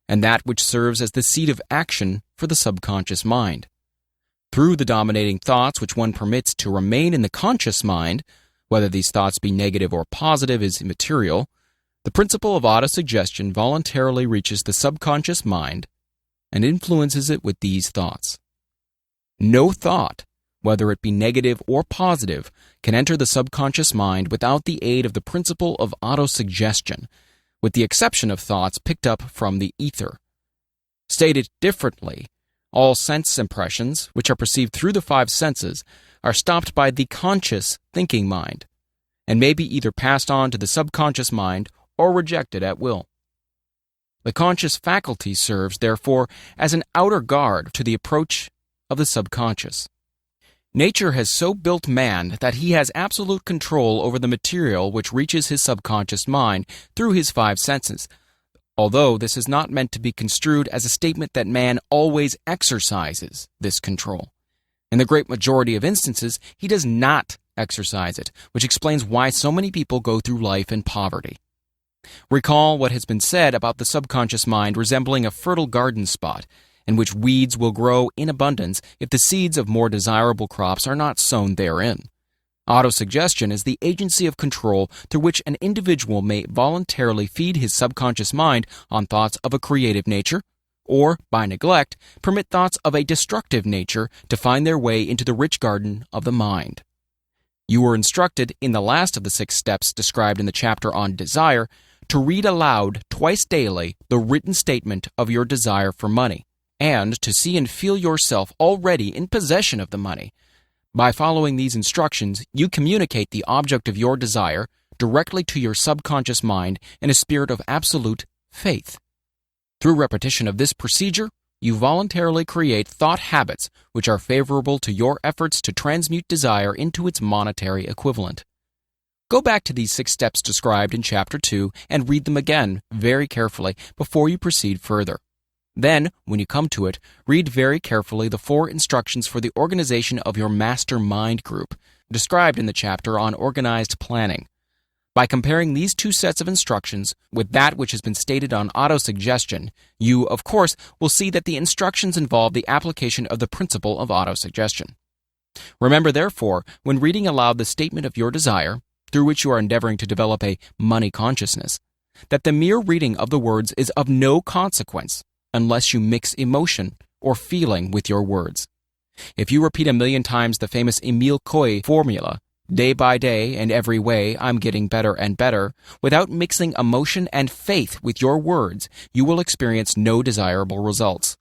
and that which serves as the seat of action for the subconscious mind. Through the dominating thoughts which one permits to remain in the conscious mind, whether these thoughts be negative or positive is immaterial, the principle of autosuggestion voluntarily reaches the subconscious mind and influences it with these thoughts. No thought, whether it be negative or positive, can enter the subconscious mind without the aid of the principle of autosuggestion, with the exception of thoughts picked up from the ether. Stated differently, all sense impressions, which are perceived through the five senses, are stopped by the conscious thinking mind, and may be either passed on to the subconscious mind or rejected at will. The conscious faculty serves, therefore, as an outer guard to the approach of the subconscious. Nature has so built man that he has absolute control over the material which reaches his subconscious mind through his five senses, although this is not meant to be construed as a statement that man always exercises this control. In the great majority of instances, he does not exercise it, which explains why so many people go through life in poverty. Recall what has been said about the subconscious mind resembling a fertile garden spot, in which weeds will grow in abundance if the seeds of more desirable crops are not sown therein. Autosuggestion is the agency of control through which an individual may voluntarily feed his subconscious mind on thoughts of a creative nature, or, by neglect, permit thoughts of a destructive nature to find their way into the rich garden of the mind. You were instructed in the last of the 6 steps described in the chapter on desire to read aloud twice daily the written statement of your desire for money, and to see and feel yourself already in possession of the money. By following these instructions, you communicate the object of your desire directly to your subconscious mind in a spirit of absolute faith. Through repetition of this procedure, you voluntarily create thought habits which are favorable to your efforts to transmute desire into its monetary equivalent. Go back to these 6 steps described in Chapter 2 and read them again very carefully before you proceed further. Then, when you come to it, read very carefully the 4 instructions for the organization of your master mind group, described in the chapter on organized planning. By comparing these 2 sets of instructions with that which has been stated on autosuggestion, you, of course, will see that the instructions involve the application of the principle of autosuggestion. Remember, therefore, when reading aloud the statement of your desire, through which you are endeavoring to develop a money consciousness, that the mere reading of the words is of no consequence unless you mix emotion or feeling with your words. If you repeat 1,000,000 times the famous Emile Coué formula, day by day and every way I'm getting better and better, without mixing emotion and faith with your words, you will experience no desirable results.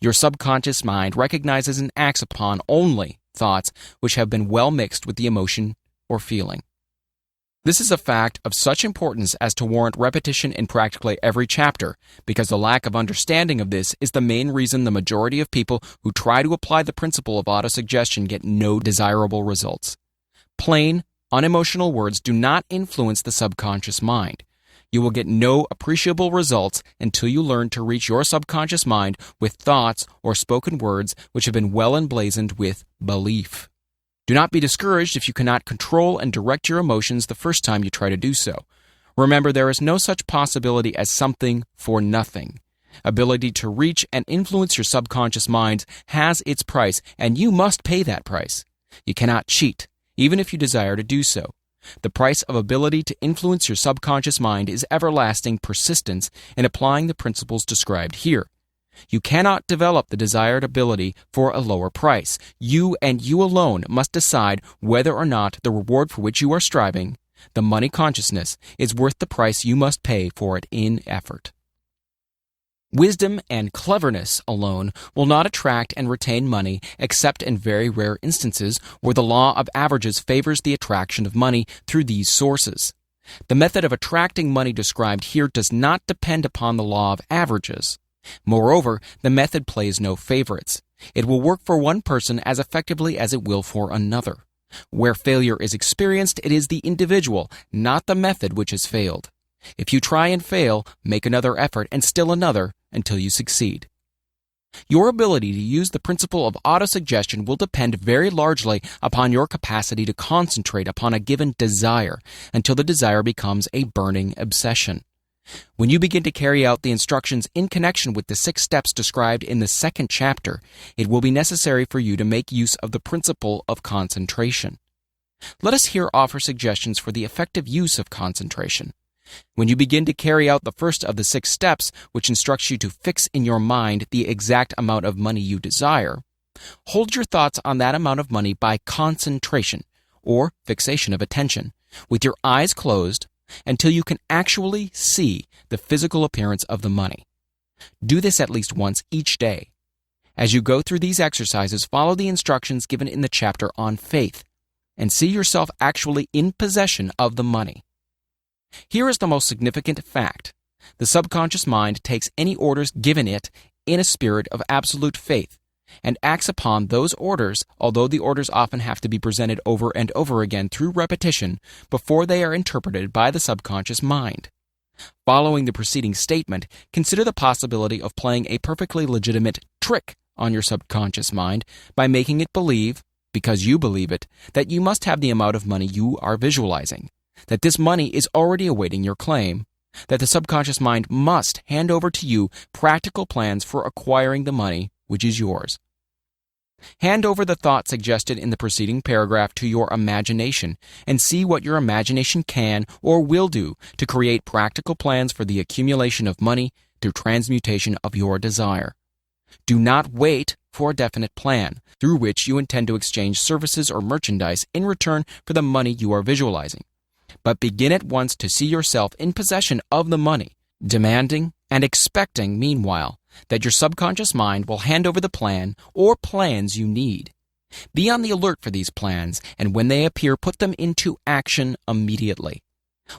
Your subconscious mind recognizes and acts upon only thoughts which have been well mixed with the emotion or feeling. This is a fact of such importance as to warrant repetition in practically every chapter, because the lack of understanding of this is the main reason the majority of people who try to apply the principle of autosuggestion get no desirable results. Plain, unemotional words do not influence the subconscious mind. You will get no appreciable results until you learn to reach your subconscious mind with thoughts or spoken words which have been well emblazoned with belief. Do not be discouraged if you cannot control and direct your emotions the first time you try to do so. Remember, there is no such possibility as something for nothing. Ability to reach and influence your subconscious mind has its price, and you must pay that price. You cannot cheat, even if you desire to do so. The price of ability to influence your subconscious mind is everlasting persistence in applying the principles described here. You cannot develop the desired ability for a lower price. You and you alone must decide whether or not the reward for which you are striving, the money consciousness, is worth the price you must pay for it in effort. Wisdom and cleverness alone will not attract and retain money except in very rare instances where the law of averages favors the attraction of money through these sources. The method of attracting money described here does not depend upon the law of averages. Moreover, the method plays no favorites. It will work for one person as effectively as it will for another. Where failure is experienced, it is the individual, not the method, which has failed. If you try and fail, make another effort and still another until you succeed. Your ability to use the principle of autosuggestion will depend very largely upon your capacity to concentrate upon a given desire until the desire becomes a burning obsession. When you begin to carry out the instructions in connection with the 6 steps described in the 2nd chapter, it will be necessary for you to make use of the principle of concentration. Let us here offer suggestions for the effective use of concentration. When you begin to carry out the first of the 6 steps, which instructs you to fix in your mind the exact amount of money you desire, hold your thoughts on that amount of money by concentration, or fixation of attention, with your eyes closed until you can actually see the physical appearance of the money. Do this at least once each day. As you go through these exercises, follow the instructions given in the chapter on faith, and see yourself actually in possession of the money. Here is the most significant fact. The subconscious mind takes any orders given it in a spirit of absolute faith and acts upon those orders, although the orders often have to be presented over and over again through repetition before they are interpreted by the subconscious mind. Following the preceding statement, consider the possibility of playing a perfectly legitimate trick on your subconscious mind by making it believe, because you believe it, that you must have the amount of money you are visualizing, that this money is already awaiting your claim, that the subconscious mind must hand over to you practical plans for acquiring the money which is yours. Hand over the thought suggested in the preceding paragraph to your imagination and see what your imagination can or will do to create practical plans for the accumulation of money through transmutation of your desire. Do not wait for a definite plan through which you intend to exchange services or merchandise in return for the money you are visualizing, but begin at once to see yourself in possession of the money, demanding and expecting, meanwhile, that your subconscious mind will hand over the plan or plans you need. Be on the alert for these plans, and when they appear, put them into action immediately.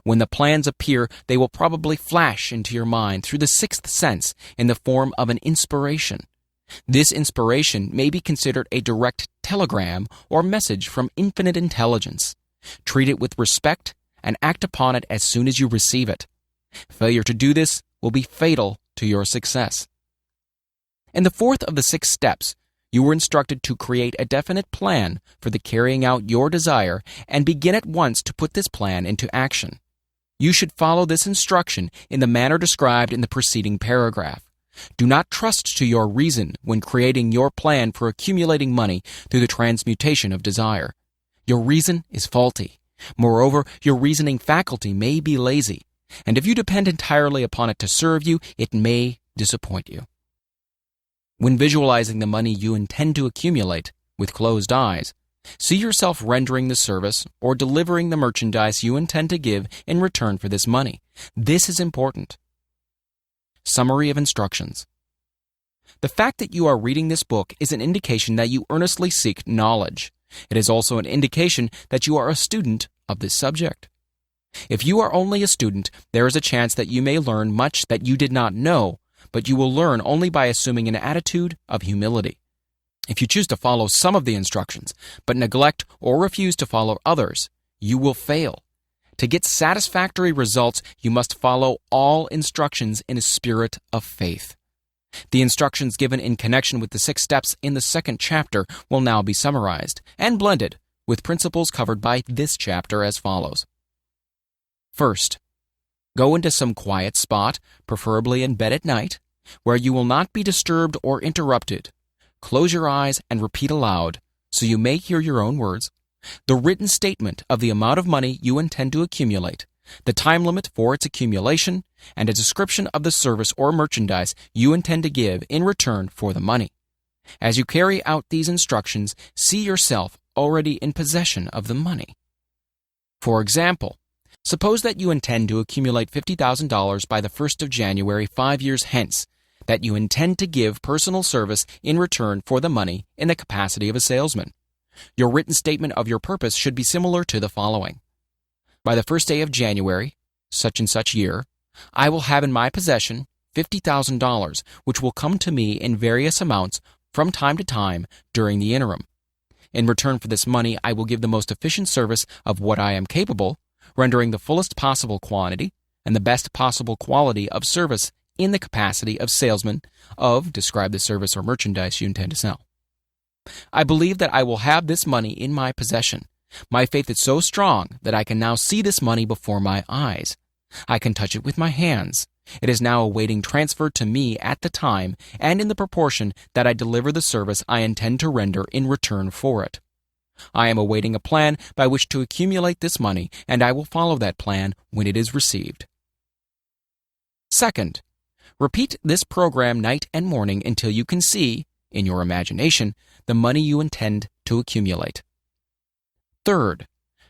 When the plans appear, they will probably flash into your mind through the 6th sense in the form of an inspiration. This inspiration may be considered a direct telegram or message from infinite intelligence. Treat it with respect and act upon it as soon as you receive it. Failure to do this will be fatal to your success. In the 4th of the 6 steps, you were instructed to create a definite plan for the carrying out your desire and begin at once to put this plan into action. You should follow this instruction in the manner described in the preceding paragraph. Do not trust to your reason when creating your plan for accumulating money through the transmutation of desire. Your reason is faulty. Moreover, your reasoning faculty may be lazy, and if you depend entirely upon it to serve you, it may disappoint you. When visualizing the money you intend to accumulate with closed eyes, see yourself rendering the service or delivering the merchandise you intend to give in return for this money. This is important. Summary of instructions. The fact that you are reading this book is an indication that you earnestly seek knowledge. It is also an indication that you are a student of this subject. If you are only a student, there is a chance that you may learn much that you did not know, but you will learn only by assuming an attitude of humility. If you choose to follow some of the instructions, but neglect or refuse to follow others, you will fail. To get satisfactory results, you must follow all instructions in a spirit of faith. The instructions given in connection with the 6 steps in the 2nd chapter will now be summarized and blended with principles covered by this chapter as follows. First, go into some quiet spot, preferably in bed at night, where you will not be disturbed or interrupted. Close your eyes and repeat aloud, so you may hear your own words, the written statement of the amount of money you intend to accumulate, the time limit for its accumulation, and a description of the service or merchandise you intend to give in return for the money. As you carry out these instructions, see yourself already in possession of the money. For example, suppose that you intend to accumulate $50,000 by the 1st of January 5 years hence, that you intend to give personal service in return for the money in the capacity of a salesman. Your written statement of your purpose should be similar to the following. By the 1st day of January, such and such year, I will have in my possession $50,000, which will come to me in various amounts from time to time during the interim. In return for this money, I will give the most efficient service of what I am capable, rendering the fullest possible quantity, and the best possible quality of service in the capacity of salesman of describe the service or merchandise you intend to sell. I believe that I will have this money in my possession. My faith is so strong that I can now see this money before my eyes. I can touch it with my hands. It is now awaiting transfer to me at the time and in the proportion that I deliver the service I intend to render in return for it. I am awaiting a plan by which to accumulate this money, and I will follow that plan when it is received. Second, repeat this program night and morning until you can see, in your imagination, the money you intend to accumulate. Third,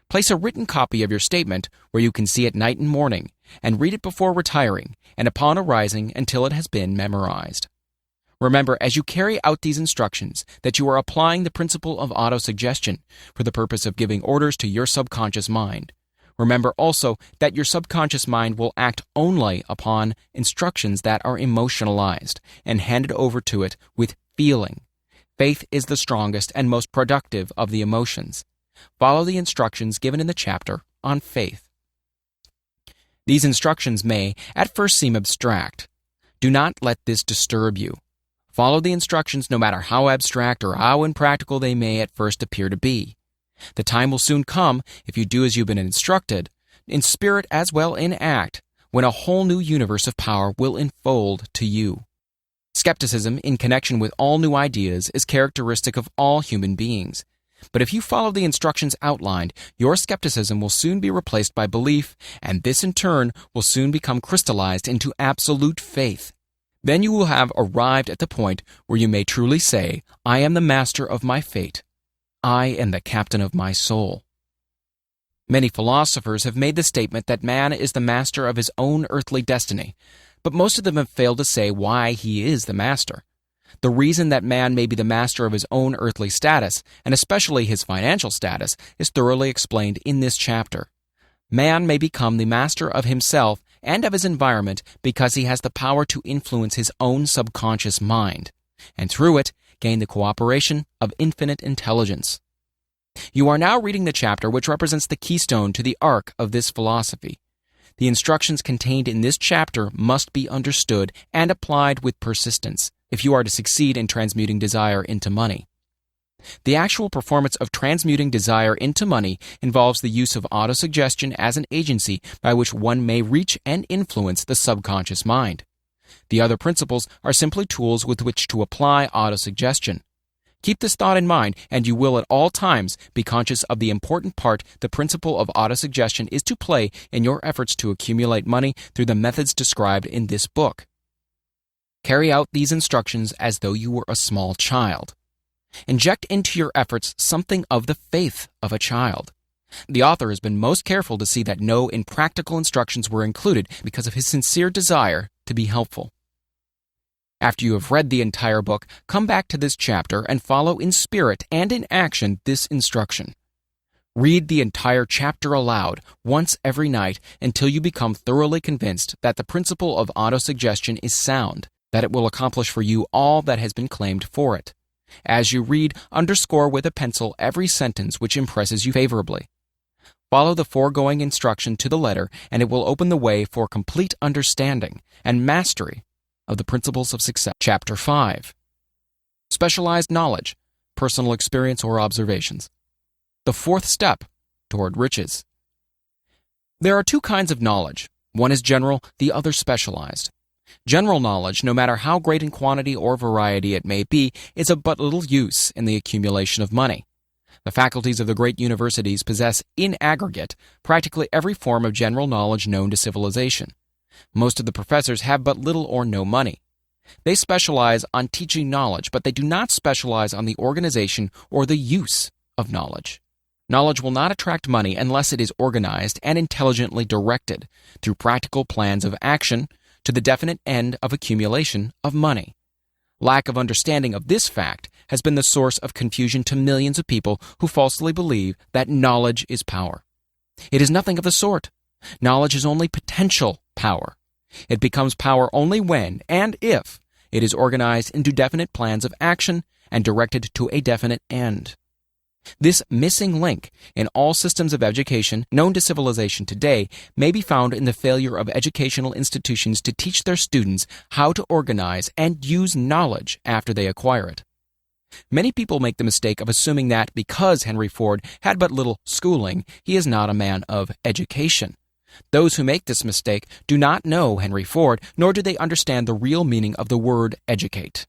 place a written copy of your statement where you can see it night and morning, and read it before retiring and upon arising until it has been memorized. Remember, as you carry out these instructions, that you are applying the principle of autosuggestion for the purpose of giving orders to your subconscious mind. Remember also that your subconscious mind will act only upon instructions that are emotionalized and handed over to it with feeling. Faith is the strongest and most productive of the emotions. Follow the instructions given in the chapter on faith. These instructions may at first seem abstract. Do not let this disturb you. Follow the instructions no matter how abstract or how impractical they may at first appear to be. The time will soon come, if you do as you've been instructed, in spirit as well in act, when a whole new universe of power will enfold to you. Skepticism in connection with all new ideas is characteristic of all human beings. But if you follow the instructions outlined, your skepticism will soon be replaced by belief, and this in turn will soon become crystallized into absolute faith. Then you will have arrived at the point where you may truly say, I am the master of my fate. I am the captain of my soul. Many philosophers have made the statement that man is the master of his own earthly destiny, but most of them have failed to say why he is the master. The reason that man may be the master of his own earthly status, and especially his financial status, is thoroughly explained in this chapter. Man may become the master of himself and of his environment because he has the power to influence his own subconscious mind, and through it, gain the cooperation of infinite intelligence. You are now reading the chapter which represents the keystone to the arc of this philosophy. The instructions contained in this chapter must be understood and applied with persistence if you are to succeed in transmuting desire into money. The actual performance of transmuting desire into money involves the use of autosuggestion as an agency by which one may reach and influence the subconscious mind. The other principles are simply tools with which to apply autosuggestion. Keep this thought in mind, and you will at all times be conscious of the important part the principle of autosuggestion is to play in your efforts to accumulate money through the methods described in this book. Carry out these instructions as though you were a small child. Inject into your efforts something of the faith of a child. The author has been most careful to see that no impractical instructions were included because of his sincere desire to be helpful. After you have read the entire book, come back to this chapter and follow in spirit and in action this instruction. Read the entire chapter aloud once every night until you become thoroughly convinced that the principle of autosuggestion is sound, that it will accomplish for you all that has been claimed for it. As you read, underscore with a pencil every sentence which impresses you favorably. Follow the foregoing instruction to the letter, and it will open the way for complete understanding and mastery of the principles of success. Chapter 5. Specialized knowledge, personal experience or observations. The fourth step toward riches. There are two kinds of knowledge. One is general, the other specialized. General knowledge, no matter how great in quantity or variety it may be, is of but little use in the accumulation of money. The faculties of the great universities possess, in aggregate, practically every form of general knowledge known to civilization. Most of the professors have but little or no money. They specialize on teaching knowledge, but they do not specialize on the organization or the use of knowledge. Knowledge will not attract money unless it is organized and intelligently directed through practical plans of action to the definite end of accumulation of money. Lack of understanding of this fact has been the source of confusion to millions of people who falsely believe that knowledge is power. It is nothing of the sort. Knowledge is only potential power. It becomes power only when, and if, it is organized into definite plans of action and directed to a definite end. This missing link in all systems of education known to civilization today may be found in the failure of educational institutions to teach their students how to organize and use knowledge after they acquire it. Many people make the mistake of assuming that because Henry Ford had but little schooling, he is not a man of education. Those who make this mistake do not know Henry Ford, nor do they understand the real meaning of the word educate.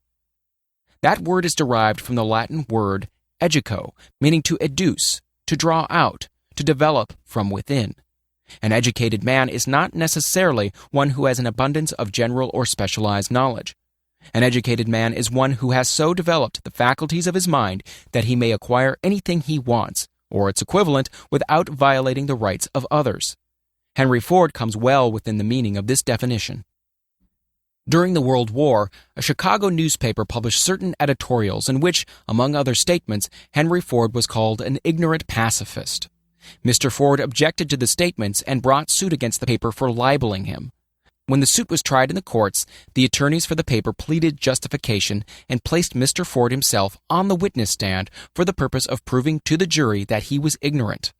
That word is derived from the Latin word educo, meaning to educe, to draw out, to develop from within. An educated man is not necessarily one who has an abundance of general or specialized knowledge. An educated man is one who has so developed the faculties of his mind that he may acquire anything he wants, or its equivalent, without violating the rights of others. Henry Ford comes well within the meaning of this definition. During the World War, a Chicago newspaper published certain editorials in which, among other statements, Henry Ford was called an ignorant pacifist. Mr. Ford objected to the statements and brought suit against the paper for libeling him. When the suit was tried in the courts, the attorneys for the paper pleaded justification and placed Mr. Ford himself on the witness stand for the purpose of proving to the jury that he was ignorant.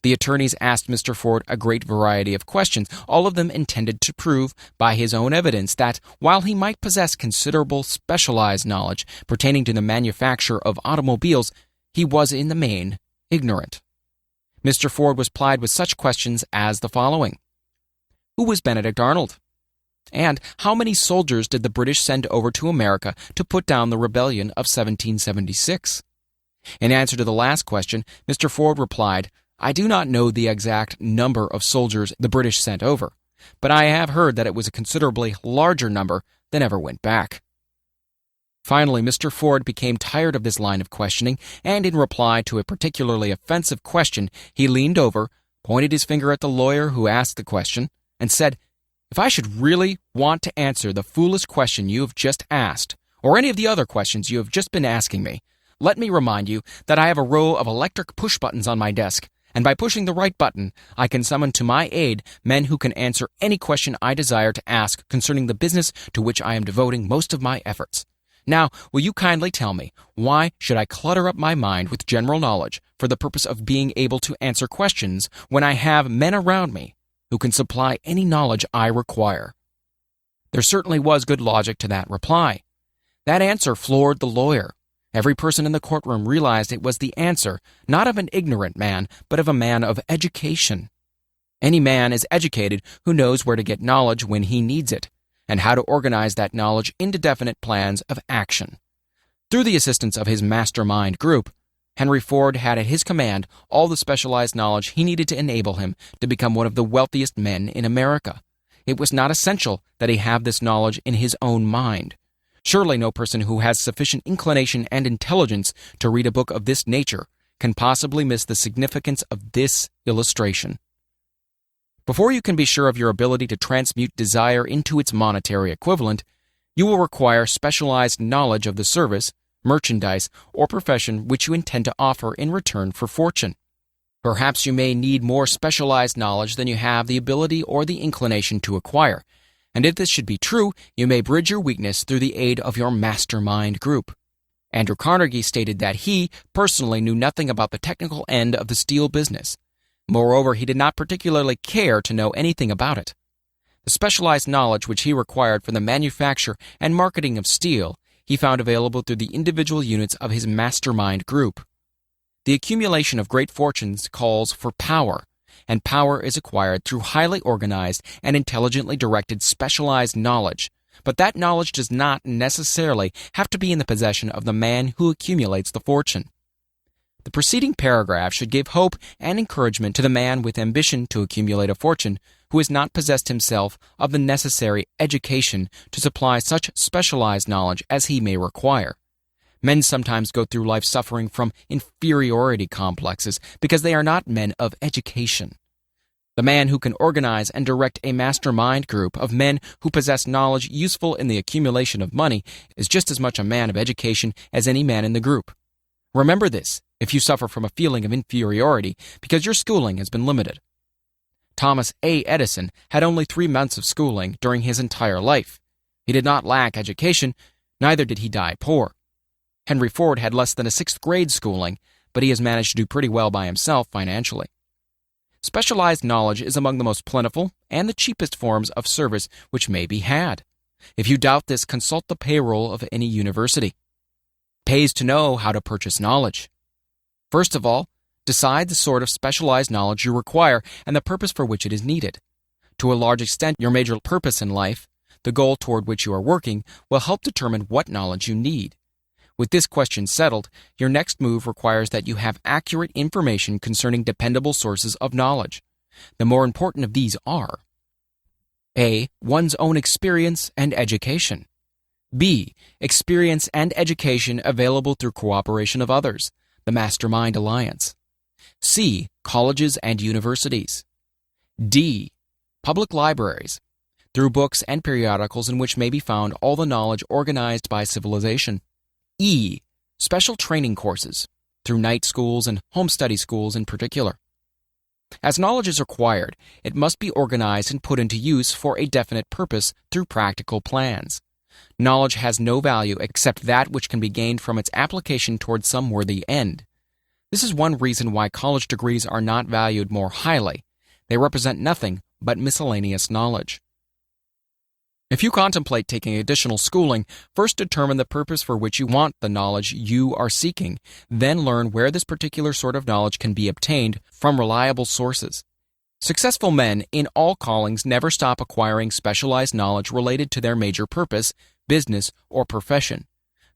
The attorneys asked Mr. Ford a great variety of questions, all of them intended to prove, by his own evidence, that while he might possess considerable specialized knowledge pertaining to the manufacture of automobiles, he was in the main ignorant. Mr. Ford was plied with such questions as the following. Who was Benedict Arnold? And how many soldiers did the British send over to America to put down the rebellion of 1776? In answer to the last question, Mr. Ford replied, I do not know the exact number of soldiers the British sent over, but I have heard that it was a considerably larger number than ever went back. Finally, Mr. Ford became tired of this line of questioning, and in reply to a particularly offensive question, he leaned over, pointed his finger at the lawyer who asked the question, and said, If I should really want to answer the foolish question you have just asked, or any of the other questions you have just been asking me, let me remind you that I have a row of electric push buttons on my desk, and by pushing the right button, I can summon to my aid men who can answer any question I desire to ask concerning the business to which I am devoting most of my efforts. Now, will you kindly tell me, why should I clutter up my mind with general knowledge for the purpose of being able to answer questions when I have men around me who can supply any knowledge I require? There certainly was good logic to that reply. That answer floored the lawyer. Every person in the courtroom realized it was the answer, not of an ignorant man, but of a man of education. Any man is educated who knows where to get knowledge when he needs it, and how to organize that knowledge into definite plans of action. Through the assistance of his mastermind group, Henry Ford had at his command all the specialized knowledge he needed to enable him to become one of the wealthiest men in America. It was not essential that he have this knowledge in his own mind. Surely no person who has sufficient inclination and intelligence to read a book of this nature can possibly miss the significance of this illustration. Before you can be sure of your ability to transmute desire into its monetary equivalent, you will require specialized knowledge of the service, merchandise, or profession which you intend to offer in return for fortune. Perhaps you may need more specialized knowledge than you have the ability or the inclination to acquire. And if this should be true, you may bridge your weakness through the aid of your mastermind group. Andrew Carnegie stated that he personally knew nothing about the technical end of the steel business. Moreover, he did not particularly care to know anything about it. The specialized knowledge which he required for the manufacture and marketing of steel, he found available through the individual units of his mastermind group. The accumulation of great fortunes calls for power, and power is acquired through highly organized and intelligently directed specialized knowledge, but that knowledge does not necessarily have to be in the possession of the man who accumulates the fortune. The preceding paragraph should give hope and encouragement to the man with ambition to accumulate a fortune who has not possessed himself of the necessary education to supply such specialized knowledge as he may require. Men sometimes go through life suffering from inferiority complexes because they are not men of education. The man who can organize and direct a mastermind group of men who possess knowledge useful in the accumulation of money is just as much a man of education as any man in the group. Remember this if you suffer from a feeling of inferiority because your schooling has been limited. Thomas A. Edison had only 3 months of schooling during his entire life. He did not lack education, neither did he die poor. Henry Ford had less than a 6th grade schooling, but he has managed to do pretty well by himself financially. Specialized knowledge is among the most plentiful and the cheapest forms of service which may be had. If you doubt this, consult the payroll of any university. It pays to know how to purchase knowledge. First of all, decide the sort of specialized knowledge you require and the purpose for which it is needed. To a large extent, your major purpose in life, the goal toward which you are working, will help determine what knowledge you need. With this question settled, your next move requires that you have accurate information concerning dependable sources of knowledge. The more important of these are: A. One's own experience and education. B. Experience and education available through cooperation of others, the Mastermind Alliance. C. Colleges and universities. D. Public libraries, through books and periodicals in which may be found all the knowledge organized by civilization. E. Special training courses, through night schools and home study schools in particular. As knowledge is acquired, it must be organized and put into use for a definite purpose through practical plans. Knowledge has no value except that which can be gained from its application toward some worthy end. This is one reason why college degrees are not valued more highly. They represent nothing but miscellaneous knowledge. If you contemplate taking additional schooling, first determine the purpose for which you want the knowledge you are seeking, then learn where this particular sort of knowledge can be obtained from reliable sources. Successful men in all callings never stop acquiring specialized knowledge related to their major purpose, business, or profession.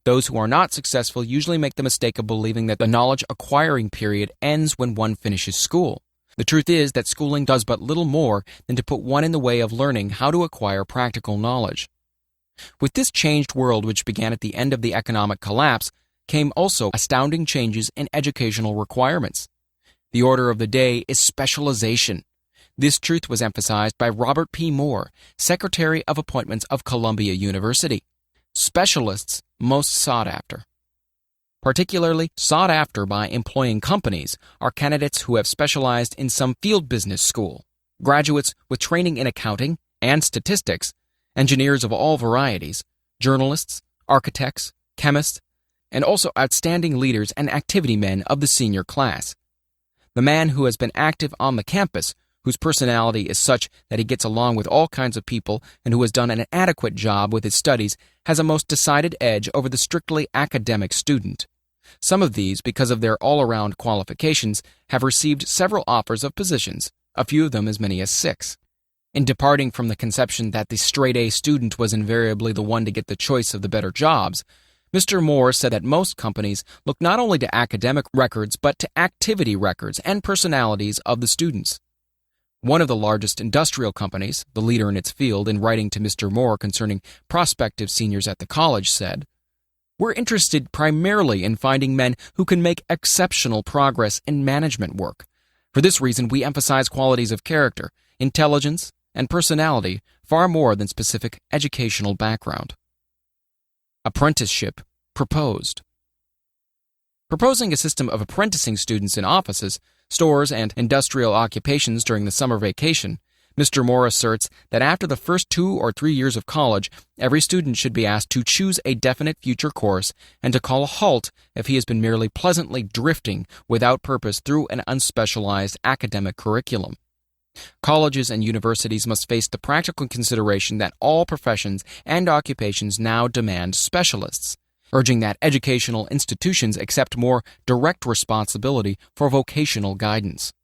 Those who are not successful usually make the mistake of believing that the knowledge acquiring period ends when one finishes school. The truth is that schooling does but little more than to put one in the way of learning how to acquire practical knowledge. With this changed world, which began at the end of the economic collapse, came also astounding changes in educational requirements. The order of the day is specialization. This truth was emphasized by Robert P. Moore, Secretary of Appointments of Columbia University. Specialists most sought after. Particularly sought after by employing companies are candidates who have specialized in some field business school, graduates with training in accounting and statistics, engineers of all varieties, journalists, architects, chemists, and also outstanding leaders and activity men of the senior class. The man who has been active on the campus, whose personality is such that he gets along with all kinds of people and who has done an adequate job with his studies, has a most decided edge over the strictly academic student. Some of these, because of their all-around qualifications, have received several offers of positions, a few of them as many as 6. In departing from the conception that the straight-A student was invariably the one to get the choice of the better jobs, Mr. Moore said that most companies look not only to academic records but to activity records and personalities of the students. One of the largest industrial companies, the leader in its field, in writing to Mr. Moore concerning prospective seniors at the college, said, "We're interested primarily in finding men who can make exceptional progress in management work. For this reason, we emphasize qualities of character, intelligence, and personality far more than specific educational background." Apprenticeship proposed. Proposing a system of apprenticing students in offices, stores, and industrial occupations during the summer vacation, Mr. Moore asserts that after the first 2 or 3 years of college, every student should be asked to choose a definite future course and to call a halt if he has been merely pleasantly drifting without purpose through an unspecialized academic curriculum. Colleges and universities must face the practical consideration that all professions and occupations now demand specialists, urging that educational institutions accept more direct responsibility for vocational guidance.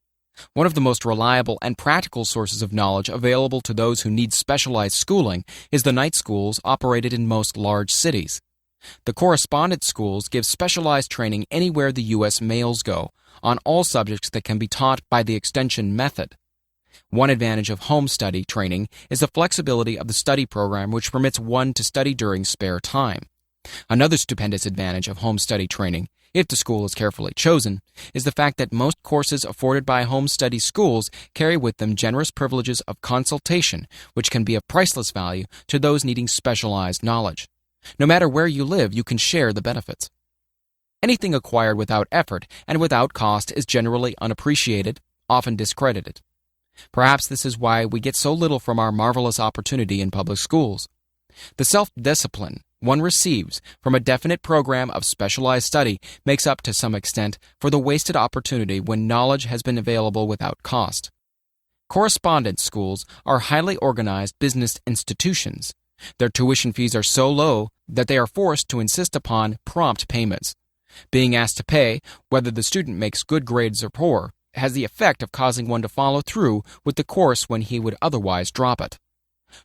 One of the most reliable and practical sources of knowledge available to those who need specialized schooling is the night schools operated in most large cities. The correspondence schools give specialized training anywhere the U.S. mails go, on all subjects that can be taught by the extension method. One advantage of home study training is the flexibility of the study program, which permits one to study during spare time. Another stupendous advantage of home study training, if the school is carefully chosen, is the fact that most courses afforded by home study schools carry with them generous privileges of consultation, which can be of priceless value to those needing specialized knowledge. No matter where you live, you can share the benefits. Anything acquired without effort and without cost is generally unappreciated, often discredited. Perhaps this is why we get so little from our marvelous opportunity in public schools. The self-discipline, one receives from a definite program of specialized study makes up to some extent for the wasted opportunity when knowledge has been available without cost. Correspondence schools are highly organized business institutions. Their tuition fees are so low that they are forced to insist upon prompt payments. Being asked to pay, whether the student makes good grades or poor, has the effect of causing one to follow through with the course when he would otherwise drop it.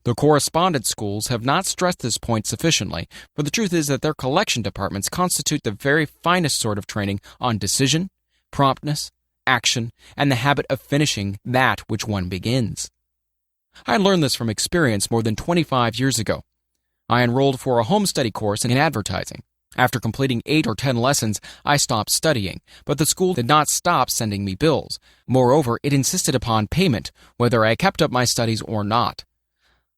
The correspondence schools have not stressed this point sufficiently, for the truth is that their collection departments constitute the very finest sort of training on decision, promptness, action, and the habit of finishing that which one begins. I learned this from experience more than 25 years ago. I enrolled for a home study course in advertising. After completing 8 or 10 lessons, I stopped studying, but the school did not stop sending me bills. Moreover, it insisted upon payment, whether I kept up my studies or not.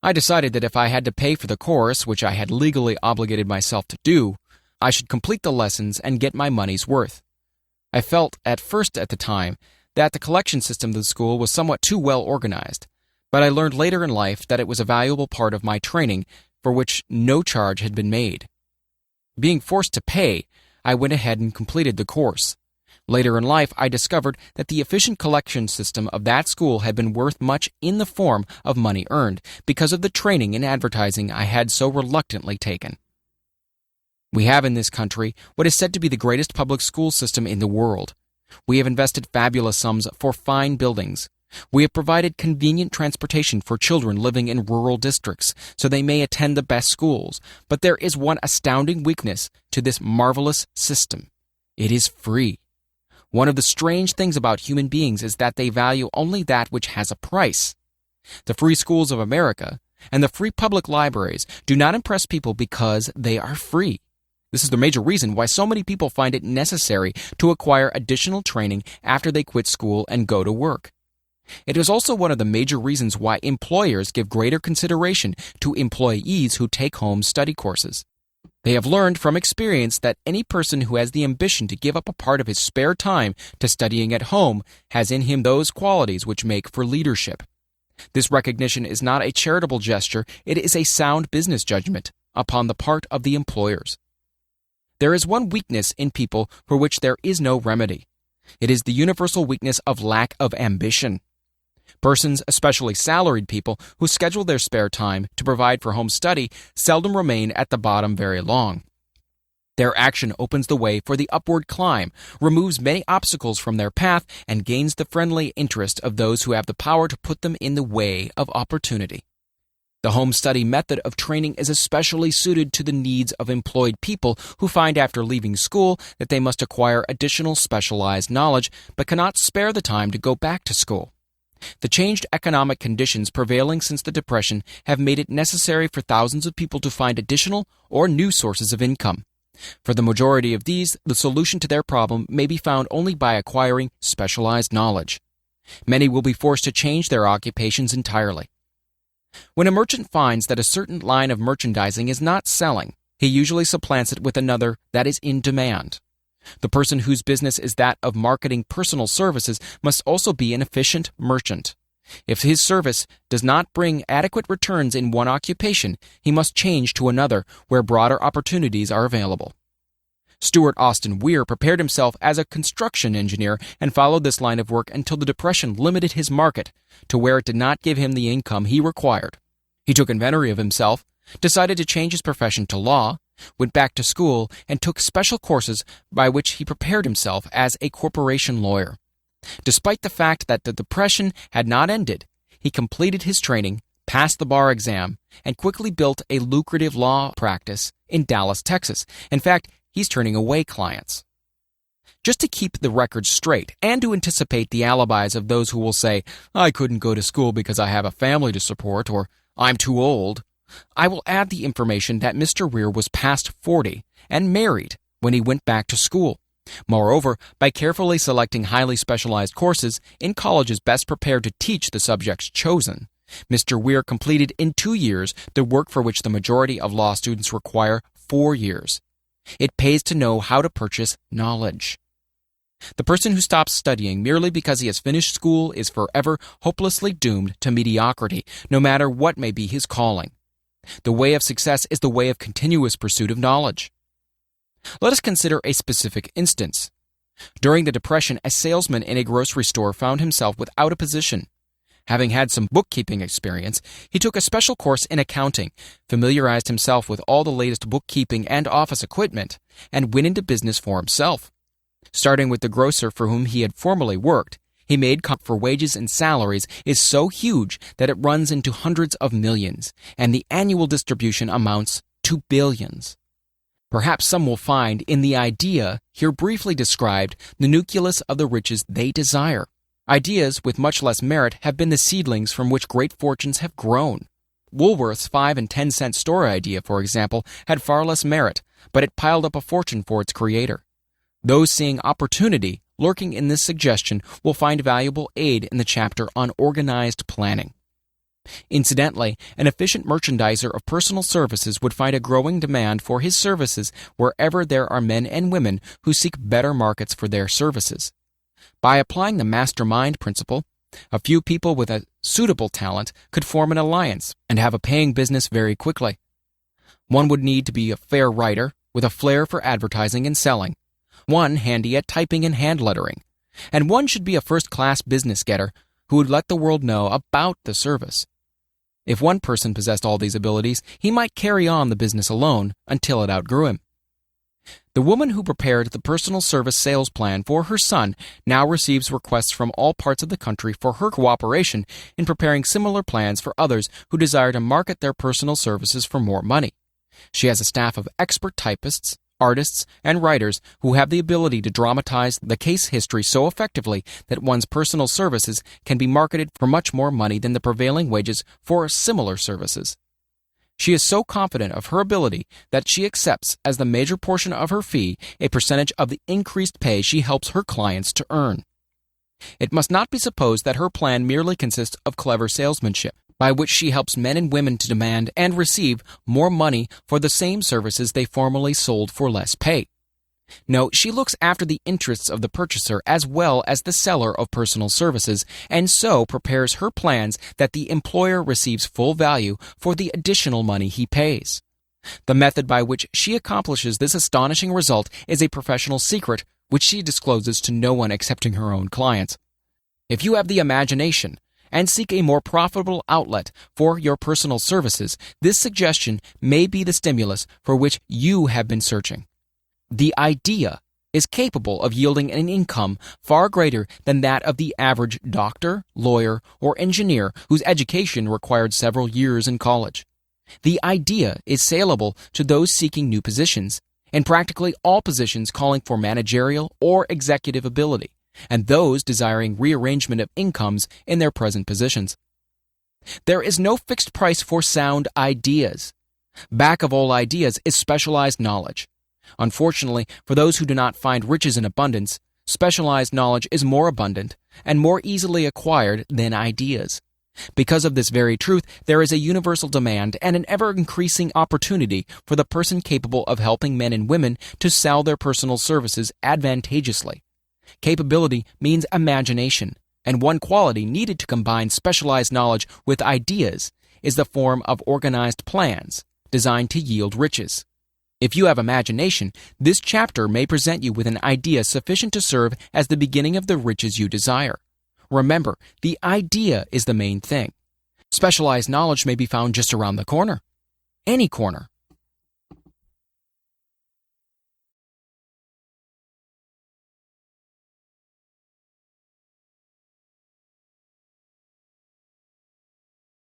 I decided that if I had to pay for the course, which I had legally obligated myself to do, I should complete the lessons and get my money's worth. I felt at first at the time that the collection system of the school was somewhat too well organized, but I learned later in life that it was a valuable part of my training for which no charge had been made. Being forced to pay, I went ahead and completed the course. Later in life, I discovered that the efficient collection system of that school had been worth much in the form of money earned because of the training in advertising I had so reluctantly taken. We have in this country what is said to be the greatest public school system in the world. We have invested fabulous sums for fine buildings. We have provided convenient transportation for children living in rural districts so they may attend the best schools. But there is one astounding weakness to this marvelous system. It is free. One of the strange things about human beings is that they value only that which has a price. The free schools of America and the free public libraries do not impress people because they are free. This is the major reason why so many people find it necessary to acquire additional training after they quit school and go to work. It is also one of the major reasons why employers give greater consideration to employees who take home study courses. They have learned from experience that any person who has the ambition to give up a part of his spare time to studying at home has in him those qualities which make for leadership. This recognition is not a charitable gesture, it is a sound business judgment upon the part of the employers. There is one weakness in people for which there is no remedy. It is the universal weakness of lack of ambition. Persons, especially salaried people, who schedule their spare time to provide for home study seldom remain at the bottom very long. Their action opens the way for the upward climb, removes many obstacles from their path, and gains the friendly interest of those who have the power to put them in the way of opportunity. The home study method of training is especially suited to the needs of employed people who find after leaving school that they must acquire additional specialized knowledge but cannot spare the time to go back to school. The changed economic conditions prevailing since the Depression have made it necessary for thousands of people to find additional or new sources of income. For the majority of these, the solution to their problem may be found only by acquiring specialized knowledge. Many will be forced to change their occupations entirely. When a merchant finds that a certain line of merchandising is not selling, he usually supplants it with another that is in demand. The person whose business is that of marketing personal services must also be an efficient merchant. If his service does not bring adequate returns in one occupation, he must change to another where broader opportunities are available. Stuart Austin Weir prepared himself as a construction engineer and followed this line of work until the Depression limited his market to where it did not give him the income he required. He took inventory of himself, decided to change his profession to law, went back to school, and took special courses by which he prepared himself as a corporation lawyer. Despite the fact that the Depression had not ended, he completed his training, passed the bar exam, and quickly built a lucrative law practice in Dallas, Texas. In fact, he's turning away clients. Just to keep the record straight and to anticipate the alibis of those who will say, "I couldn't go to school because I have a family to support," or "I'm too old," I will add the information that Mr. Weir was past 40 and married when he went back to school. Moreover, by carefully selecting highly specialized courses in colleges best prepared to teach the subjects chosen, Mr. Weir completed in 2 years the work for which the majority of law students require 4 years. It pays to know how to purchase knowledge. The person who stops studying merely because he has finished school is forever hopelessly doomed to mediocrity, no matter what may be his calling. The way of success is the way of continuous pursuit of knowledge. Let us consider a specific instance. During the Depression, a salesman in a grocery store found himself without a position. Having had some bookkeeping experience, he took a special course in accounting, familiarized himself with all the latest bookkeeping and office equipment, and went into business for himself. Starting with the grocer for whom he had formerly worked, he made for wages and salaries is so huge that it runs into hundreds of millions, and the annual distribution amounts to billions. Perhaps some will find in the idea here briefly described the nucleus of the riches they desire. Ideas with much less merit have been the seedlings from which great fortunes have grown. Woolworth's 5 and 10 cent store idea, for example, had far less merit, but it piled up a fortune for its creator. Those seeing opportunity lurking in this suggestion will find valuable aid in the chapter on organized planning. Incidentally, an efficient merchandiser of personal services would find a growing demand for his services wherever there are men and women who seek better markets for their services. By applying the mastermind principle, a few people with a suitable talent could form an alliance and have a paying business very quickly. One would need to be a fair writer with a flair for advertising and selling, one handy at typing and hand lettering, and one should be a first-class business getter who would let the world know about the service. If one person possessed all these abilities, he might carry on the business alone until it outgrew him. The woman who prepared the personal service sales plan for her son now receives requests from all parts of the country for her cooperation in preparing similar plans for others who desire to market their personal services for more money. She has a staff of expert typists, artists, and writers who have the ability to dramatize the case history so effectively that one's personal services can be marketed for much more money than the prevailing wages for similar services. She is so confident of her ability that she accepts as the major portion of her fee a percentage of the increased pay she helps her clients to earn. It must not be supposed that her plan merely consists of clever salesmanship, by which she helps men and women to demand and receive more money for the same services they formerly sold for less pay. No, she looks after the interests of the purchaser as well as the seller of personal services, and so prepares her plans that the employer receives full value for the additional money he pays. The method by which she accomplishes this astonishing result is a professional secret which she discloses to no one excepting her own clients. If you have the imagination and seek a more profitable outlet for your personal services, this suggestion may be the stimulus for which you have been searching. The idea is capable of yielding an income far greater than that of the average doctor, lawyer, or engineer whose education required several years in college. The idea is saleable to those seeking new positions, and practically all positions calling for managerial or executive ability, and those desiring rearrangement of incomes in their present positions. There is no fixed price for sound ideas. Back of all ideas is specialized knowledge. Unfortunately, for those who do not find riches in abundance, specialized knowledge is more abundant and more easily acquired than ideas. Because of this very truth, there is a universal demand and an ever-increasing opportunity for the person capable of helping men and women to sell their personal services advantageously. Capability means imagination, and one quality needed to combine specialized knowledge with ideas is the form of organized plans designed to yield riches. If you have imagination, this chapter may present you with an idea sufficient to serve as the beginning of the riches you desire. Remember, the idea is the main thing. Specialized knowledge may be found just around the corner. Any corner.